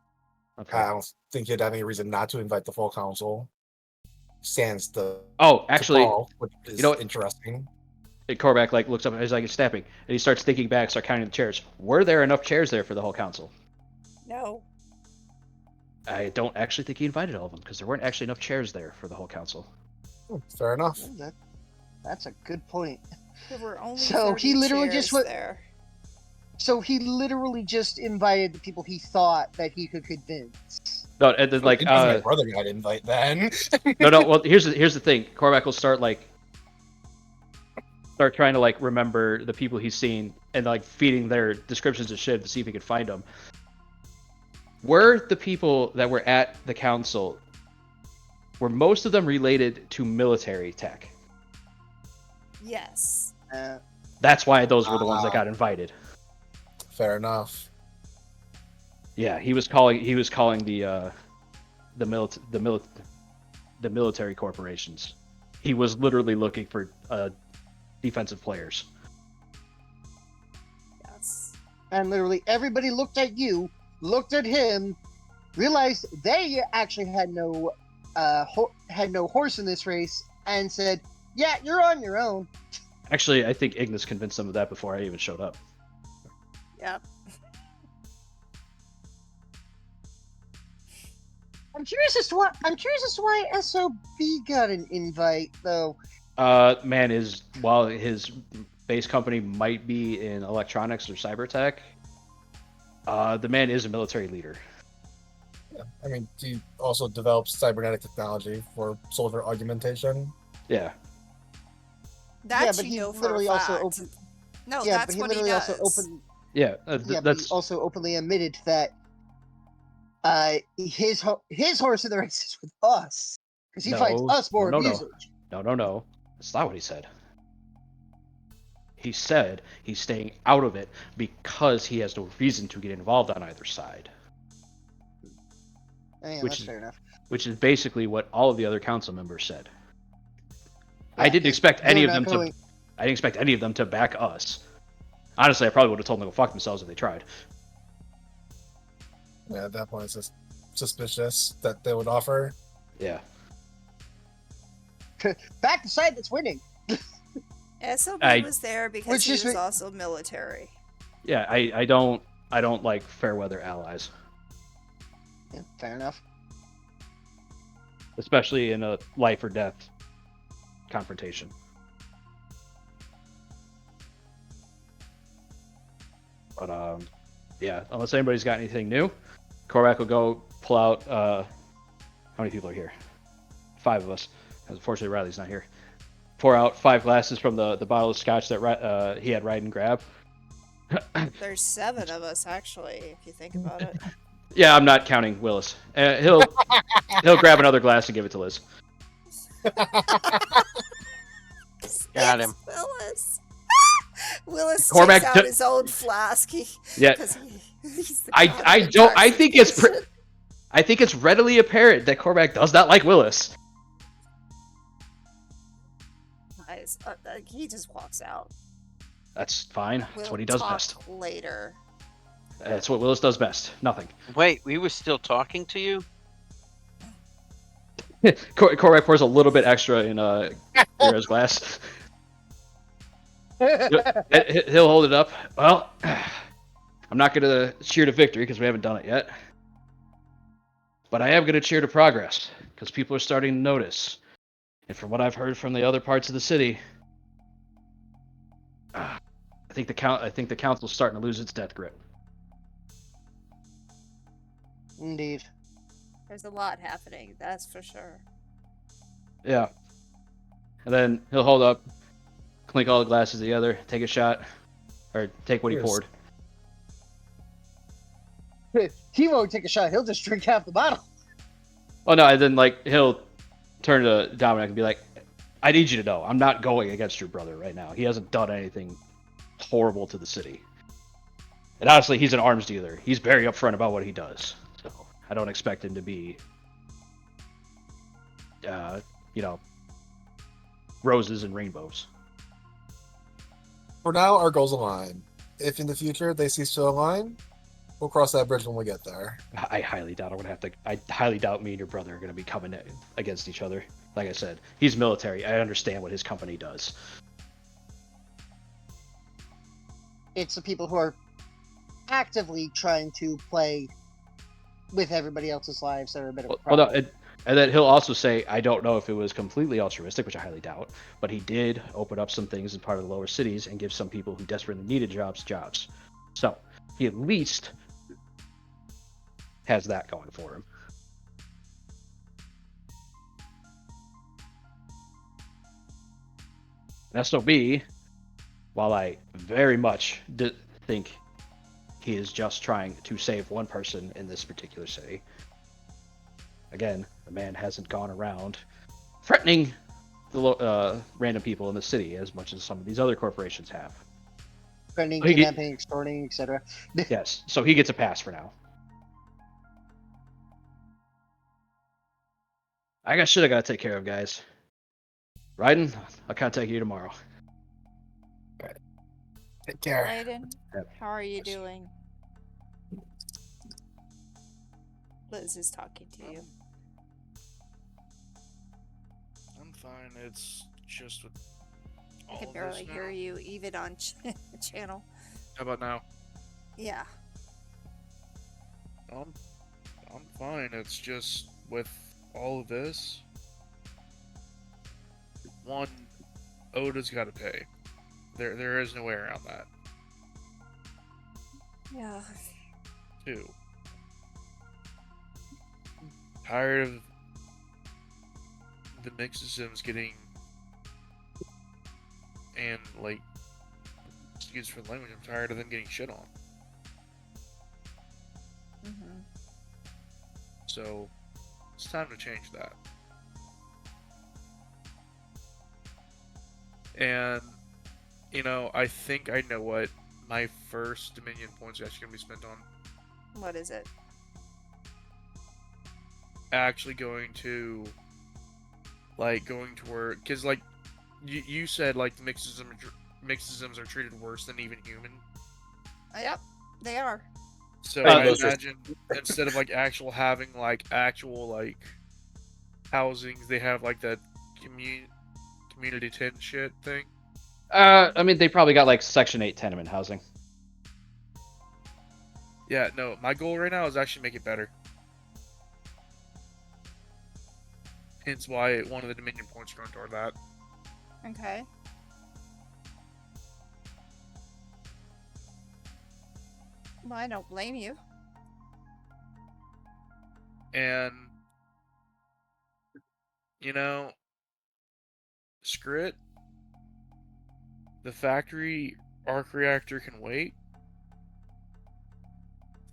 Okay. I don't think you'd have any reason not to invite the full council. Sans the Oh, actually, Paul, which is you know what? interesting. Korvac like looks up and he's like snapping, and he starts thinking back, start counting the chairs. Were there enough chairs there for the whole council? No. I don't actually think he invited all of them because there weren't actually enough chairs there for the whole council. Fair enough. That's a good point. There were only So 30 he literally chairs just went- there. So he literally just invited the people he thought that he could convince. No, and then like my brother got invite then. no. Well, here's the thing. Korvac will start trying to like remember the people he's seen and like feeding their descriptions of Shiv to see if he could find them. Were the people that were at the council, were most of them related to military tech? Yes. That's why those were the ones that got invited. Fair enough. Yeah, he was calling the military corporations. He was literally looking for defensive players. Yes. And literally everybody looked at you, looked at him, realized they actually had no horse in this race, and said, "Yeah, you're on your own." Actually, I think Ignis convinced them of that before I even showed up. Yep. I'm curious as to why SOB got an invite though. Man is while his base company might be in electronics or cyber tech, the man is a military leader. Yeah. I mean, he also develops cybernetic technology for soldier augmentation. Yeah. That but you he know for a literally also fact. opened. No, Yeah, that's but he what he literally also does. opened. Yeah. But he That's also openly admitted that his horse in the race is with us because he finds no, us more no. amusing. No. That's not what he said. He said he's staying out of it because he has no reason to get involved on either side. Yeah, Which that's is fair enough. which is basically what all of the other council members said. I Yeah, didn't 'cause expect any they're of not them going- to. I didn't expect any of them to back us. Honestly, I probably would have told them to go fuck themselves if they tried. Yeah, at that point, it's just suspicious that they would offer. Yeah. back the side that's winning. SOB was there because Which he is was what- also military. Yeah. I don't like fair weather allies, Yeah, fair enough. especially in a life or death confrontation. But yeah. Unless anybody's got anything new, Korvac will go pull out. How many people are here? 5 of us. Unfortunately, Riley's not here. Pour out 5 glasses from the bottle of scotch that he had Ryden grab. There's 7 of us, actually, if you think about it. Yeah, I'm not counting Willis. He'll grab another glass and give it to Liz. Got him. It's Willis. Willis Cormac takes out his own flask. Yeah. He's the I god of don't. I think it's intoxication. I think it's readily apparent that Cormac does not like Willis. Guys, he just walks out. That's fine. That's We'll what he does talk best. later. That's what Willis does best. Nothing. Wait, we were still talking to you? Cormac pours a little bit extra in Hero's glass. He'll hold it up. Well, I'm not going to cheer to victory because we haven't done it yet. But I am going to cheer to progress because people are starting to notice. And from what I've heard from the other parts of the city, I think the council's starting to lose its death grip. Indeed. There's a lot happening, that's for sure. Yeah. And then he'll hold up, clink all the glasses together, take a shot, or take what he Cheers. poured. He won't take a shot. He'll just drink half the bottle. Oh no, and then he'll turn to Dominic and be like, I need you to know, I'm not going against your brother right now. He hasn't done anything horrible to the city. And honestly, he's an arms dealer. He's very upfront about what he does. So I don't expect him to be, roses and rainbows. For now, our goals align. If in the future they cease to align, we'll cross that bridge when we get there. I highly doubt I highly doubt me and your brother are going to be coming against each other. Like I said, he's military. I understand what his company does. It's the people who are actively trying to play with everybody else's lives that are a bit of a Well, problem. no, and then he'll also say, I don't know if it was completely altruistic, which I highly doubt, but he did open up some things in part of the lower cities and give some people who desperately needed jobs. So he at least has that going for him. And SOB, while I very much think he is just trying to save one person in this particular city, again, the man hasn't gone around threatening the random people in the city as much as some of these other corporations have. Spending, he- kidnapping, extorting, etc. Yes, so he gets a pass for now. I got shit I gotta take care of, guys. Ryden, I'll contact you tomorrow. Take care. Aiden, Yep. how are you doing? Liz is talking to you. I'm fine. It's just with I all can of barely this hear now. you, even on channel. How about now? Yeah. I'm fine. It's just with all of this. One, Oda's got to pay. There is no way around that. Yeah. 2, tired of the Mixisims getting and like excuse for the language. I'm tired of them getting shit on. Mm-hmm. So it's time to change that. And you know, I think I know what my first Dominion points are actually going to be spent on. What is it? Actually going to where, because like you said, like the Mixisms are treated worse than even human. Yep, they are. So Right, I those are- imagine instead of like having like actual like housings, they have like that community tent shit thing. I mean, they probably got like Section 8 tenement housing. Yeah, no, my goal right now is actually make it better. Hence why one of the Dominion points are going toward that. Okay. Well, I don't blame you. And you know, screw it. The factory arc reactor can wait.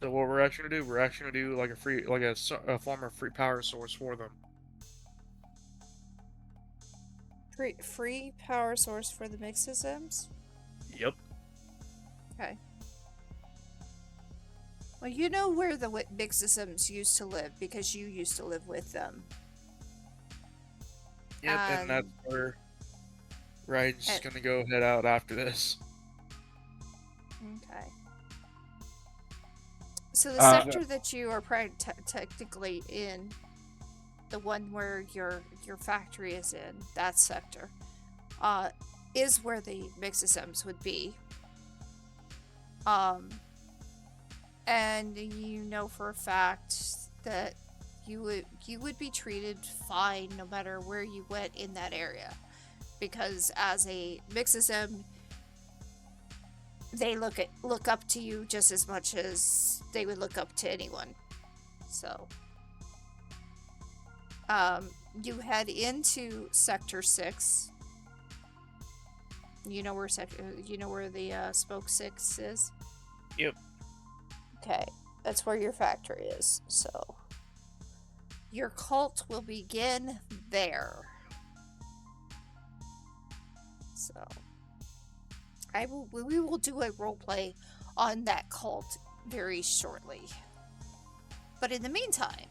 So what we're actually gonna do, we're actually gonna do like a form of free power source for them. Free power source for the Mixisims? Yep. Okay. Well, you know where the Mixisims used to live because you used to live with them. Yep, and that's where Ryan's just gonna go head out after this. Okay. So the Uh, sector that you are technically in, the one where your factory is in, that sector, is where the Mixisims would be. And you know for a fact that you would be treated fine no matter where you went in that area, because as a Mixisim, they look up to you just as much as they would look up to anyone. So, you head into Sector 6. You know where the Spoke 6 is? Yep. Okay, that's where your factory is. So, your cult will begin there. So, we will do a roleplay on that cult very shortly. But in the meantime,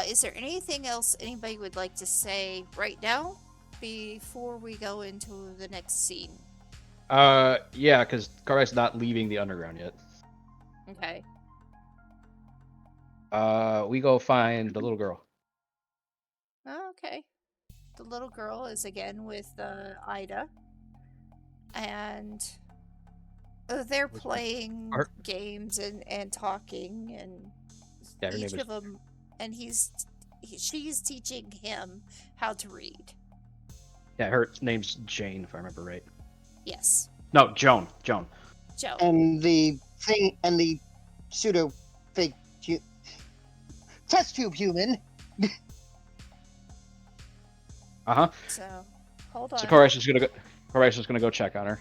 is there anything else anybody would like to say right now before we go into the next scene? Yeah, because Carvac's not leaving the underground yet. Okay. We go find the little girl. Oh, okay. The little girl is again with Ida, and they're playing Her- games and talking, and Yeah, her each name is. of them, and she's teaching him how to read. Yeah, her name's Jane, if I remember right. Yes, No, Joan. Joan. Joe. And the thing, and the pseudo fake test tube human. Uh huh. So hold on. So Carvac's just gonna go check on her.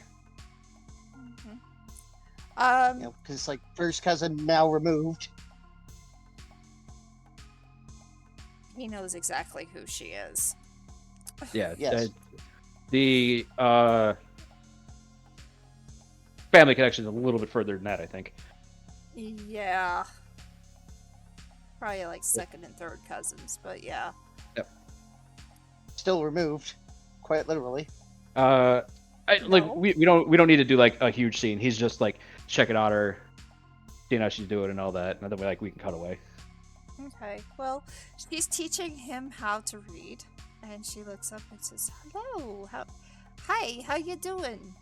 Mhm. Because it's like first cousin now removed. He knows exactly who she is. Yeah. Yes. The family connection is a little bit further than that, I think. Yeah. Probably like second and third cousins, but yeah. Still removed, quite literally. No. We don't need to do like a huge scene. He's just like checking on her, seeing how she's doing and all that, and then we can cut away. Okay. Well, she's teaching him how to read, and she looks up and says, "Hello. Hi. How you doing?"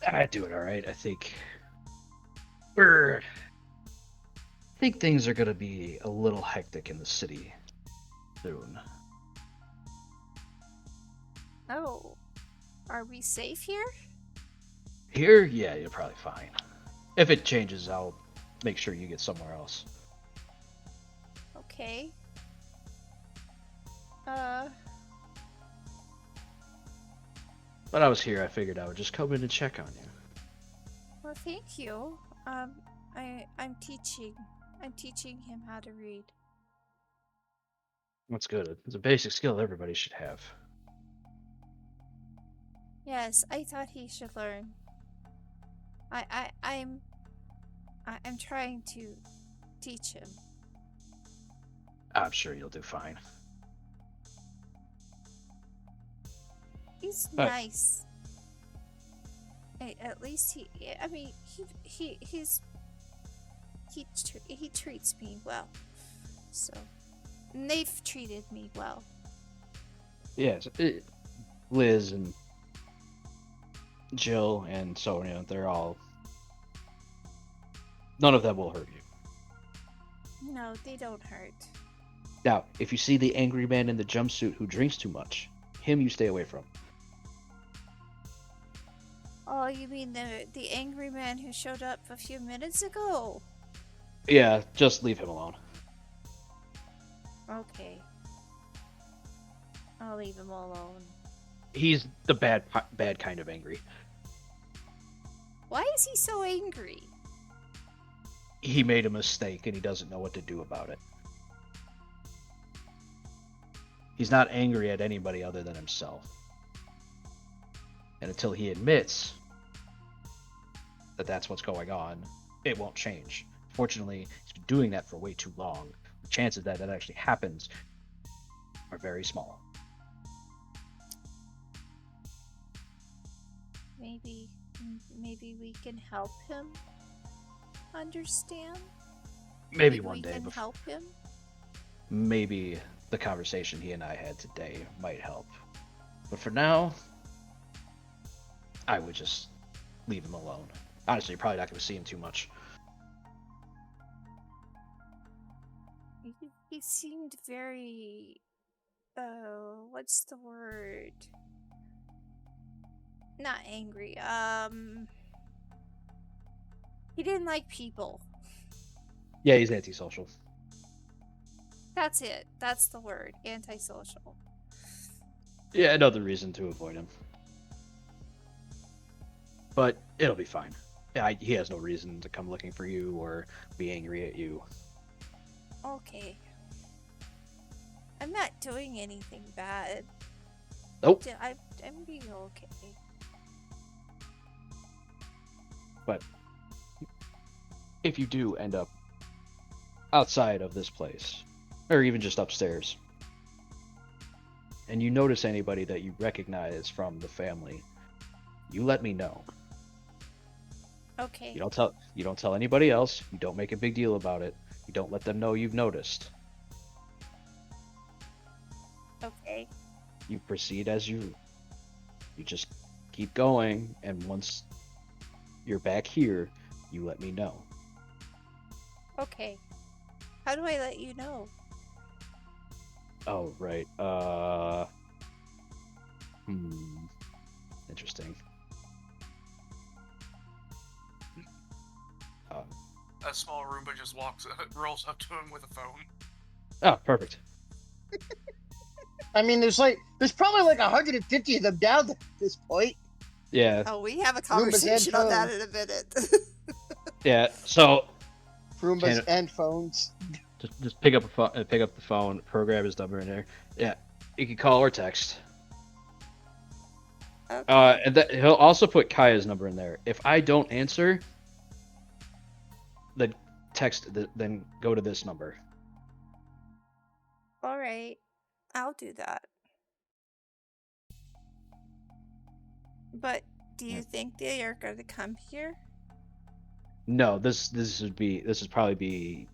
I do it all right. I think things are gonna be a little hectic in the city soon. Oh. Are we safe here? Here, yeah, you're probably fine. If it changes, I'll make sure you get somewhere else. Okay. When I was here, I figured I would just come in and check on you. Well, thank you. I'm teaching. I'm teaching him how to read. That's good. It's a basic skill everybody should have. Yes, I thought he should learn. I'm trying to teach him. I'm sure you'll do fine. He's Right. nice. At least I mean, he treats me well. So, and they've treated me well. Yes, Liz and Jill and Sonia, they're all... None of them will hurt you. No, they don't hurt. Now, if you see the angry man in the jumpsuit who drinks too much, him you stay away from. Oh, you mean the angry man who showed up a few minutes ago? Yeah, just leave him alone. Okay. I'll leave him alone. He's the bad kind of angry. Why is he so angry? He made a mistake and he doesn't know what to do about it. He's not angry at anybody other than himself. And until he admits that that's what's going on, it won't change. Fortunately, he's been doing that for way too long. The chances that that actually happens are very small. Maybe we can help him understand. Maybe one we day. can help him. Maybe the conversation he and I had today might help. But for now, I would just leave him alone. Honestly, you're probably not going to see him too much. He seemed very... what's the word? Not angry. He didn't like people. Yeah, he's antisocial. That's it. That's the word. Antisocial. Yeah, another reason to avoid him. But it'll be fine. Yeah, he has no reason to come looking for you or be angry at you. Okay. I'm not doing anything bad. Nope. I'm being okay. But if you do end up outside of this place, or even just upstairs, and you notice anybody that you recognize from the family, you let me know. Okay. You don't tell anybody else. You don't make a big deal about it. You don't let them know you've noticed. Okay. You proceed as you just keep going, and once you're back here, you let me know. Okay. How do I let you know? Oh, right. Interesting. A small Roomba just rolls up to him with a phone. Oh, perfect. I mean, there's probably like 150 of them down at this point. Yeah. Oh, we have a Roombas conversation and on that phones. in a minute. Yeah. So Roombas and phones. just pick up the phone, program his number in there. Yeah. You can call or text. Okay. And he'll also put Kaya's number in there. If I don't answer, then then go to this number. All right. I'll do that. But do you think they are going to come here? No, this would probably be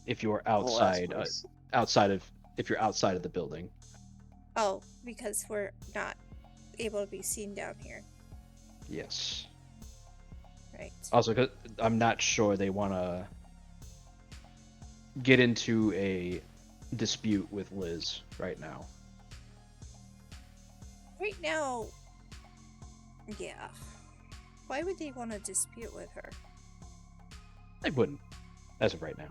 if you're outside if you're outside of the building. Oh, because we're not able to be seen down here. Yes. Right. Also, 'cause I'm not sure they want to get into a dispute with Liz right now. Right now, yeah. Why would they want to dispute with her? They wouldn't, as of right now.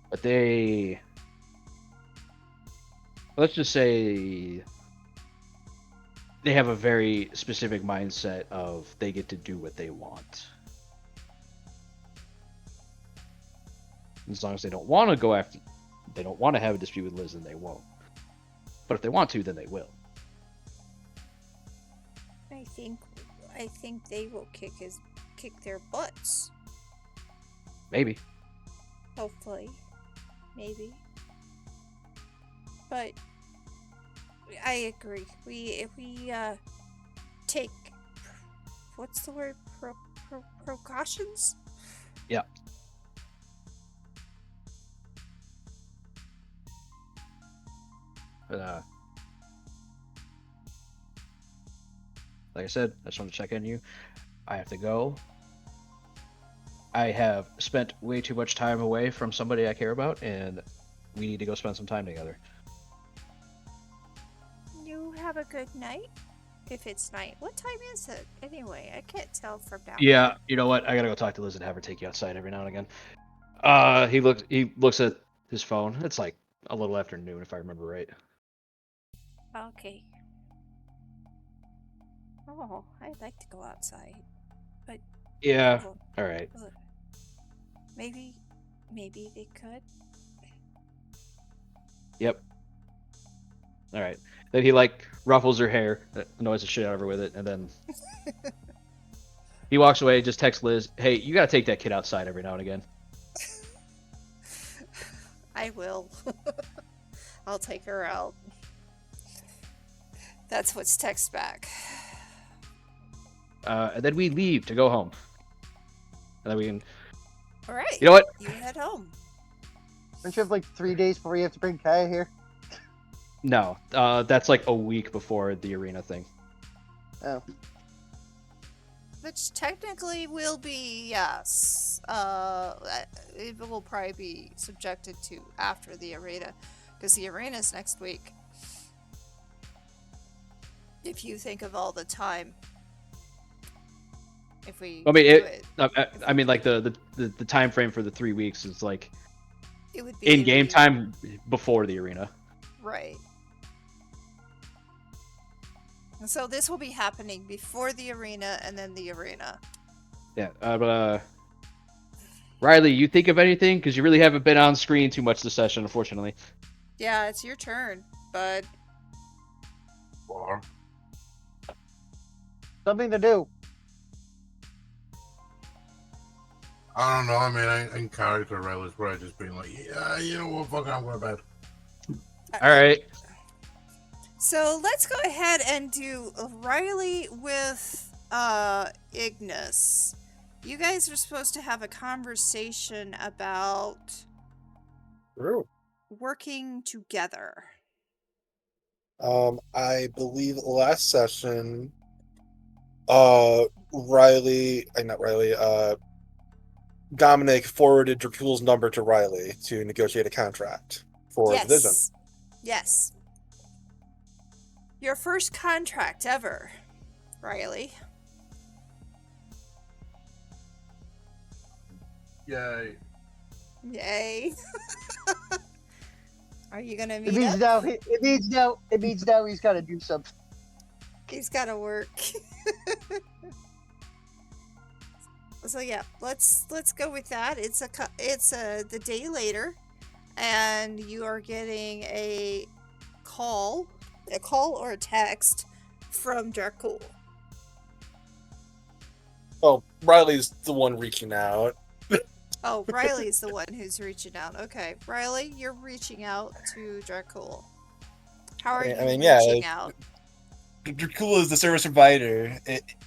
But let's just say they have a very specific mindset of they get to do what they want. As long as they don't want to they don't want to have a dispute with Liz, then they won't. But if they want to, then they will. I think they will kick their butts. Maybe. Hopefully. Maybe. But I agree. If we take, what's the word? Precautions? Yeah. But, like I said, I just want to check in on you. I have to go. I have spent way too much time away from somebody I care about, and we need to go spend some time together. You have a good night? If it's night. What time is it? Anyway, I can't tell from now. Yeah, you know what? I gotta go talk to Liz and have her take you outside every now and again. He looks at his phone. It's like a little after noon, if I remember right. Okay. Oh, I'd like to go outside. But Yeah. well, All right. maybe they could. Yep. All right. Then he ruffles her hair, annoys the shit out of her with it, and then he walks away. Just texts Liz, "Hey, you gotta take that kid outside every now and again." I will. I'll take her out. That's what's text back. And then we leave to go home. And then we can. All right. You know what? You head home. Don't you have 3 days before you have to bring Kaya here? No, that's a week before the arena thing. Oh. Which technically will be, yes. It will probably be subjected to after the arena. Because the arena's next week. If you think of all the time. If we I mean, do it. I mean, the time frame for the 3 weeks is It would be in game time before the arena. Right. And so this will be happening before the arena and then the arena. Yeah, but Riley, you think of anything? Because you really haven't been on screen too much this session, unfortunately. Yeah, it's your turn, bud. Or Something to do. I don't know. I mean, in character, Riley's probably just being like, "Yeah, you know what? Fuck, I'm going to bed." All right. So let's go ahead and do Riley with Ignis. You guys are supposed to have a conversation about True. working together. I believe last session, Dominic forwarded Dracul's number to Riley to negotiate a contract for the division. Yes. Your first contract ever, Riley. Yay. Yay. Are you gonna meet It means up? it means now he's got to do something. He's gotta work. So yeah, let's go with that. It's the day later, and you are getting a call or a text from Dracul. Oh, Riley's the one reaching out. Oh, Riley's the one who's reaching out. Okay, Riley, you're reaching out to Dracul. How are you reaching out? Dracul is the service provider.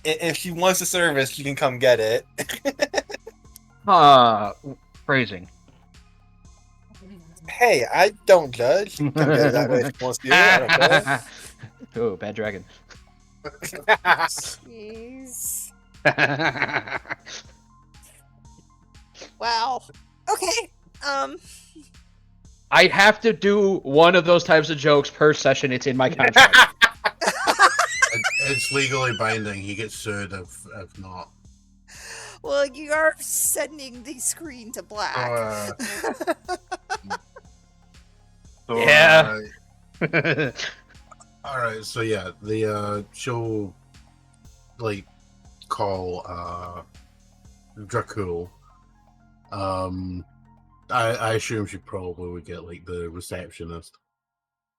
If she wants the service, she can come get it. Phrasing. Hey, I don't judge. She can come get it that way if she wants to do it. I don't care. Oh, bad dragon. Jeez. Wow. Okay. I have to do one of those types of jokes per session. It's in my contract. It's legally binding. He gets sued if not. Well, you are sending the screen to black. So, Yeah. all right. So yeah, the she'll like call Dracul. I assume she probably would get like the receptionist.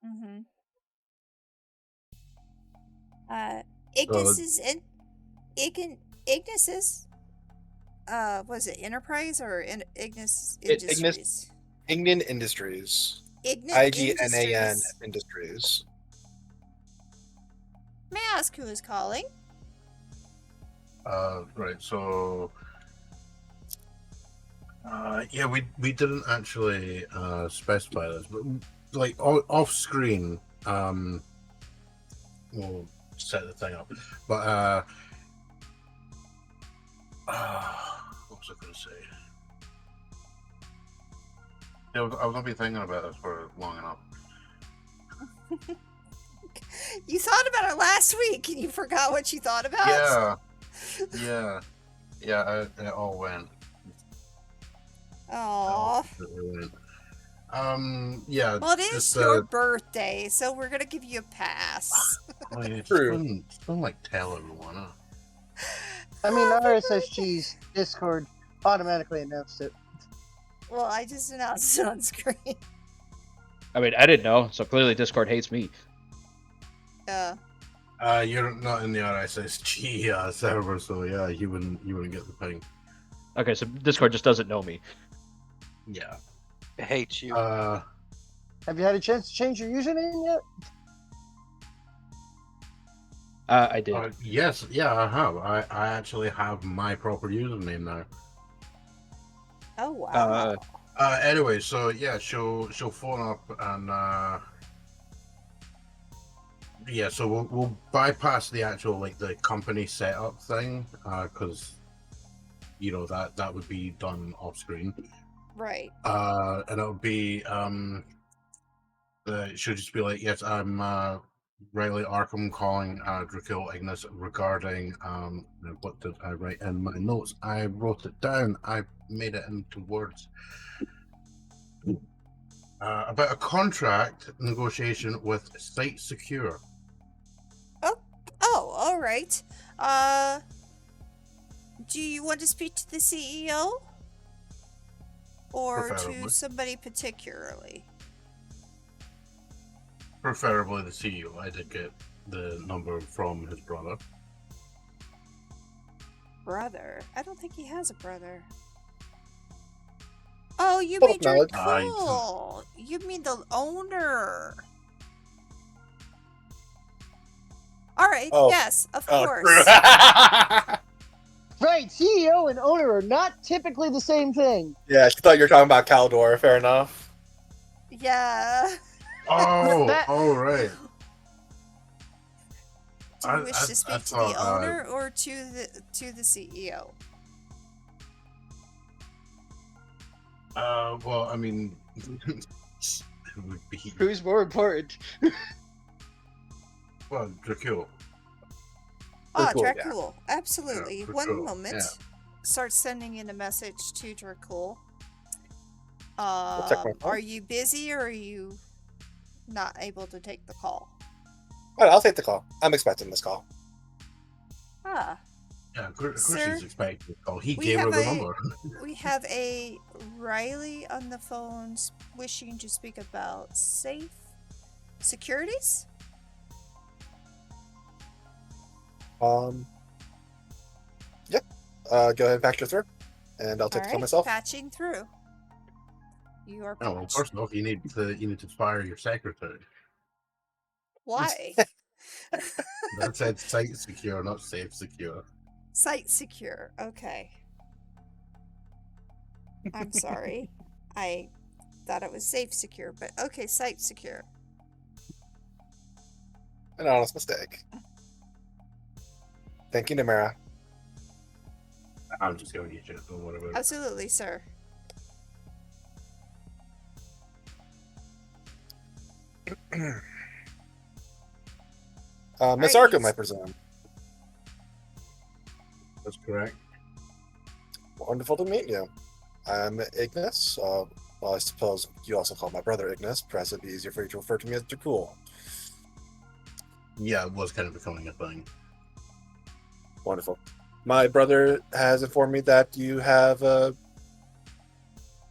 Mm-hmm. Ignis is in Ignis's was it Enterprise or Ignis Industries? Ignan Industries. Ignis IGNAN Industries. Industries. May I ask who is calling? Right. So, yeah, we didn't actually specify this, but like off screen, we'll set the thing up. But what was I going to say? Yeah, I was gonna be thinking about this for long enough. You thought about it last week and you forgot what you thought about? Yeah. It all went. Aww. Yeah. Well, it is just, your birthday, so we're gonna give you a pass. I mean, it's True. been like tell everyone. Huh? I mean, RSSG's Discord automatically announced it. Well, I just announced it on screen. I mean, I didn't know, so clearly Discord hates me. You're not in the RSSG server, so yeah, you wouldn't get the ping. Okay, so Discord just doesn't know me. Yeah. It hates you. Have you had a chance to change your username yet? I did. Yes, yeah, I have. I actually have my proper username now. Oh wow. Anyway, so yeah, she'll phone up and yeah, so we'll bypass the actual like the company setup thing because you know that would be done off screen. Right. And it'll be she'll just be like, yes, I'm Riley Arkham calling Dracul Ignis regarding what did I write in my notes? I wrote it down. I made it into words. About a contract negotiation with Site Secure. Oh, all right. Do you want to speak to the CEO? Or to Preferably. somebody particularly? Preferably the CEO. I did get the number from his brother. Brother? I don't think he has a brother. Oh, you Full mean knowledge. Dracul. You mean the owner. Alright, Oh. yes, of Oh, course. true. Right, CEO and owner are not typically the same thing. Yeah, she thought you were talking about Caldor. Fair enough. Yeah. Oh, That- all right. Do you wish to speak to the thought, owner or to the CEO? Well, I mean, it would be Who's more important? well, Dracul. Ah, Dracul, yeah. Dracul. Absolutely. Yeah, One Dracul, moment. yeah. Start sending in a message to Dracul. check my phone. Are you busy or are you not able to take the call? All right, I'll take the call. I'm expecting this call. Ah, Yeah, of course Sir, he's expecting a call. He we gave her have the a- number. we have a Riley on the phone wishing to speak about safe securities. Yep. Go ahead and patch her through, and I'll take the call Alright, myself. patching through. You are Oh, well, patched. first off, you need to fire your secretary. Why? That said site secure, not safe secure. Site secure. Okay. I'm sorry. I thought it was safe secure, but okay, site secure. An honest mistake. Thank you, Namara. I'm just giving you shit, don't worry about it. Absolutely, sir. Miss Alright, Arkham, I he's- presume. That's correct. Wonderful to meet you. I'm Ignis. Well, I suppose you also call my brother Ignis. Perhaps it'd be easier for you to refer to me as Dracul. Yeah, it was kind of becoming a thing. Wonderful. My brother has informed me that you have a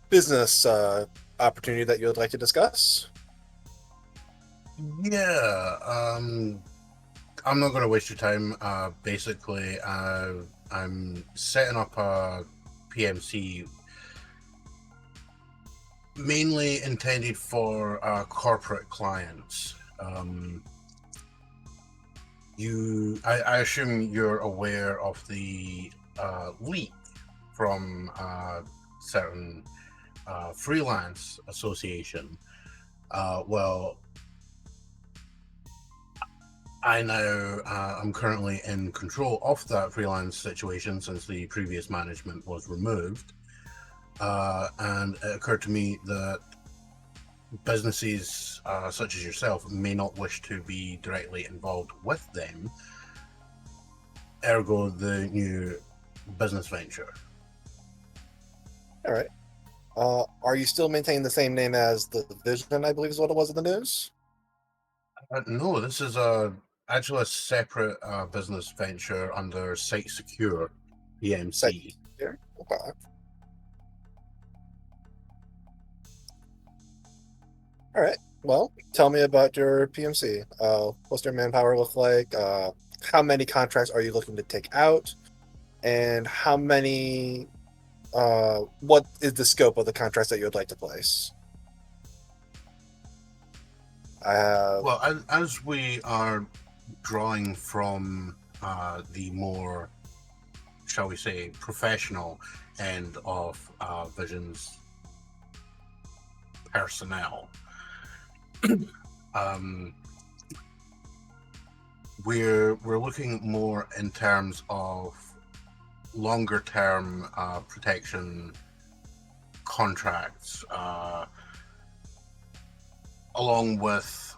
business opportunity that you would like to discuss. Yeah, I'm not going to waste your time. Basically, I'm setting up a PMC mainly intended for corporate clients. I assume you're aware of the leak from certain freelance association. Well, I'm currently in control of that freelance situation since the previous management was removed. And it occurred to me that businesses such as yourself may not wish to be directly involved with them, ergo the new business venture. All right. Are you still maintaining the same name as the Vision, I believe is what it was in the news? No, this is actually a separate business venture under Site Secure PMC. Here? Okay. All right. Well, tell me about your PMC. What's your manpower look like? How many contracts are you looking to take out? And how many? What is the scope of the contracts that you would like to place? I have. Well, as we are drawing from the more, shall we say, professional end of Vision's personnel, we're looking more in terms of longer term protection contracts, along with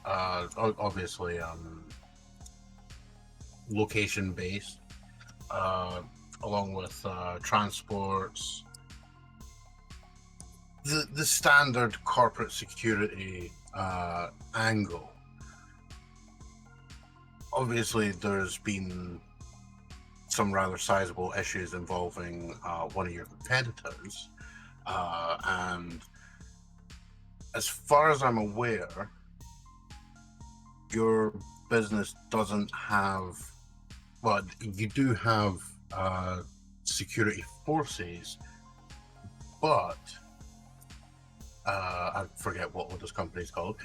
obviously location based, along with transports, the standard corporate security angle. Obviously, there's been some rather sizable issues involving one of your competitors, and as far as I'm aware, your business doesn't have, well, you do have security forces, but I forget what Otis company is called.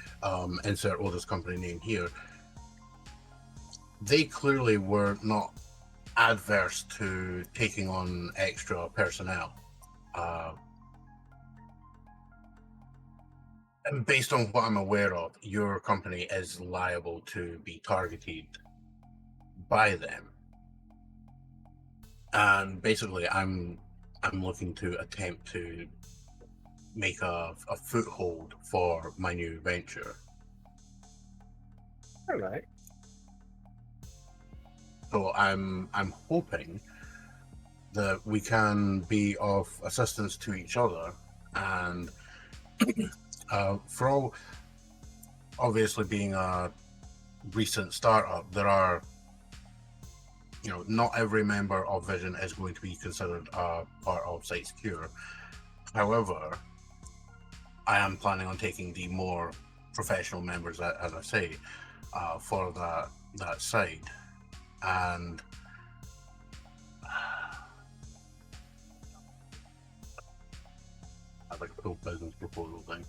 Insert Otis company name here. They clearly were not adverse to taking on extra personnel. And based on what I'm aware of, your company is liable to be targeted by them. And basically, I'm looking to attempt to make a foothold for my new venture. All right. So I'm hoping that we can be of assistance to each other, and for all, obviously being a recent startup, there are, not every member of Vision is going to be considered a part of Site Secure. However, I am planning on taking the more professional members, as I say, for that side. And I'd like a full business proposal thing.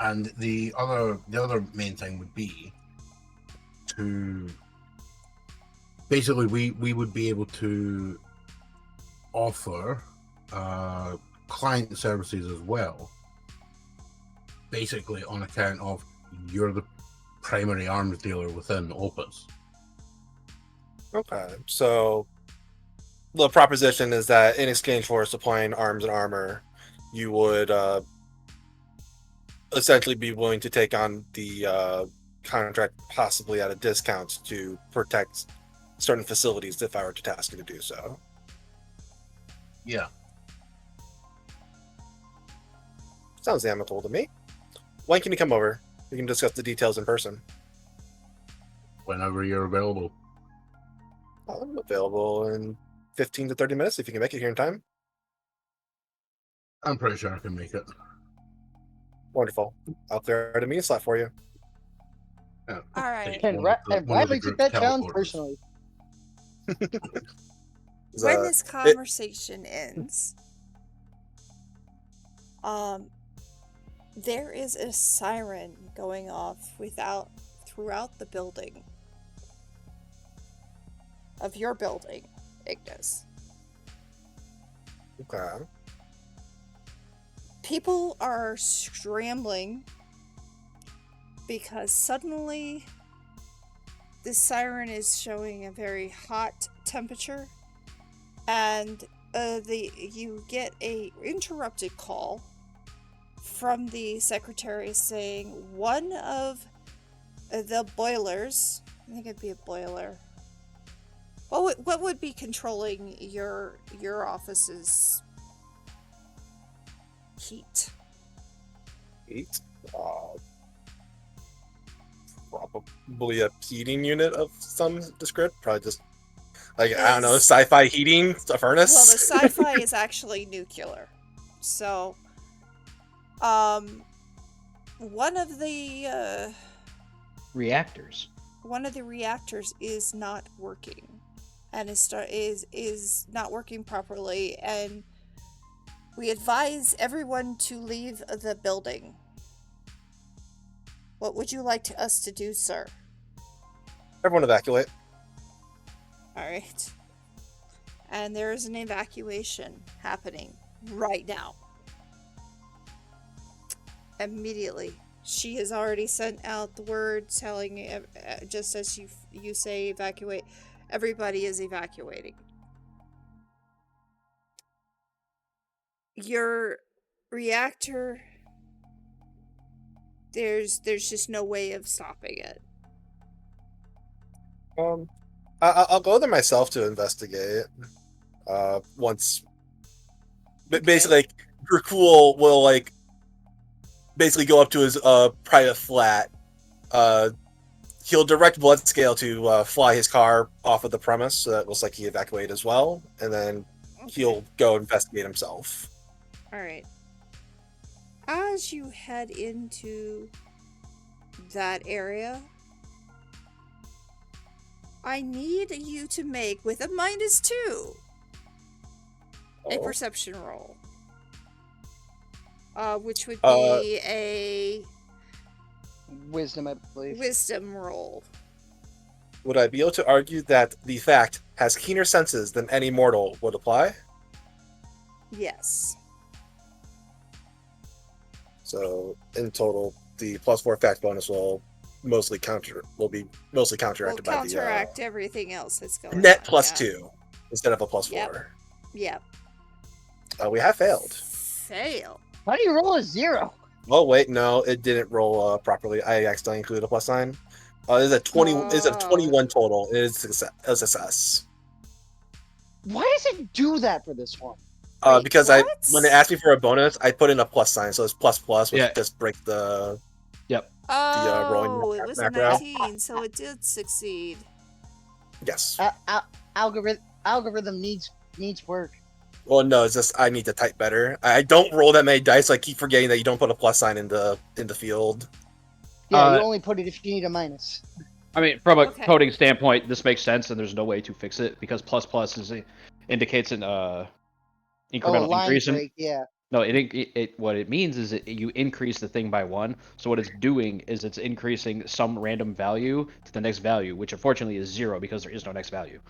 And the other main thing would be to basically we would be able to offer client services as well, basically on account of you're the primary arms dealer within Opus. Okay. So the proposition is that in exchange for supplying arms and armor, you would essentially be willing to take on the contract, possibly at a discount, to protect certain facilities if I were to task you to do so. Yeah. Sounds amicable to me. When can you come over? We can discuss the details in person. Whenever you're available. I'm available in 15 to 30 minutes if you can make it here in time. I'm pretty sure I can make it. Wonderful. I'll clear out a meeting slot for you. Yeah. All right. And One of the Bradley took group's that challenge teleporters. personally. When this conversation ends, there is a siren going off throughout the building of your building, Ignis. Okay. People are scrambling because suddenly the siren is showing a very hot temperature, and you get a interrupted call from the secretary saying one of the boilers, I think it'd be a boiler. What would be controlling your office's heat? Heat? Probably a heating unit of some description. Probably just, like, I don't know, sci-fi heating, a furnace? Well, the sci-fi is actually nuclear. So, one of the Reactors. reactors is not working, and is not working properly, and we advise everyone to leave the building. What would you like us to do, sir? Everyone evacuate. Alright. And there is an evacuation happening right now. Immediately. She has already sent out the word telling, just as you say evacuate, everybody is evacuating. Your reactor, there's just no way of stopping it. I'll go there myself to investigate. Once, basically, like, Dracul will, like, basically go up to his private flat. He'll direct Bloodscale to fly his car off of the premise, so that looks like he evacuated as well, and then he'll go investigate himself. Alright. As you head into that area, I need you to make, with a -2, a perception roll. Which would be a Wisdom, I believe. wisdom roll. Would I be able to argue that the fact has keener senses than any mortal would apply? Yes. So, in total, the +4 fact bonus will be mostly counteracted We'll by counteract everything else that's the going net on. +2 instead of a +4. Yep. We have failed. Fail. Why do you roll a 0? Oh wait, no, it didn't roll properly. I accidentally included a +9. It's a 20. It's a 21 total. It is a success. Why does it do that for this one? Wait, because what? when it asked me for a bonus, I put in a plus sign, so it's ++, which Yeah. just breaks the Oh, it was a macro. 19, so it did succeed. Yes. Algorithm needs work. Well, no, it's just I need to type better. I don't roll that many dice, so I keep forgetting that you don't put a plus sign in the field. Yeah, you only put it if you need a minus. I mean, from a Okay. coding standpoint, this makes sense, and there's no way to fix it because ++ indicates an incremental line increase. break, yeah. No, what it means is you increase the thing by 1. So what it's doing is it's increasing some random value to the next value, which unfortunately is 0 because there is no next value.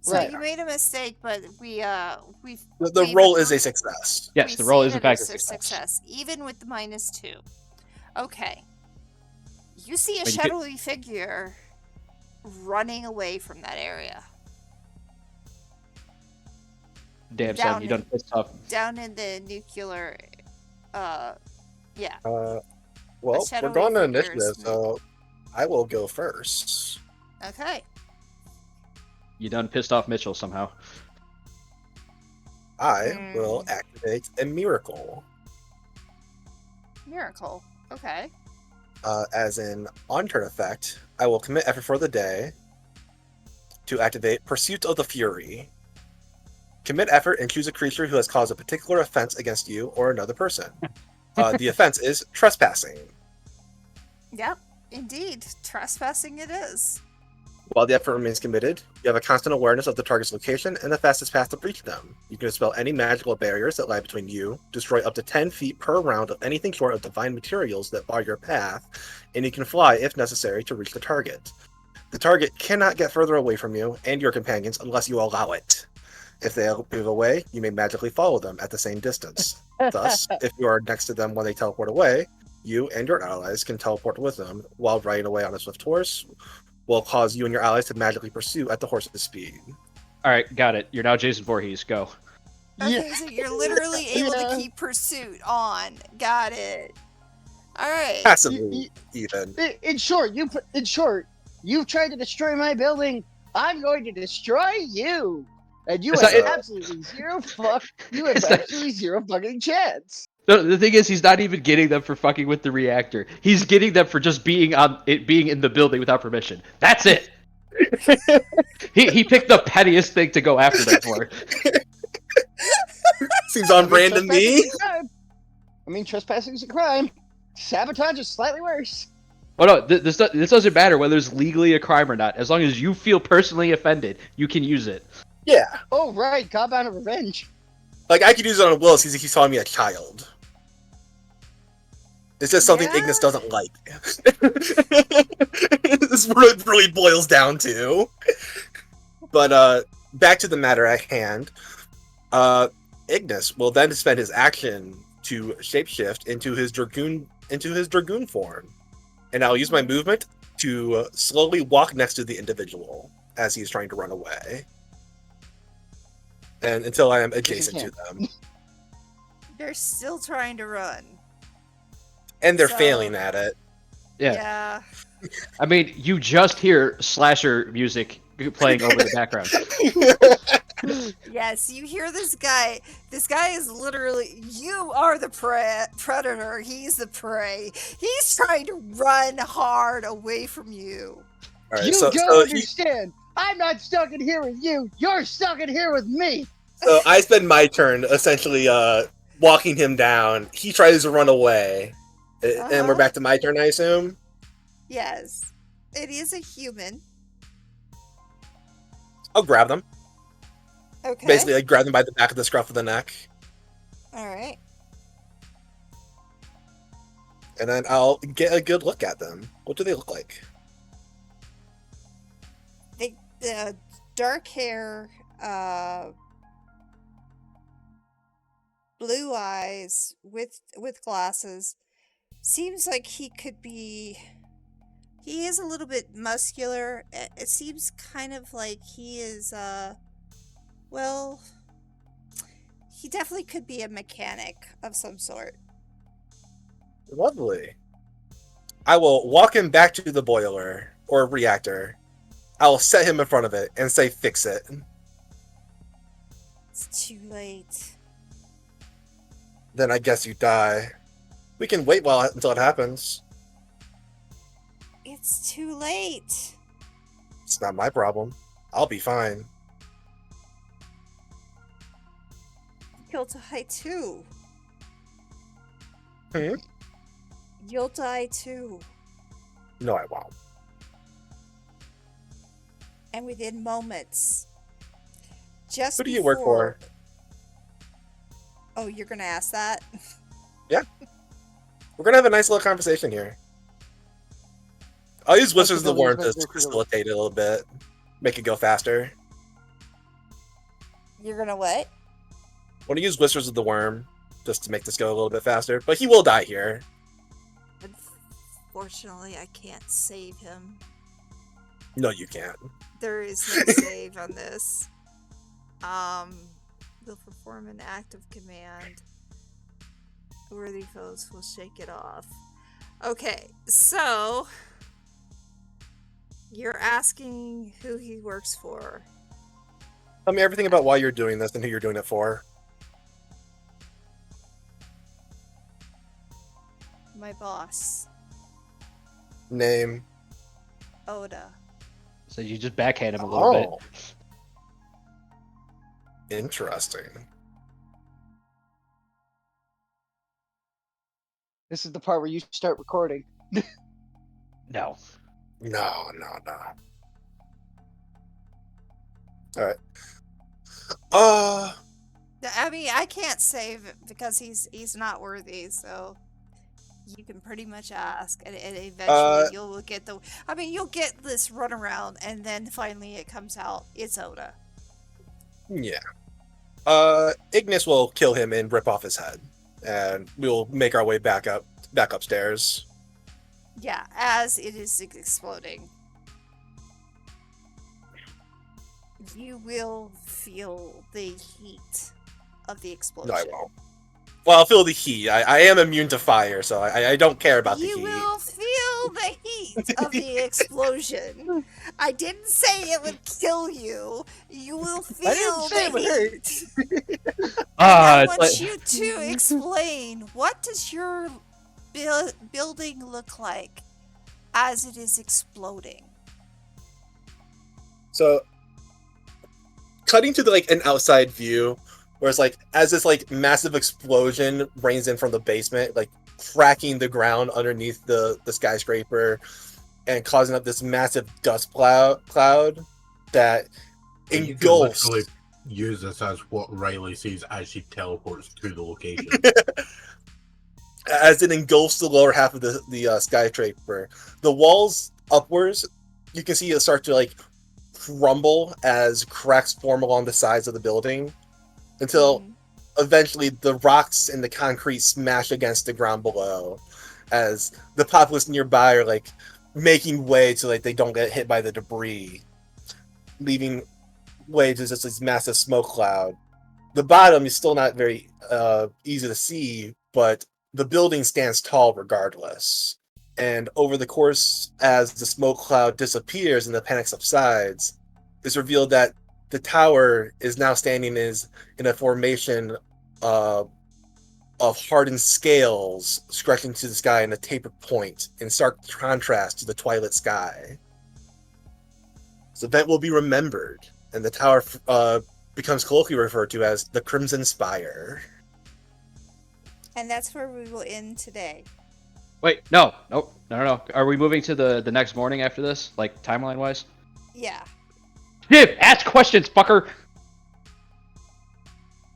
So Right. you made a mistake, but we The roll is a success. Yes, we've the roll seen is in it fact as a success. even with the -2. Okay. You see a But you shadowy figure running away from that area. Damn, Down son, you done pissed off. Down in the nuclear, yeah. Well, we're shadowy going to figures initiative, so I will go first. Okay. You done pissed off Mitchell somehow. I will activate a miracle. Miracle. Okay. As in, on turn effect, I will commit effort for the day to activate Pursuit of the Fury. Commit effort and choose a creature who has caused a particular offense against you or another person. The offense is trespassing. Yep. Indeed. Trespassing it is. While the effort remains committed, you have a constant awareness of the target's location and the fastest path to reach them. You can dispel any magical barriers that lie between you, destroy up to 10 feet per round of anything short of divine materials that bar your path, and you can fly if necessary to reach the target. The target cannot get further away from you and your companions unless you allow it. If they move away, you may magically follow them at the same distance. Thus, if you are next to them when they teleport away, you and your allies can teleport with them while riding away on a swift horse, will cause you and your allies to magically pursue at the horse's speed. All right, got it. You're now Jason Voorhees. Go. Okay, so you're literally able to keep pursuit on. Got it. All right. Passively, even. In short, you've tried to destroy my building. I'm going to destroy you, and you have absolutely zero fucking chance. No, the thing is, he's not even getting them for fucking with the reactor. He's getting them for just being in the building without permission. That's it. he picked the pettiest thing to go after them for. Seems on brand to me. Trespassing is a crime. Sabotage is slightly worse. Oh no, this doesn't matter whether it's legally a crime or not. As long as you feel personally offended, you can use it. Yeah. Oh right, Godbound of Revenge. Like, I could use it on Willis. He's calling me a child. It's just something Ignis doesn't like. This really boils down to. But back to the matter at hand. Ignis will then spend his action to shapeshift into his dragoon form, and I'll use my movement to slowly walk next to the individual as he's trying to run away, and until I am adjacent to them. They're still trying to run. And they're failing at it. Yeah. I mean, you just hear slasher music playing over the background. Yes, you hear this guy. This guy is literally, you are the predator. He's the prey. He's trying to run hard away from you. All right, You don't understand. I'm not stuck in here with you. You're stuck in here with me. So I spend my turn essentially walking him down. He tries to run away. And we're back to my turn, I assume? Yes. It is a human. I'll grab them. Okay. Basically, I grab them by the back of the scruff of the neck. Alright. And then I'll get a good look at them. What do they look like? They, dark hair, blue eyes with glasses. Seems like he could be... He is a little bit muscular. It seems kind of like he is, well... He definitely could be a mechanic of some sort. Lovely. I will walk him back to the boiler, or reactor. I will set him in front of it and say, fix it. It's too late. Then I guess you die. We can wait until it happens. It's too late. It's not my problem. I'll be fine. You'll die too. Hmm? You'll die too. No, I won't. And within moments. Just Who do you work for? Oh, you're gonna ask that? Yeah. We're gonna have a nice little conversation here. I'll use Whispers of the Worm to facilitate it a little bit. Make it go faster. You're gonna what? I want to use Whispers of the Worm just to make this go a little bit faster, but he will die here. Unfortunately, I can't save him. No, you can't. There is no save on this. They'll perform an act of command. Worthy foes will shake it off. Okay, so you're asking who he works for. Tell me everything about why you're doing this and who you're doing it for. My boss, Name. Oda. So you just backhand him a little bit. Interesting. This is the part where you start recording. No. No. Alright. I mean, I can't save because he's not worthy, so you can pretty much ask, and eventually you'll get the. I mean, you'll get this runaround, and then finally it comes out. It's Oda. Yeah. Ignis will kill him and rip off his head, and we'll make our way back upstairs. Yeah, as it is exploding, you will feel the heat of the explosion. No, I won't. Well, I'll feel the heat. I am immune to fire, so I don't care about the heat. You will feel the heat of the explosion. I didn't say it would kill you. You will feel the heat. I want you to explain, what does your building look like as it is exploding? So, cutting to an outside view, where it's as this massive explosion rains in from the basement, cracking the ground underneath the skyscraper and causing up this massive dust cloud that engulfs. You can literally use this as what Riley sees as she teleports to the location. As it engulfs the lower half of the skyscraper, the walls upwards, you can see it start to crumble as cracks form along the sides of the building, until eventually the rocks and the concrete smash against the ground below, as the populace nearby are making way so they don't get hit by the debris, leaving way to just this massive smoke cloud. The bottom is still not very easy to see, but the building stands tall regardless. And over the course, as the smoke cloud disappears and the panic subsides, it's revealed that the tower is now standing in a formation of hardened scales stretching to the sky in a tapered point, in stark contrast to the twilight sky. This event will be remembered, and the tower becomes colloquially referred to as the Crimson Spire. And that's where we will end today. Wait, no. Are we moving to the next morning after this, timeline-wise? Yeah. Dib, ask questions, fucker!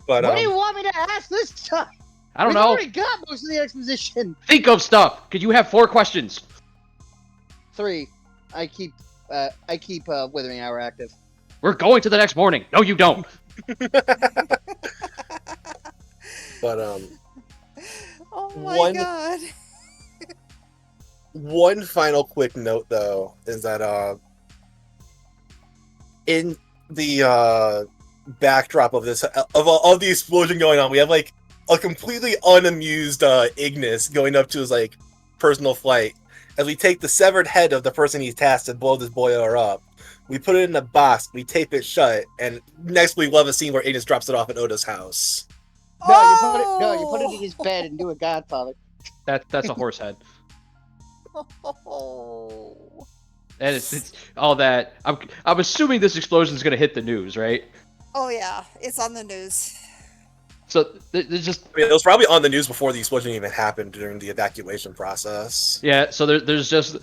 But, what do you want me to ask this time? I don't We've know. already got most of the exposition. Think of stuff, because you have 4 questions. 3. I keep Withering Hour active. We're going to the next morning. No, you don't. But, oh my god. One final quick note, though, is that in the backdrop of this, of the explosion going on, we have a completely unamused Ignis going up to his personal flight. As we take the severed head of the person he's tasked to blow this boiler up, we put it in a box, we tape it shut, and next we'll have a scene where Ignis drops it off at Oda's house. No, you put it in his bed and do a Godfather. That's a horse head. Oh. And it's all that. I'm assuming this explosion is going to hit the news, right? Oh yeah, it's on the news. So there's just. I mean, it was probably on the news before the explosion even happened during the evacuation process. Yeah, so there's just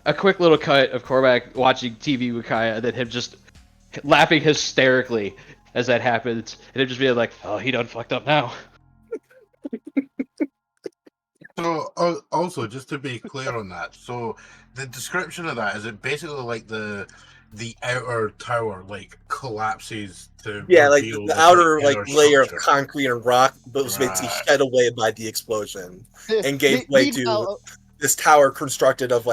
a quick little cut of Korvac watching TV with Kaya, and then him just laughing hysterically as that happens, and him just being like, "Oh, he done fucked up now." So, also, just to be clear on that, so the description of that, is it basically the outer tower collapses to reveal the outer inner layer of structure? concrete and rock, but was basically shed away by the explosion and gave way to this tower constructed of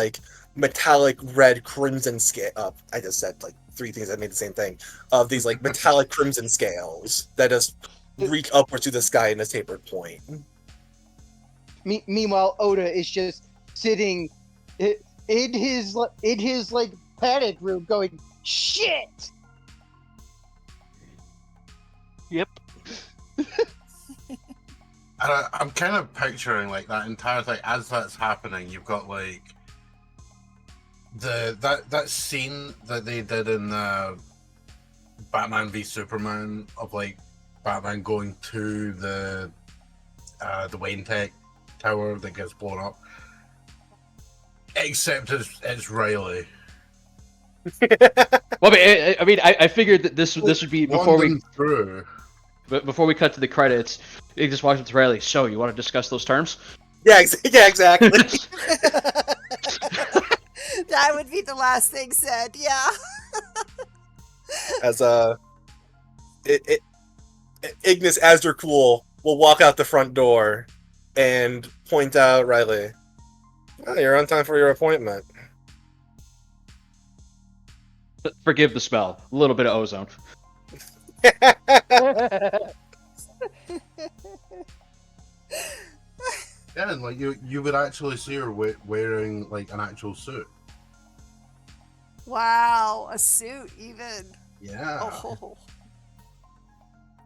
metallic red crimson scale. I just said 3 things that made the same thing, of these metallic crimson scales that just reach upwards to the sky in a tapered point. Meanwhile, Oda is just sitting in his like panic room, going shit. Yep. I'm kind of picturing like that entire thing as that's happening. You've got like that scene that they did in Batman v Superman of like Batman going to the Wayne Tech tower that gets blown up. Except it's Riley. Well, I mean, I figured that this would be before we through. But before we cut to the credits, you just watch with Riley. So, you want to discuss those terms? Yeah, exactly. That would be the last thing said. Yeah. As Ignis Azracool will walk out the front door and point out Riley. Oh, you're on time for your appointment. Forgive the spell. A little bit of ozone. Yeah, and like you would actually see her wearing like an actual suit. Wow, a suit even. Yeah. Oh.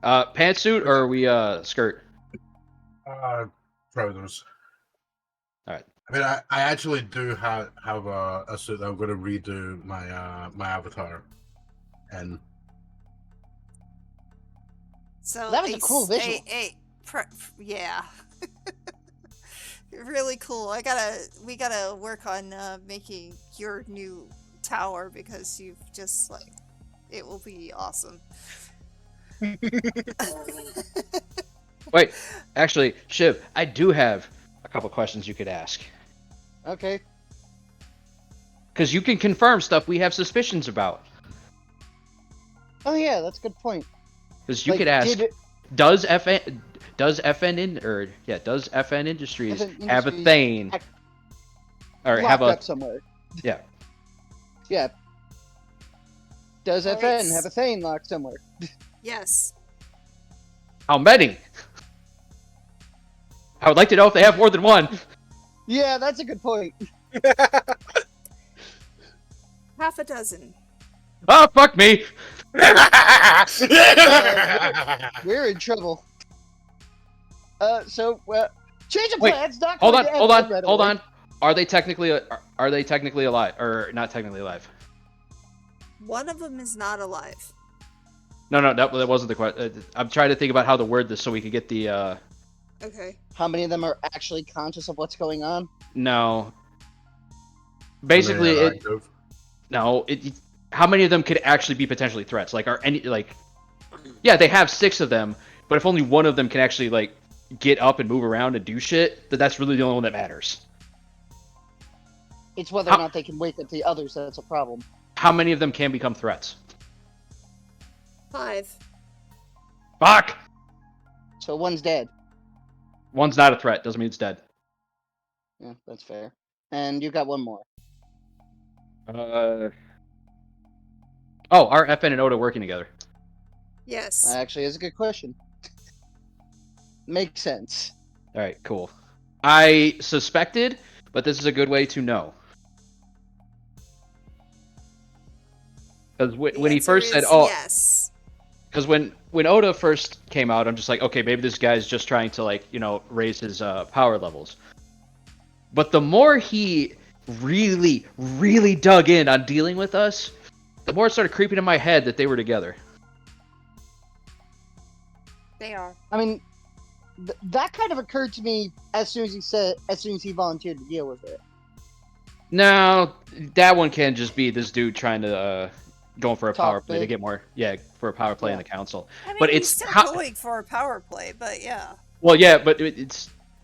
Pantsuit or are we skirt? Trousers. All right. I mean, I actually do have a suit that I'm going to redo my avatar, and So That was a cool visual. Yeah. Really cool. We gotta work on making your new tower because you've just like it will be awesome. Wait, actually, Shiv, I do have a couple questions you could ask. Okay. Because you can confirm stuff we have suspicions about. Oh yeah, that's a good point. Because you Like, could ask, did- does FN Industries FN have a Industries Thane? act- Or Locked have a up somewhere. yeah? Yeah. Does Well, FN it's- have a Thane locked somewhere? Yes. How many? I would like to know if they have more than one. Yeah, that's a good point. Half a dozen. Oh, fuck me! We're in trouble. Change of Wait, plans. Not Hold going on, to hold FN on, right hold away. on. Are they technically alive, or not technically alive? One of them is not alive. No, that wasn't the question. I'm trying to think about how to word this so we could get the. Okay. How many of them are actually conscious of what's going on? No. Basically, they're it. active. No, how many of them could actually be potentially threats? Like, are any like? Yeah, they have 6 of them, but if only one of them can actually like get up and move around and do shit, that's really the only one that matters. It's whether How- or not they can wake up the others that's a problem. How many of them can become threats? 5. Fuck! So one's dead. One's not a threat. Doesn't mean it's dead. Yeah, that's fair. And you got one more. Oh, are FN and Oda working together? Yes. Actually, is a good question. Makes sense. All right, cool. I suspected, but this is a good way to know. Because The when he answer first said, is "Oh," yes. because when Oda first came out, I'm just like, okay, maybe this guy's just trying to like raise his power levels. But the more he really, really dug in on dealing with us, the more it started creeping in my head that they were together. They are. I mean, that kind of occurred to me as soon as he volunteered to deal with it. No, that one can just be this dude trying to going for a Talk power play to big. get more, for a power play in Yeah. the council. I mean, But he's it's still how- going for a power play, but yeah. Well, yeah, but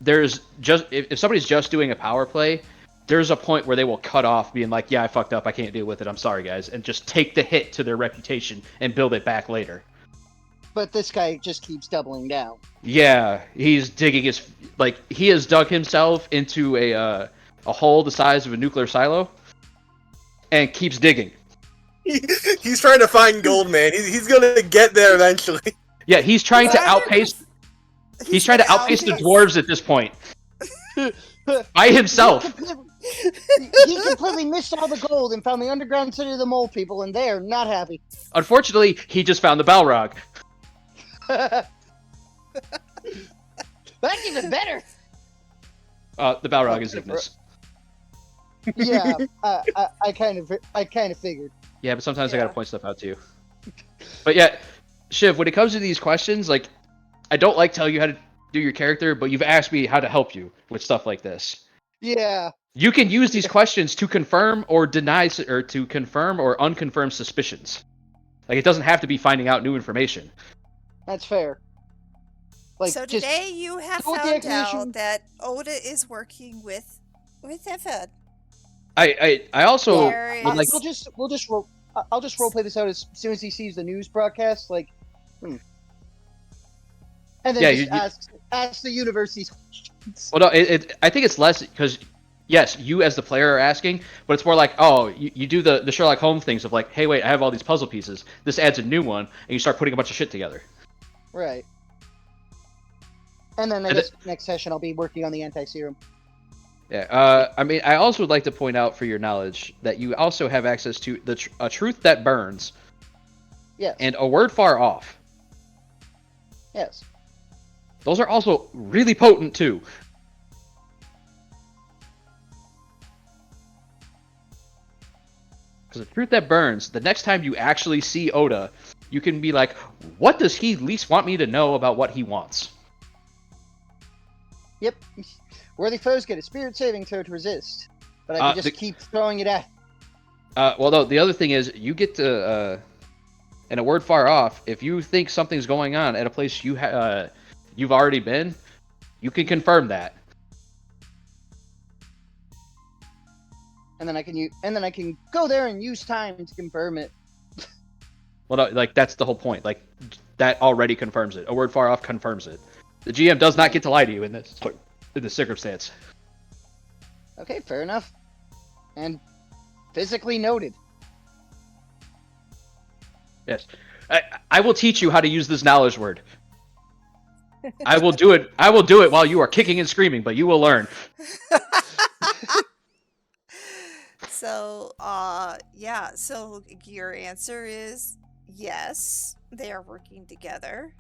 there's just if somebody's just doing a power play, there's a point where they will cut off being like, yeah, I fucked up, I can't deal with it, I'm sorry guys, and just take the hit to their reputation and build it back later. But this guy just keeps doubling down. Yeah, he's digging he has dug himself into a hole the size of a nuclear silo and keeps digging. He's trying to find gold, man. He's gonna get there eventually. Yeah, he's trying to Either outpace. He's trying to outpace the dwarves at this point. by himself. He completely missed all the gold and found the underground city of the mole people, and they are not happy. Unfortunately, he just found the Balrog. That's even better. The Balrog is Ignis. Yeah, I kind of figured. Yeah, but sometimes I Yeah. gotta point stuff out to you. But yeah, Shiv, when it comes to these questions, like, I don't like telling you how to do your character, but you've asked me how to help you with stuff like this. Yeah, You can use these questions to confirm or deny, or to confirm or unconfirm suspicions. Like, it doesn't have to be finding out new information. that's fair. Like, So just today you have go with the found explanation. out that Oda is working with Efed. I also There would like. is- I'll just roleplay this out as soon as he sees the news broadcast. Like, and then Yeah, just ask the universe these questions. Well, no, I think it's less because, yes, you as the player are asking, but it's more like, oh, you do the Sherlock Holmes things of like, hey, wait, I have all these puzzle pieces. This adds a new one, and you start putting a bunch of shit together. Right. And then I guess next session I'll be working on the anti-serum. Yeah. I mean, I also would like to point out for your knowledge that you also have access to a truth that burns. Yes. And a word far off. Yes. Those are also really potent too. Because the truth that burns, the next time you actually see Oda, you can be like, what does he least want me to know about what he wants? Yep. Worthy foes get a spirit saving throw to resist, but I can just keep throwing it at. Well, no, the other thing is you get to, in a word far off, if you think something's going on at a place you've already been, you can confirm that. And then I can go there and use time to confirm it. Well, no, like that's the whole point. Like that already confirms it. A word far off confirms it. The GM does not get to lie to you in this circumstance. Okay, fair enough. And physically noted. Yes, I will teach you how to use this knowledge word. I will do it. I will do it while you are kicking and screaming, but you will learn. So, yeah, so your answer is yes, they are working together.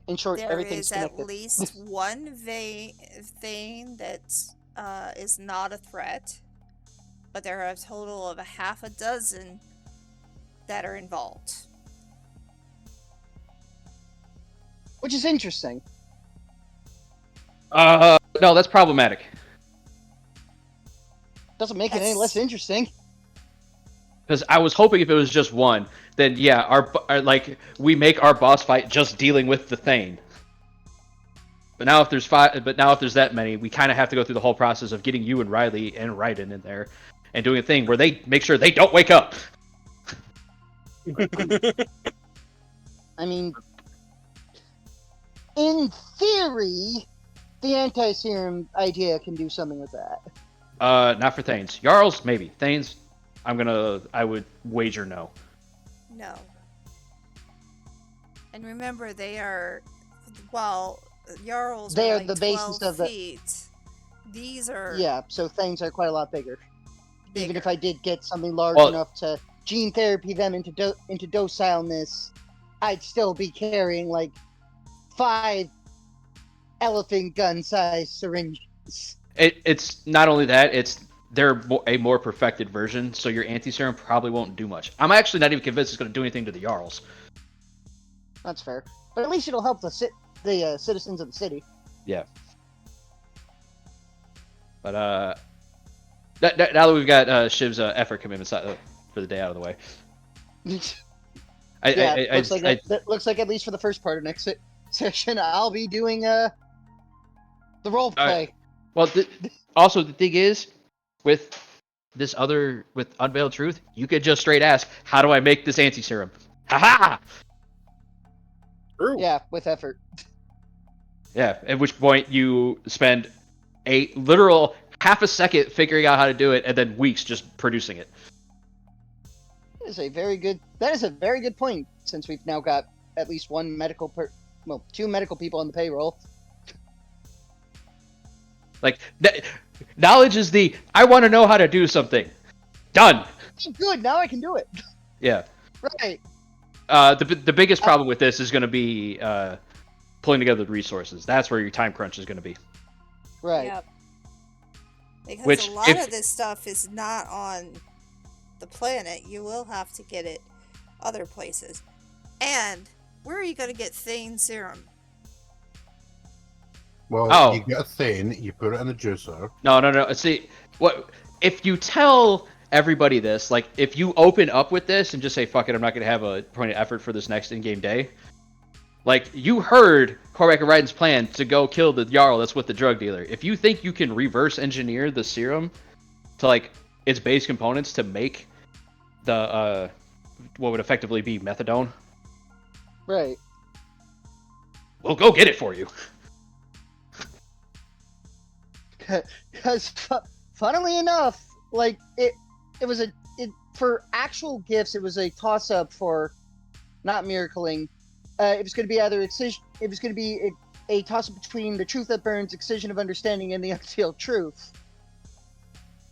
In short, There everything's is at connected. least one thing that is not a threat, but there are a total of a half a dozen that are involved. Which is interesting. No, that's problematic. Doesn't make it any less interesting. Because I was hoping if it was just one, then yeah, our like we make our boss fight just dealing with the Thane. But now if there's that many, we kind of have to go through the whole process of getting you and Riley and Raiden in there, and doing a thing where they make sure they don't wake up. I mean, in theory, the anti-serum idea can do something with that. Not for Thanes. Jarls, maybe. Thanes, I would wager no. No. And remember, they are, while Jarls They are like the basis 12 of the- feet, these are Yeah, so things are quite a lot bigger. Even bigger. if I did get something large Well- enough to gene therapy them into docileness, I'd still be carrying like 5 elephant gun-sized syringes. It's not only that, they're a more perfected version, so your anti-serum probably won't do much. I'm actually not even convinced it's going to do anything to the Jarls. That's fair, but at least it'll help the citizens of the city. Yeah. But now that we've got Shiv's effort commitments for the day out of the way, looks like at least for the first part of next session, I'll be doing the role play. Well, also the thing is, with Unveiled Truth, you could just straight ask, "How do I make this anti-serum?" Ha True. Yeah, with effort. Yeah. At which point you spend a literal half a second figuring out how to do it, and then weeks just producing it. That is a very good point. Since we've now got at least one 2 medical people on the payroll. Like, knowledge is I want to know how to do something. Done. Good, now I can do it. Yeah. Right. The biggest problem with this is going to be pulling together the resources. That's where your time crunch is going to be. Right. Yep. Because Which, a lot of this stuff is not on the planet. You will have to get it other places. And where are you going to get Thane serum? Well, you get a thing, you put it in a juicer. No. See, what if you tell everybody this? Like, if you open up with this and just say, "Fuck it, I'm not going to have a point of effort for this next in-game day." Like, you heard Cormac and Ryden's plan to go kill the Jarl that's with the drug dealer. If you think you can reverse engineer the serum to, like, its base components to make the, what would effectively be methadone, Right. we'll go get it for you. Because, funnily enough, like, it was for actual gifts, it was a toss-up for not miracling. It was going to be either excision. It was going to be a toss-up between the truth that burns, excision of understanding, and the unsealed truth.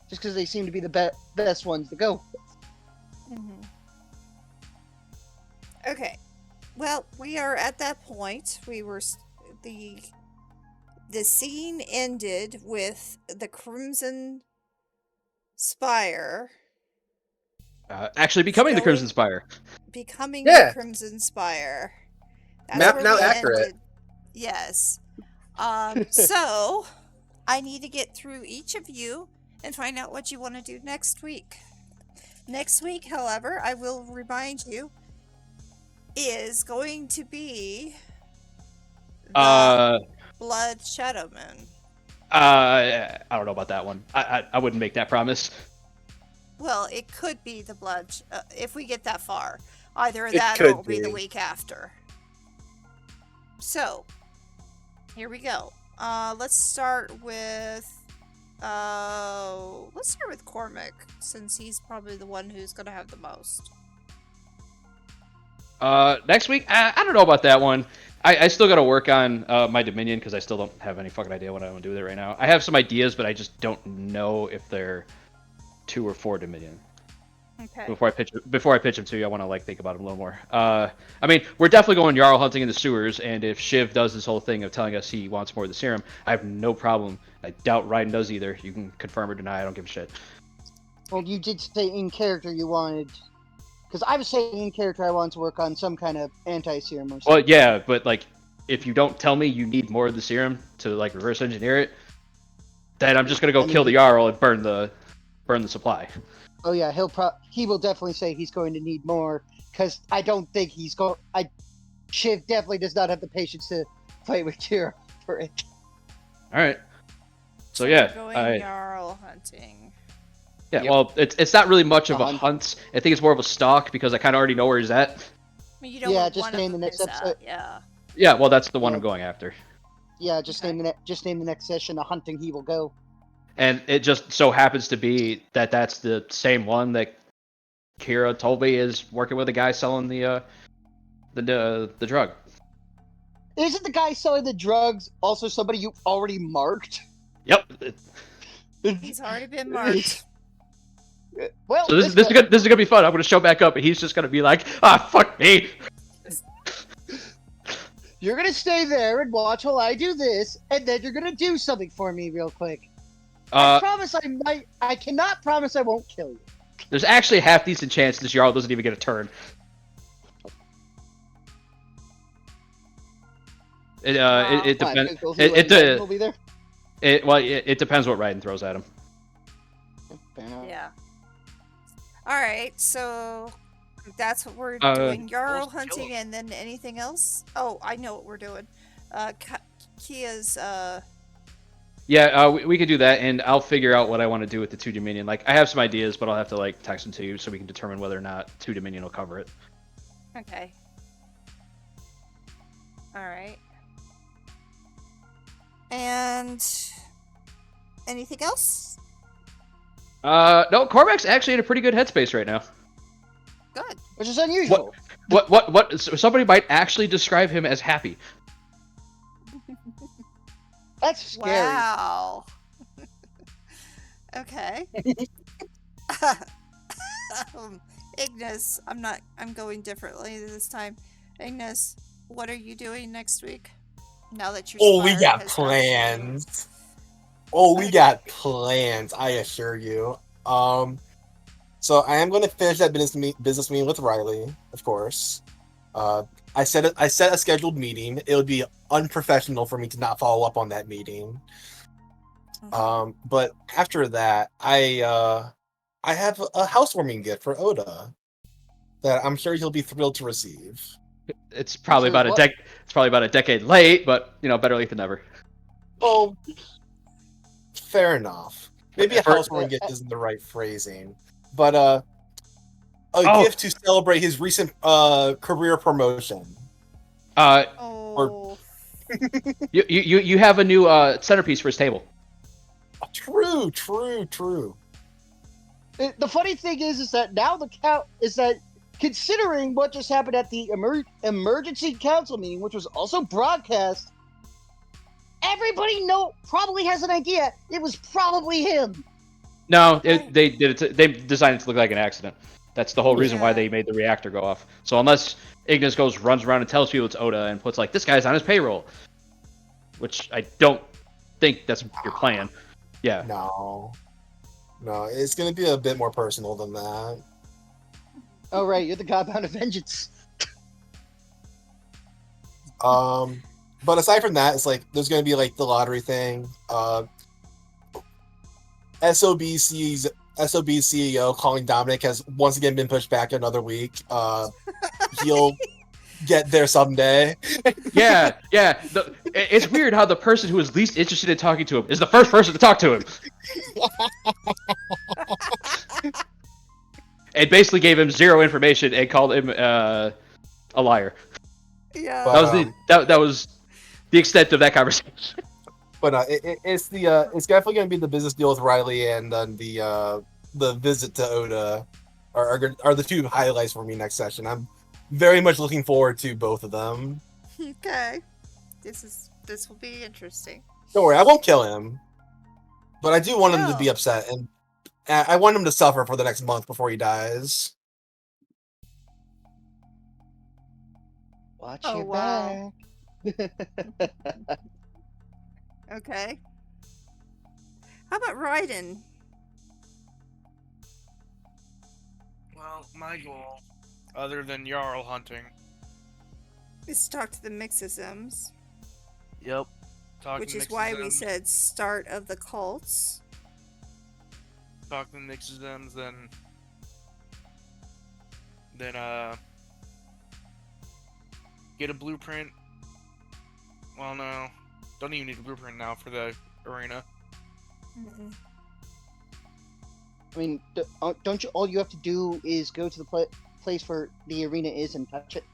Just because they seem to be the best ones to go with. Mm-hmm. Okay. Well, we are at that point. We were the scene ended with the Crimson Spire Actually becoming the Crimson Spire. becoming Yeah. the Crimson Spire. Map where now we accurate. ended. Yes. So I need to get through each of you and find out what you want to do next week. Next week, however, I will remind you, is going to be the Blood Shadow Moon. I don't know about that one. I wouldn't make that promise. Well, it could be the Blood, if we get that far. Either It that or could it will be the be. week after. So, here we go. Let's start with Cormac, since he's probably the one who's gonna have the most. Next week, I don't know about that one. I still got to work on my Dominion because I still don't have any fucking idea what I want to do with it right now. I have some ideas, but I just don't know if they're 2 or 4 Dominion. Okay. Before I pitch them to you, I want to think about them a little more. I mean, we're definitely going Jarl hunting in the sewers, and if Shiv does this whole thing of telling us he wants more of the serum, I have no problem. I doubt Ryden does either. You can confirm or deny. I don't give a shit. Well, you did say in character you wanted, because I was saying in character I wanted to work on some kind of anti-serum or something. Well, yeah, but if you don't tell me you need more of the serum to reverse engineer it, then I'm just gonna go kill the Jarl and burn the supply. Oh yeah, he will definitely say he's going to need more, because I don't think he's going. Shiv definitely does not have the patience to fight with Kira for it. All right. So we're yeah, going Jarl hunting. yeah. Yep. Well, it's not really much of a hunt. I think it's more of a stalk because I kind of already know where he's at. I mean, you don't Yeah, want just one of name the them next is episode. out, yeah. Yeah, well, that's the one Yeah. I'm going after. Yeah, just Okay. name the next session. The hunting he will go. And it just so happens to be that that's the same one that Kira told me is working with a guy selling the drug. Isn't the guy selling the drugs also somebody you already marked? Yep. He's already been marked. Well, So this is gonna be fun. I'm gonna show back up, and he's just gonna be like, fuck me. You're gonna stay there and watch while I do this, and then you're gonna do something for me real quick. I promise I might. I cannot promise I won't kill you. There's actually a half decent chance this Jarl doesn't even get a turn. It depends. Will be there. It depends what Ryden throws at him. Yeah. Alright, so that's what we're doing. Jarl Let's kill hunting and then anything else? Oh, I know what we're doing. Kia's, Yeah, we could do that, and I'll figure out what I want to do with the 2 Dominion. I have some ideas, but I'll have to text them to you so we can determine whether or not 2 Dominion will cover it. okay. Alright. And anything else? No, Cormac's actually in a pretty good headspace right now. Good. Which is unusual. What? Somebody might actually describe him as happy. That's scary. Wow. Okay. Ignis, I'm going differently this time. Ignis, what are you doing next week? Now that your Oh, we Spire got has gone through. plans. Oh, we Okay. got plans. I assure you. So I am going to finish that business meeting with Riley, of course. I set a scheduled meeting. It would be unprofessional for me to not follow up on that meeting. But after that, I have a housewarming gift for Oda that I'm sure he'll be thrilled to receive. It's probably about It's probably about a decade late, but better late than never. Oh, fair enough. Maybe a For- housewarming gift isn't the right phrasing, but a gift to celebrate his recent career promotion. Oh. You have a new centerpiece for his table. True. The funny thing is that now the count is that considering what just happened at the emergency council meeting, which was also broadcast, everybody probably has an idea. It was probably him. No, they did it. They designed it to look like an accident. That's the whole reason why Yeah. they made the reactor go off. So unless Ignis runs around and tells people it's Oda and puts like, this guy's on his payroll, which I don't think that's your plan. Yeah. No, it's going to be a bit more personal than that. Oh right, you're the Godbound of Vengeance. But aside from that, it's like there's going to be like the lottery thing. SOB CEO calling Dominic has once again been pushed back another week. He'll get there someday. Yeah. It's weird how the person who is least interested in talking to him is the first person to talk to him. And basically gave him zero information and called him a liar. Yeah. That was the extent of that conversation. But it's definitely going to be the business deal with Riley, and then the visit to Oda are the two highlights for me next session. I'm very much looking forward to both of them. Okay. This will be interesting. Don't worry, I won't kill him, but I do want him to be upset, and I want him to suffer for the next month before he dies. Watch Oh, your wow. back. Okay. How about Raiden? Well, my goal, other than Jarl hunting, Is to talk to the Mixisms, yep, which is why we said start of the cults. talk to the Mixisms, then get a blueprint. Well, no, don't even need a blueprint now for the arena. I mean, don't you? All you have to do is go to the place where the arena is and touch it.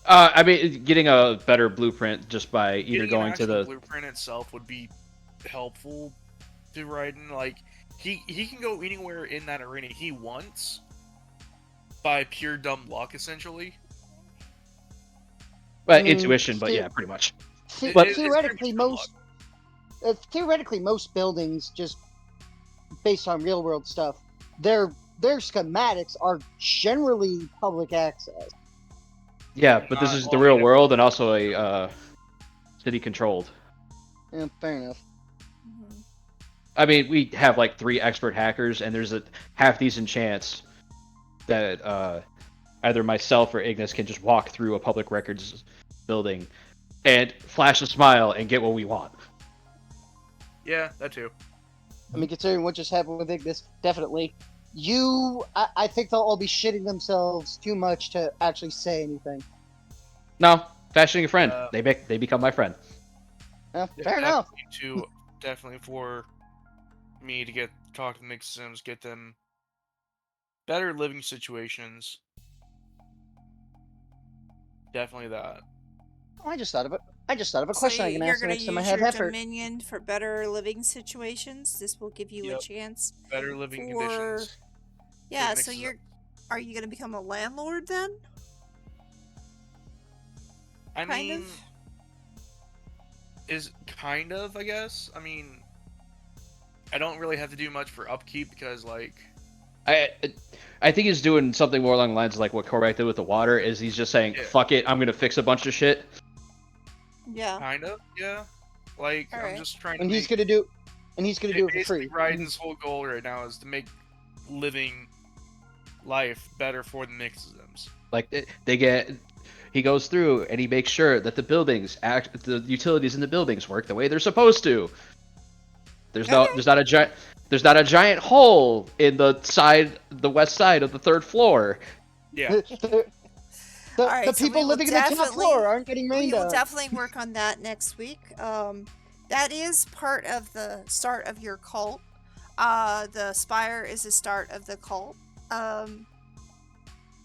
I mean, getting a better blueprint just by either Getting going to the blueprint itself would be helpful to Raiden. Like he can go anywhere in that arena he wants by pure dumb luck, essentially. Intuition, but yeah, pretty much. But theoretically, most buildings, just based on real world stuff, their schematics are generally public access. Yeah, but this is the real world and also a city controlled. Yeah, fair enough. I mean, we have like 3 expert hackers, and there's a half decent chance that either myself or Ignis can just walk through a public records building and flash a smile and get what we want. Yeah, that too. I mean, considering what just happened with Ignis, definitely. I think they'll all be shitting themselves too much to actually say anything. No, fashioning a friend. They become my friend. Fair enough. Definitely for me to talk to the Mixisms, get them better living situations. Definitely that. Oh, I just thought of it. I just thought of a question I can ask next time I have your effort. Dominion for better living situations. This will give you a chance. Better living conditions. Yeah, so are you going to become a landlord then? I mean, I guess. I mean, I don't really have to do much for upkeep because, like, I think he's doing something more along the lines of like what Korvac did with the water. Is he's just saying, Yeah. "Fuck it, I'm gonna fix a bunch of shit." Yeah. kind of, yeah. Like, I'm Alright. just trying to And make... he's gonna do it for Basically, free. Raiden's whole goal right now is to make living life better for the Mixisms. Like he goes through and he makes sure that the utilities in the buildings work the way they're supposed to. There's not a giant hole in the west side of the third floor. Yeah. Alright, The so we people will living in the top definitely- floor aren't getting We rained will on. definitely work on that next week. That is part of the start of your cult. The spire is the start of the cult.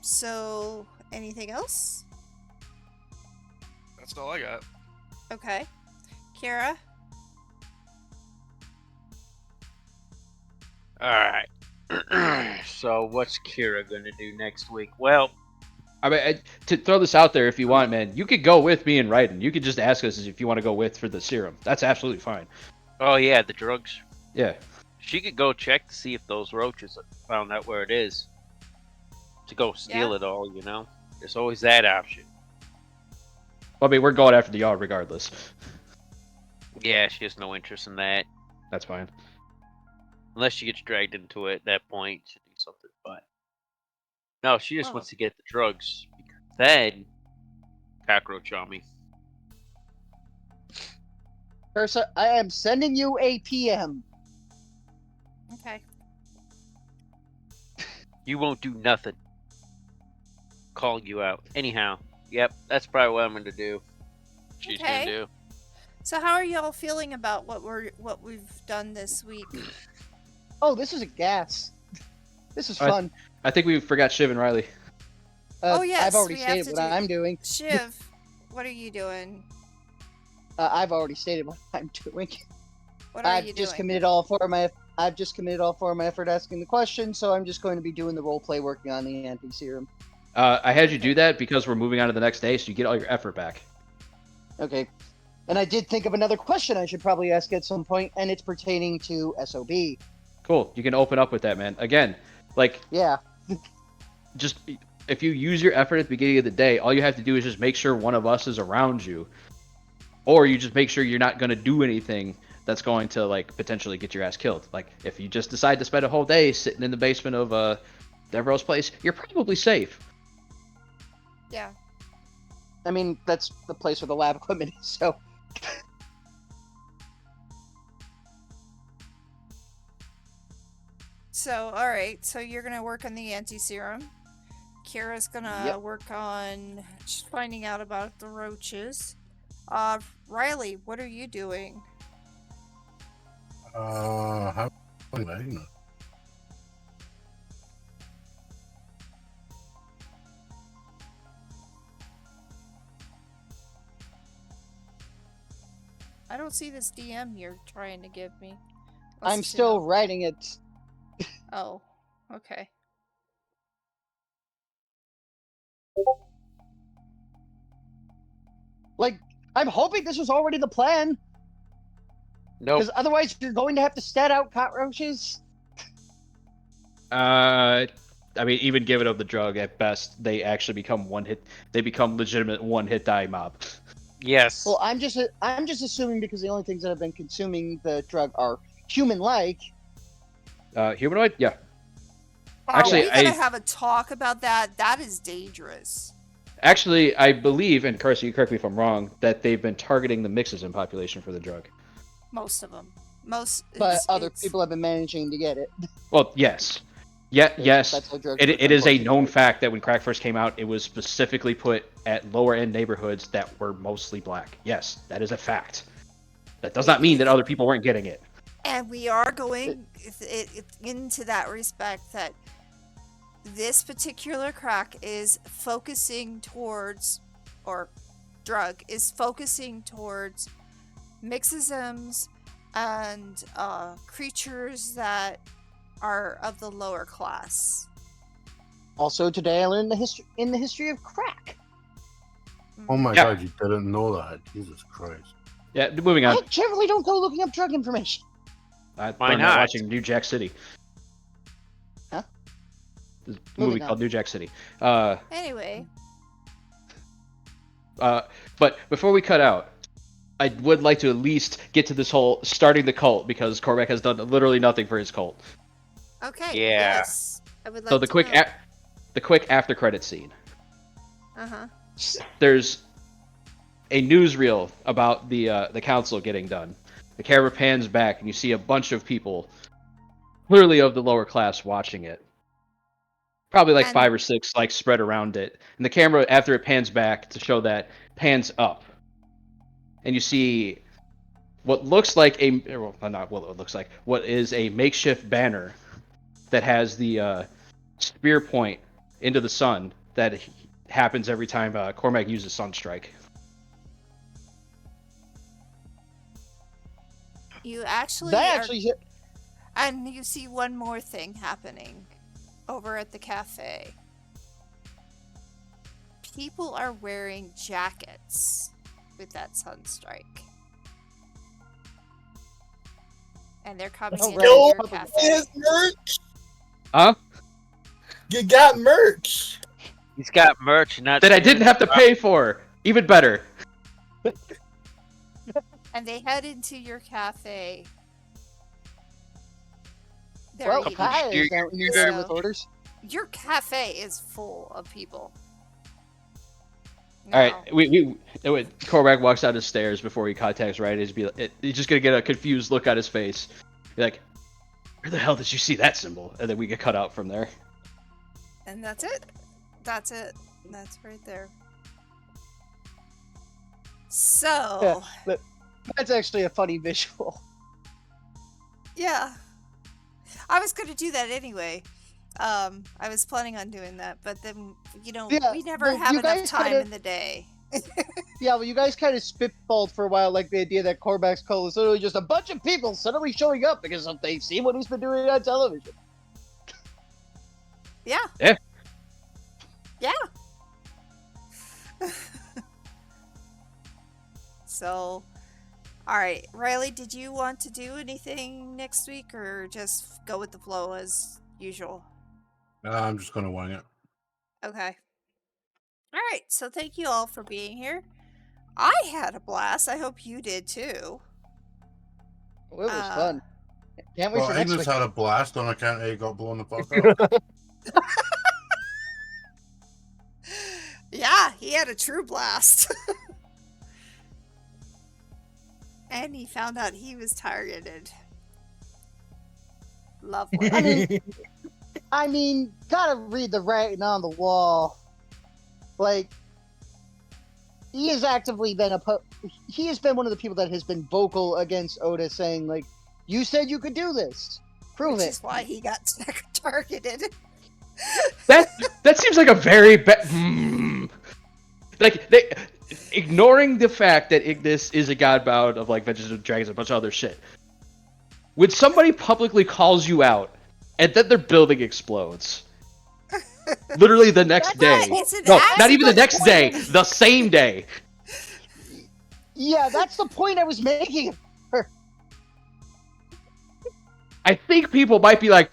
So anything else? That's all I got. Okay. Kira? Alright. So, what's Kira gonna do next week? Well, I mean, to throw this out there, if you want, man, you could go with me and Raiden. You could just ask us if you want to go with for the serum. That's absolutely fine. oh yeah, the drugs. Yeah. She could go check to see if those roaches found out where it is. To go steal it all, you know? There's always that option. Well, I mean, we're going after the yard regardless. Yeah, she has no interest in that. That's fine. Unless she gets dragged into it at that point, she'll do something. But no, she just Oh. wants to get the drugs. Then, cockroach on me. Ursa, I am sending you a PM. Okay. You won't do nothing. Calling you out. Anyhow, yep, that's probably what I'm gonna do. She's Okay. gonna do. So how are y'all feeling about what we've done this week? Oh, this is a gas. This is I- fun. I think we forgot Shiv and Riley. Oh, yes, I've already we have stated to what do- I'm doing. Shiv, what are you doing? I've already stated what I'm doing. What are I've you just doing? committed all four of my. I've just committed all four of my effort asking the question, so I'm just going to be doing the role play, working on the anti-serum. I had you do that because we're moving on to the next day, so you get all your effort back. Okay. And I did think of another question I should probably ask at some point, and it's pertaining to SOB. Cool. You can open up with that, man. Again, like, Yeah. just if you use your effort at the beginning of the day, all you have to do is just make sure one of us is around you, or you just make sure you're not going to do anything that's going to like potentially get your ass killed. Like if you just decide to spend a whole day sitting in the basement of Devereaux's place, you're probably safe. Yeah. I mean, that's the place where the lab equipment is, so. So, alright, so you're gonna work on the anti-serum. Kira's gonna Yep. work on just finding out about the roaches. Riley, what are you doing? How no. I don't see this DM you're trying to give me. I'm Unless you still know- writing it. Oh, okay. Like, I'm hoping this was already the plan, Nope. because otherwise you're going to have to stat out cockroaches. I mean, even given them the drug, at best, they actually become one hit. They become legitimate one-hit die mob. Yes. Well, I'm just assuming because the only things that have been consuming the drug are human-like. Humanoid? Yeah. Actually, Actually, we gotta I- have a talk about that. That is dangerous. Actually, I believe, and Carson, you correct me if I'm wrong, that they've been targeting the Mixism population for the drug. Most of them. Most. But other it's- people have been managing to get it. Well, yes. Yeah, yes. That's how drugs It work, is a unfortunately. known fact that when crack first came out, it was specifically put at lower-end neighborhoods that were mostly black. Yes, that is a fact. That does not mean that other people weren't getting it. And we are going into that respect that this particular crack is focusing towards, or drug is focusing towards mixisms and creatures that are of the lower class. Also, today I learned the history of crack. Oh my Yeah. god, you didn't know that. Jesus Christ. Yeah, moving on. I generally don't go looking up drug information. Why I'm not? watching New Jack City. Huh? There's a Moving movie on. called New Jack City. Anyway, But before we cut out, I would like to at least get to this whole starting the cult, because Cormac has done literally nothing for his cult. okay. Yeah. Yes, I would like So the to quick know. the quick after credit scene. Uh-huh. There's a newsreel about the council getting done. The camera pans back and you see a bunch of people, clearly of the lower class, watching it. Probably like And- 5 or 6, like spread around it. And the camera, after it pans back to show that, pans up, and you see what looks like well, not what it looks like, what is a makeshift banner that has the spear point into the sun that happens every time Cormac uses Sunstrike. You actually, That are- actually and you see one more thing happening over at the cafe. People are wearing jackets with that sunstrike. And they're coming Oh, into right. your Yo, cafe. His merch. Huh? You got merch. He's got merch, not That I didn't have to pay for. Even better. And they head into your cafe. They're well, eating. Kaya is now inundated with So- orders. Your cafe is full of people. All Now, right, Cormac walks down the stairs before he contacts Ryan. He's just gonna get a confused look on his face. Be like, "Where the hell did you see that symbol?" And then we get cut out from there. And that's it. That's it. That's right there. So, That's actually a funny visual. yeah. I was going to do that anyway. I was planning on doing that, but then, Yeah, we never well, have you enough guys time kinda- in the day. Yeah, well, you guys kind of spitballed for a while, like the idea that Cormac's cult is literally just a bunch of people suddenly showing up because they've seen what he's been doing on television. Yeah. Yeah. Yeah. So, all right, Riley, did you want to do anything next week or just go with the flow as usual? I'm just gonna wing it. Okay. All right, so thank you all for being here. I had a blast. I hope you did too. Well, it was fun. Can't wait Well, for next Agnes week. had a blast on account he got blown the fuck up. Yeah, he had a true blast. And he found out he was targeted. Lovely. I mean, gotta read the writing on the wall. Like, he has actively been he has been one of the people that has been vocal against Oda, saying like, "You said you could do this. Prove Which it." is why he got targeted. That seems like a very bad. Like ignoring the fact that Ignis is a godbound of like Vengeance of Dragons and a bunch of other shit. When somebody publicly calls you out and then their building explodes, literally the next day. It's an No, not even the accident. next day. The same day. Yeah, that's the point I was making. I think people might be like,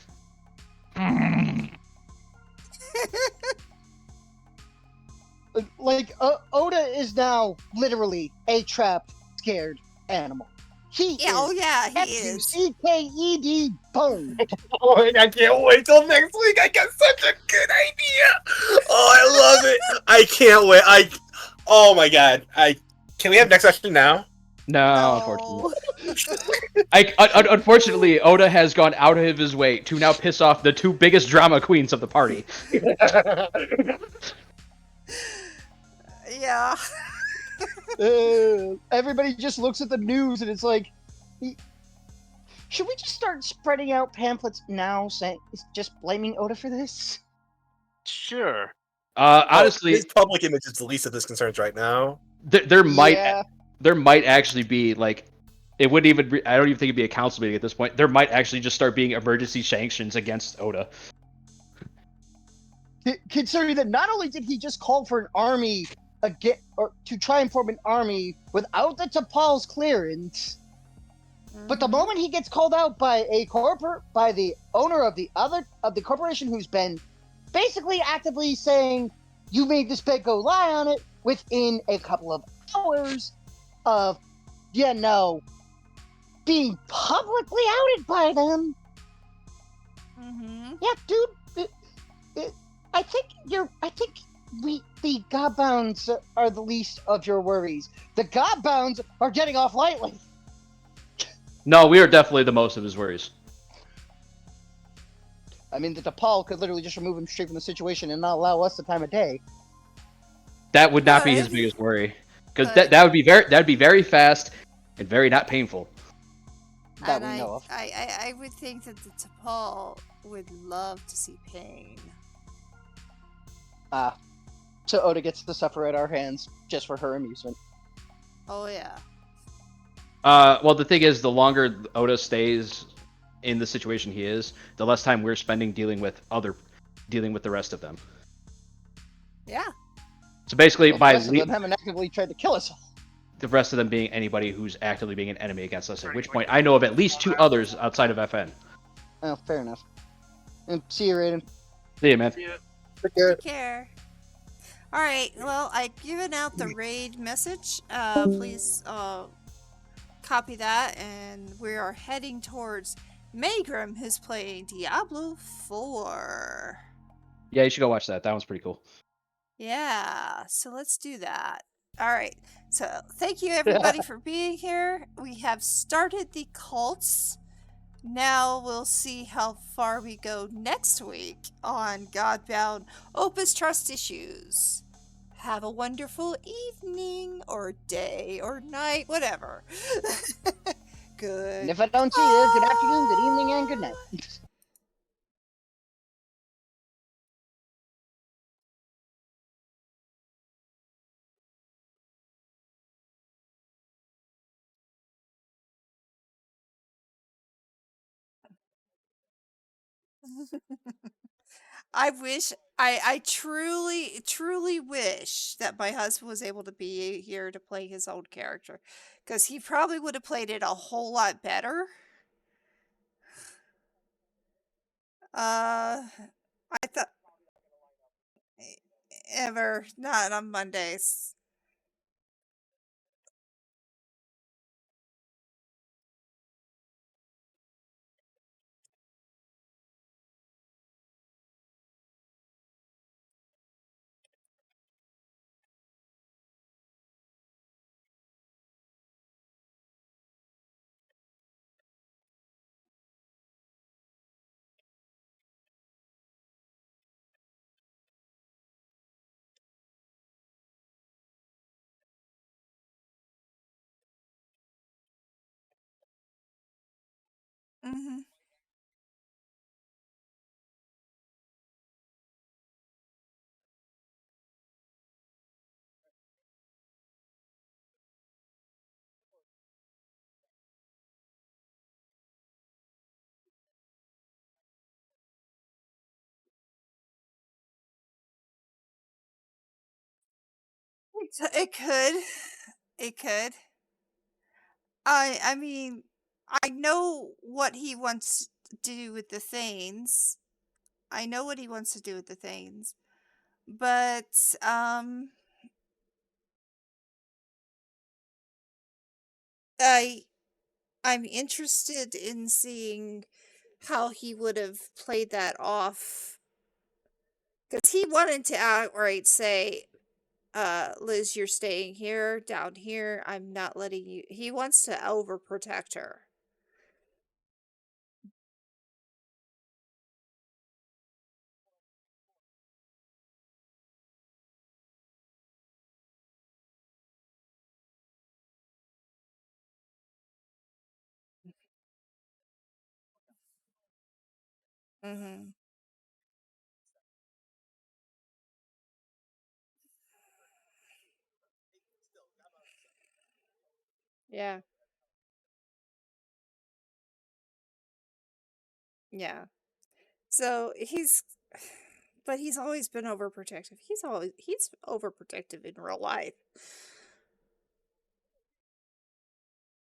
Like, Oda is now literally a trapped, scared animal. He Yeah, oh is yeah, he is. F-U-C-K-E-D bone. Oh, I can't wait till next week. I got such a good idea. Oh, I love it. I can't wait. Oh my god. Can we have next session now? no, unfortunately. Unfortunately, Oda has gone out of his way to now piss off the two biggest drama queens of the party. Yeah. Everybody just looks at the news and it's like, should we just start spreading out pamphlets now, saying just blaming Oda for this? Sure. Honestly, his public image is the least of his concerns right now. there might Yeah. there might actually be like, it wouldn't even be, I don't even think it'd be a council meeting at this point. There might actually just start being emergency sanctions against Oda. Considering that not only did he just call for an army again, or to try and form an army without the T'Pol's clearance, But the moment he gets called out by by the owner of the corporation who's been basically actively saying, "You made this bed, go lie on it," within a couple of hours of, being publicly outed by them. Yeah, dude. I think the Godbounds are the least of your worries. The Godbounds are getting off lightly. No, we are definitely the most of his worries. I mean, the DePaul could literally just remove him straight from the situation and not allow us the time of day. That would not be his biggest worry, because that would be very fast and very not painful. That we know of. I would think that the DePaul would love to see pain. So Oda gets to suffer at our hands just for her amusement. Oh yeah. Well, the thing is, the longer Oda stays in the situation he is, the less time we're spending dealing with the rest of them. Yeah. So basically, the rest of them haven't actively tried to kill us. The rest of them being anybody who's actively being an enemy against us. At which point, I know of at least 2 others outside of FN. Oh, fair enough. And see you, Raiden. See you, man. Take care. All right. Well, I've given out the raid message. Please copy that, and we are heading towards Megrim, who's playing Diablo 4. Yeah, you should go watch that. That one's pretty cool. Yeah, so let's do that. All right. So thank you everybody for being here. We have started the cults. Now we'll see how far we go next week on Godbound Opus Trust Issues. Have a wonderful evening or day or night, whatever. Good. And if I don't see you, good afternoon, good evening, and good night. I truly wish that my husband was able to be here to play his own character, because he probably would have played it a whole lot better. I thought ever not on Mondays. Mm-hmm. It could. It could. I mean, I know what he wants to do with the Thanes. I know what he wants to do with the Thanes. But I'm interested in seeing how he would have played that off, because he wanted to outright say, Liz, you're staying here, down here. I'm not letting you. He wants to overprotect her. Mm-hmm. Yeah. Yeah. So but he's always been overprotective. He's overprotective in real life.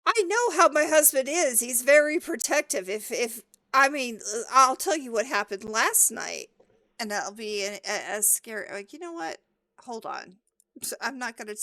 I I know how my husband is. He's very protective. If I mean, I'll tell you what happened last night, and that'll be as scary. Like, you know what? Hold on. I'm not gonna.